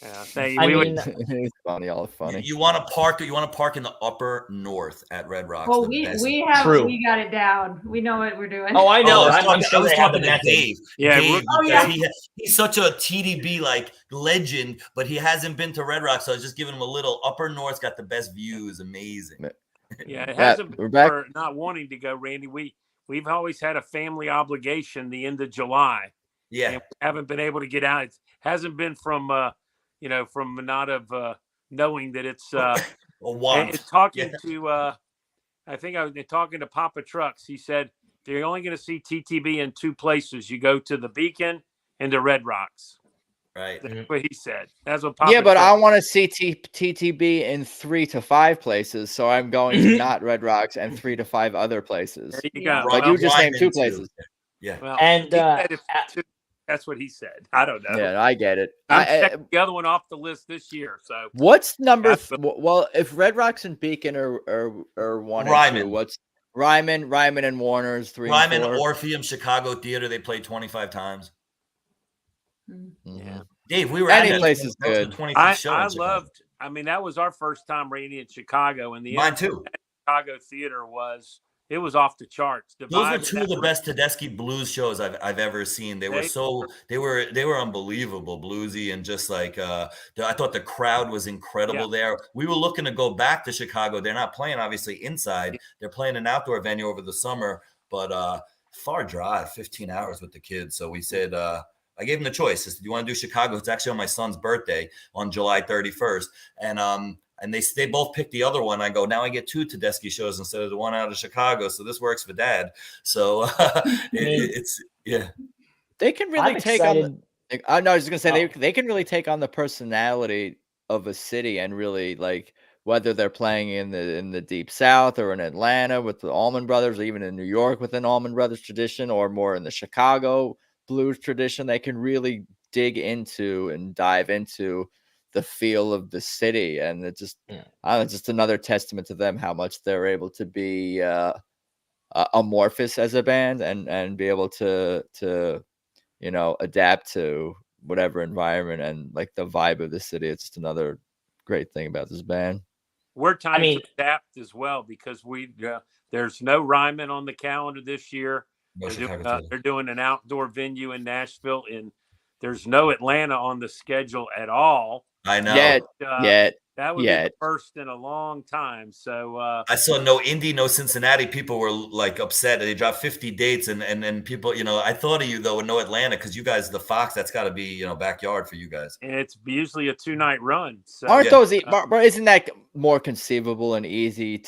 Yeah, it's funny, all funny. You want to park in the upper north at Red Rocks. Well, we got it down. We know what we're doing. Oh, I know. I was talking to Dave. Yeah, he's such a TDB legend, but he hasn't been to Red Rocks, so I was just giving him a little. Upper North's got the best views. Amazing. Yeah, it hasn't been for not wanting to go, Randy. We've always had a family obligation the end of July. Yeah, and we haven't been able to get out. It hasn't been from from not of knowing that it's talking to I think I was talking to Papa Trucks. He said they're only going to see TTB in 2 places. You go to the Beacon and the Red Rocks. Right. That's what he said. That's what Papa but Trucks I want to see TTB in 3 to 5 places. So I'm going to not Red Rocks and 3 to 5 other places. There you go. But you just named 2 places. Yeah. Well, and that's what he said. I don't know. Yeah, I get it. I'm checking the other one off the list this year. So what's number? Well, if Red Rocks and Beacon are 1 and 2, what's Ryman and Warner's 3 Ryman, and 4? Orpheum, Chicago Theater. They played 25 times. Yeah, Dave, we were any place is good. I loved. I mean, that was our first time rating in Chicago, and mine too. Chicago Theater was. It was off the charts. Those are 2 of the best Tedeschi blues shows I've ever seen. They were unbelievable, bluesy, and just I thought the crowd was incredible there. We were looking to go back to Chicago. They're not playing obviously inside. They're playing an outdoor venue over the summer, but far drive, 15 hours with the kids. So we said I gave them the choice. I said, "Do you want to do Chicago?" It's actually on my son's birthday on July 31st, and they both picked the other one. I go, now I get 2 Tedeschi shows instead of the one out of Chicago. So this works for Dad. So it's. They can really take on. I was just gonna say they can really take on the personality of a city and really whether they're playing in the Deep South or in Atlanta with the Allman Brothers, or even in New York with an Allman Brothers tradition, or more in the Chicago blues tradition. They can really dig into and dive into the feel of the city, and it's just another testament to them how much they're able to be amorphous as a band and be able to adapt to whatever environment and the vibe of the city. It's just another great thing about this band. We're trying to adapt as well because there's no Ryman on the calendar this year. They're doing an outdoor venue in Nashville, and there's no Atlanta on the schedule at all. I know. Yet. That would be the first in a long time. So I saw no Indy, no Cincinnati. People were upset. They dropped 50 dates, and people, I thought of you though, and no Atlanta, because you guys, the Fox, that's got to be backyard for you guys. And it's usually a 2-night run. So, aren't those? Isn't that more conceivable and easier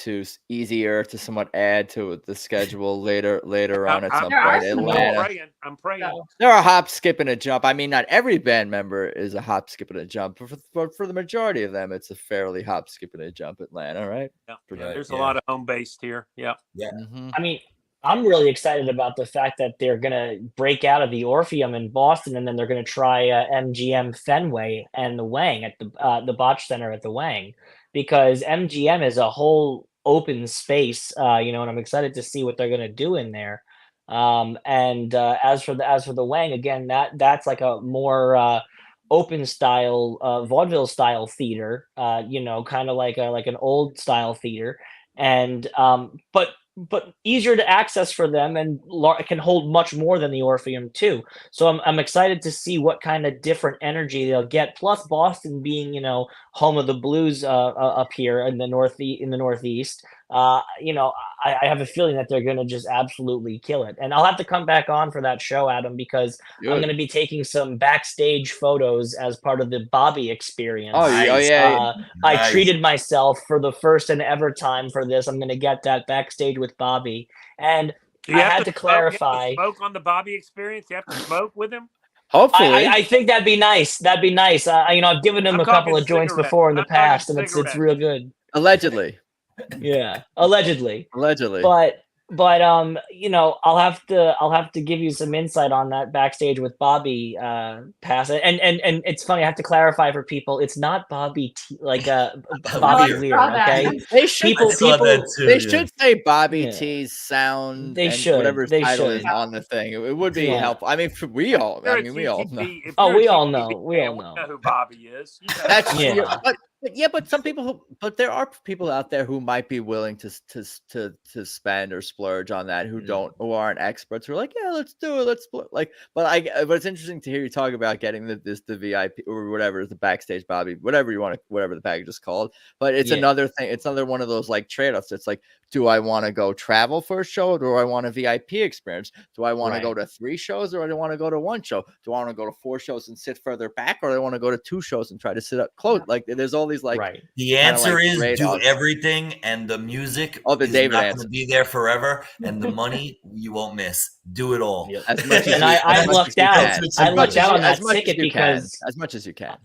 to somewhat add to the schedule later on at some point? Atlanta. I'm praying. There are hop, skip, and a jump. I mean, not every band member is a hop, skip, and a jump, but for the majority of them, it's a fairly hop, skip, and a jump Atlanta, right? Yeah. There's a lot of home based here. Yeah. Yeah. I mean, I'm really excited about the fact that they're going to break out of the Orpheum in Boston, and then they're going to try MGM Fenway and the Wang at the Botch Center at the Wang, because MGM is a whole open space, and I'm excited to see what they're going to do in there. And as for the Wang, again, that's like a more open style, vaudeville style theater, kind of like an old style theater, and but easier to access for them, and can hold much more than the Orpheum too. So I'm excited to see what kind of different energy they'll get. Plus Boston being home of the blues up here in the Northeast. I have a feeling that they're going to just absolutely kill it. And I'll have to come back on for that show, Adam, because I'm going to be taking some backstage photos as part of the Bobby experience. Yeah. I treated myself for the first and ever time for this. I'm going to get that backstage with Bobby. And I had to clarify. You have to smoke on the Bobby experience? You have to smoke with him? Hopefully. I think that'd be nice. That'd be nice. I've given him a couple of joints before in the past, and it's real good. Allegedly. Yeah, allegedly. But I'll have to give you some insight on that backstage with Bobby pass. And it's funny, I have to clarify for people, it's not Bobby Bobby Lear, okay? They should They should say Bobby T's sound. They should. Whatever his They title should. is on the thing. It would be helpful. I mean, we all know. We all know. We all know who Bobby is. That's but some people, but there are people out there who might be willing to spend or splurge on that, who aren't experts, who are like, yeah, let's do it, let's split. But it's interesting to hear you talk about getting the VIP or whatever, the backstage Bobby, whatever the package is called. But it's another thing. It's another one of those like trade-offs. It's like, do I want to go travel for a show, or do I want a VIP experience? Do I want to go to 3 shows, or do I want to go to 1 show? Do I want to go to 4 shows and sit further back, or do I want to go to 2 shows and try to sit up close? Like, there's all these The answer is do trade-offs. everything, and the music the is David not answer. going to be there forever, and the money you won't miss. Do it all. As much as I lucked out. I lucked out on that ticket because as much as you can.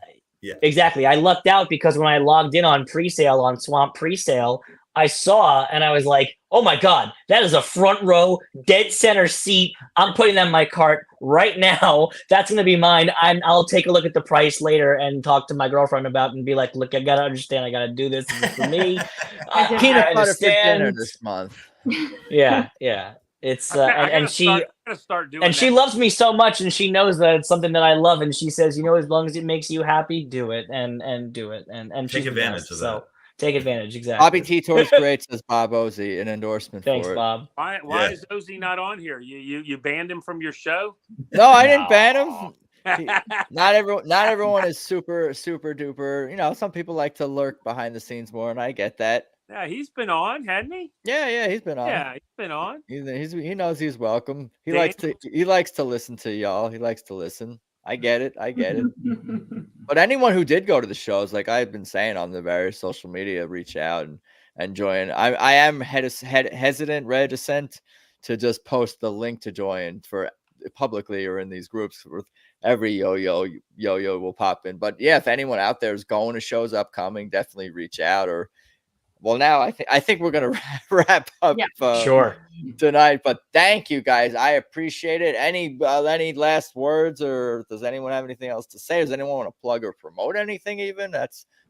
Yeah, exactly. I lucked out because when I logged in on presale on Swamp Presale, I saw and I was like, oh my God, that is a front row, dead center seat. I'm putting that in my cart right now. That's going to be mine. I'll take a look at the price later and talk to my girlfriend about it and be like, look, I got to understand. I got to do this. This is for me. Peanut butter for dinner this month. Yeah. It's she loves me so much, and she knows that it's something that I love, and she says, as long as it makes you happy, do it and do it and take advantage of that. Take advantage, exactly. Bobby T tours great, says Bob Ozzie, an endorsement. Thanks, for it. Bob. Why is Ozzie not on here? You banned him from your show? No, I didn't ban him. Not everyone is super duper. Some people like to lurk behind the scenes more, and I get that. Yeah, he's been on, hadn't he? Yeah, he's been on. Yeah, he's been on. He knows he's welcome. He likes to listen to y'all. He likes to listen. I get it. But anyone who did go to the shows, like I've been saying on the various social media, reach out and join. I am reticent to just post the link to join for publicly or in these groups. With every yo-yo will pop in. But yeah, if anyone out there is going to shows upcoming, definitely reach out. Or now I think we're gonna wrap up tonight. But thank you guys, I appreciate it. Any last words, or does anyone have anything else to say? Does anyone want to plug or promote anything? Even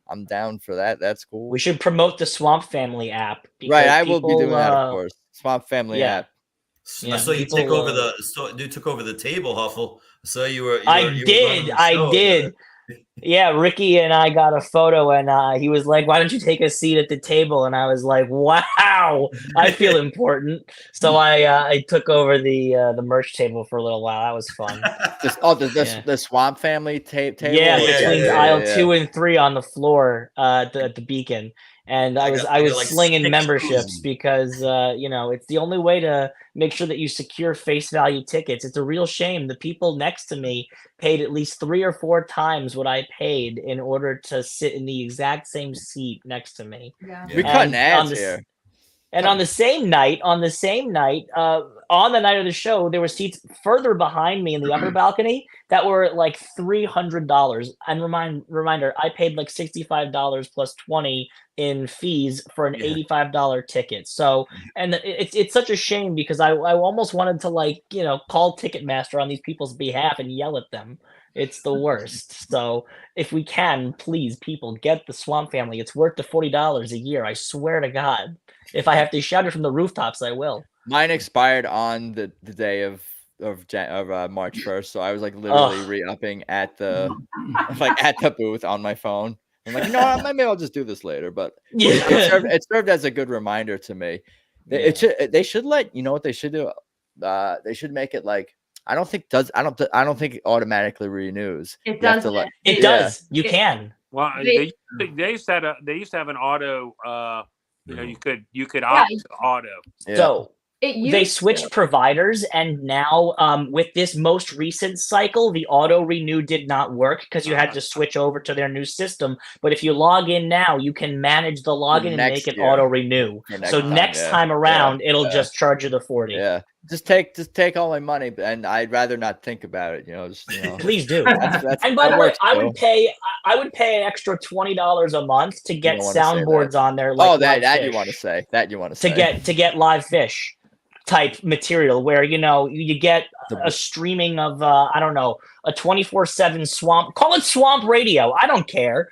I'm down for that. That's cool. We should promote the Swamp Family app. Right, I will be doing that, of course. Swamp Family app. So you took over the table, Huffle. So you were. I did. Yeah, Ricky and I got a photo, and he was like, "Why don't you take a seat at the table?" And I was like, "Wow, I feel important." So I took over the merch table for a little while. That was fun. The Swamp Family table. Yeah, between aisle 2 and 3 on the floor at the Beacon. And I was slinging memberships because it's the only way to make sure that you secure face value tickets. It's a real shame. The people next to me paid at least 3 or 4 times what I paid in order to sit in the exact same seat next to me. Yeah. We're cutting ads here. And on the same night, on the night of the show, there were seats further behind me in the upper balcony that were like $300. And reminder, I paid like $65 plus 20 in fees for an $85 ticket. So, and it's such a shame because I almost wanted to like, call Ticketmaster on these people's behalf and yell at them. It's the worst. So if we can, please, people, get the Swamp Family. It's worth the $40 a year. I swear to God. If I have to shout it from the rooftops, I will. Mine expired on the day of March 1st, so I was like literally re-upping at the booth on my phone. I'm like, maybe I'll just do this later. But it served as a good reminder to me. They should let what they should do. They should make it like I don't think it automatically renews. It doesn't. It does. You can. Well, they used to have an auto. You could opt to auto. So they switched providers, and now with this most recent cycle, the auto renew did not work because you had to switch over to their new system. But if you log in now, you can manage the login and make it auto renew. So next time around, it'll just charge you the $40. Yeah. Just take all my money, and I'd rather not think about it. Please do. And by the way, I would pay an extra $20 a month to get soundboards on there. Like that you want to say. To get live fish type material where you get a streaming of a 24/7 swamp. Call it swamp radio. I don't care.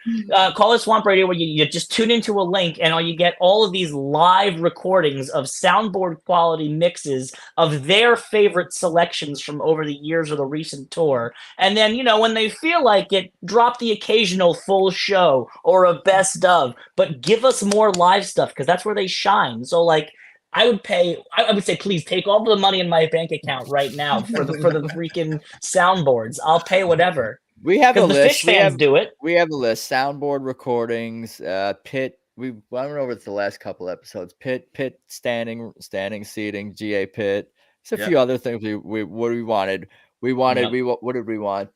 Call it swamp radio where you just tune into a link and you get all of these live recordings of soundboard quality mixes of their favorite selections from over the years of the recent tour. And then, when they feel like it, drop the occasional full show or a best of, but give us more live stuff because that's where they shine. So like, I would say, please take all the money in my bank account right now for the freaking soundboards. I'll pay whatever. We have a list. The Fish fans do it. We have a list. Soundboard recordings, pit. We went over the last couple episodes. Pit, standing seating, GA pit. There's a few other things we wanted. What did we want?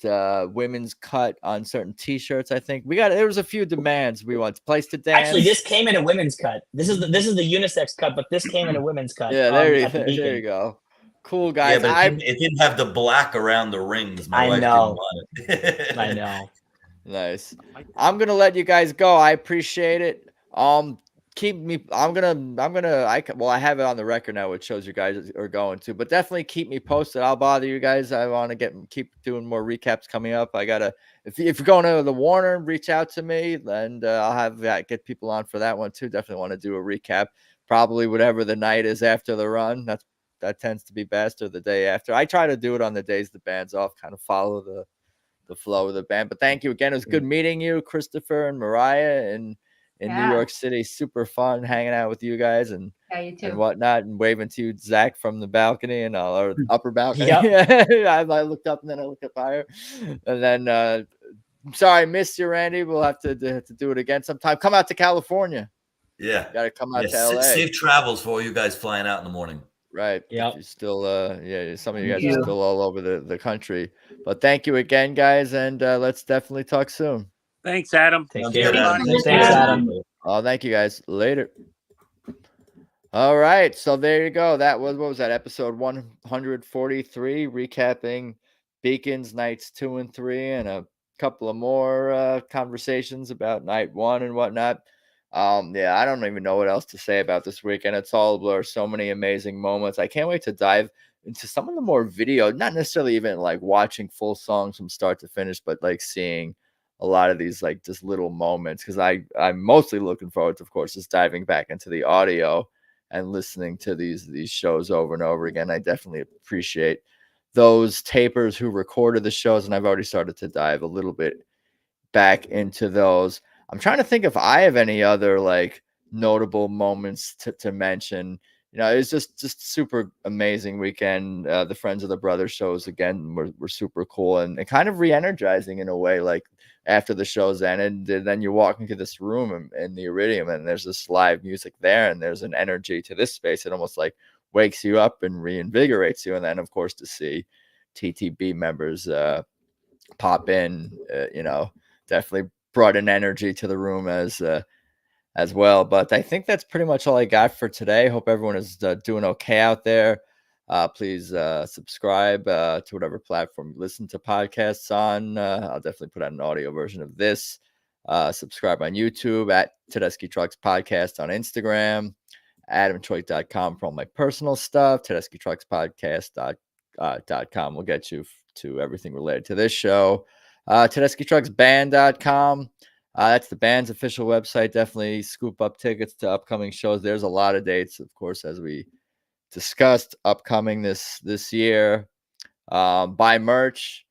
Women's cut on certain T-shirts. I think there was a few demands. We want place to dance. Actually, this came in a women's cut. This is the unisex cut, but this came in a women's cut. Yeah, there you go. Cool, guys. Yeah, but it didn't have the black around the rings. I know. I know. Nice. I'm gonna let you guys go. I appreciate it. Keep me. I have it on the record now, which shows you guys are going to. But definitely keep me posted. I'll bother you guys. I want to keep doing more recaps coming up. I gotta. If you're going to the Warner, reach out to me, and I'll have get people on for that one too. Definitely want to do a recap. Probably whatever the night is after the run. That tends to be best, or the day after. I try to do it on the days the band's off, kind of follow the flow of the band. But thank you again. It was good meeting you, Christopher and Mariah, and in New York City. Super fun hanging out with you guys and whatnot, and waving to you, Zach, from the balcony and our upper balcony. Yep. I looked up and then I looked up higher. And then I'm sorry I missed you, Randy. We'll have to do it again sometime. Come out to California. Yeah. Gotta come out to LA. Safe travels for you guys flying out in the morning. Right. Yeah. You're still some of you guys are still all over the country. But thank you again, guys, and let's definitely talk soon. Thanks, Adam. Thanks, Adam. Oh, thank you guys. Later. All right. So there you go. That was, what was that? Episode 143, recapping Beacons nights 2 and 3, and a couple of more conversations about night 1 and whatnot. I don't even know what else to say about this weekend. It's all a blur. So many amazing moments. I can't wait to dive into some of the more video, not necessarily even like watching full songs from start to finish, but like seeing a lot of these like just little moments, because I'm mostly looking forward to, of course, just diving back into the audio and listening to these shows over and over again. I definitely appreciate those tapers who recorded the shows, and I've already started to dive a little bit back into those. I'm trying to think if I have any other like notable moments to mention. It's just super amazing weekend. The Friends of the Brothers shows again were super cool and kind of re-energizing in a way. Like after the shows ended, and then you walk into this room in the Iridium, and there's this live music there, and there's an energy to this space. It almost like wakes you up and reinvigorates you. And then, of course, to see TTB members pop in, definitely brought an energy to the room as as well. But I think that's pretty much all I got for today. Hope everyone is doing okay out there. Please subscribe to whatever platform you listen to podcasts on. I'll definitely put out an audio version of this. Subscribe on YouTube at Tedeschi Trucks Podcast on Instagram, adamchoit.com for all my personal stuff, Tedeschi Trucks Podcast.com will get you to everything related to this show. TedeschiTrucksBand.com. That's the band's official website. Definitely scoop up tickets to upcoming shows. There's a lot of dates, of course, as we discussed, upcoming this year. Buy merch,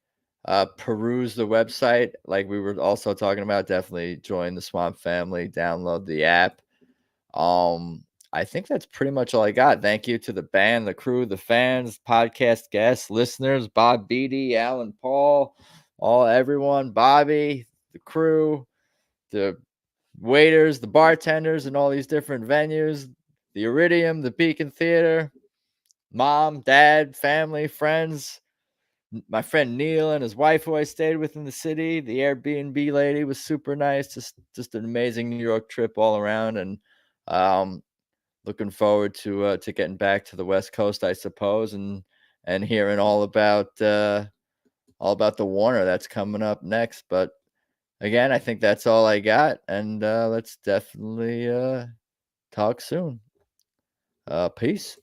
peruse the website like we were also talking about. Definitely join the Swamp family, download the app. I think that's pretty much all I got. Thank you to the band, the crew, the fans, podcast guests, listeners, Bob Beatty, Alan Paul, everyone, Bobby, the crew, the waiters, the bartenders, and all these different venues, the Iridium, the Beacon Theater, mom, dad, family, friends, my friend Neil and his wife who I stayed with in the city. The Airbnb lady was super nice. Just an amazing New York trip all around. And looking forward to getting back to the West Coast, I suppose, and hearing all about the Warner that's coming up next. But again, I think that's all I got, and let's definitely talk soon. Peace.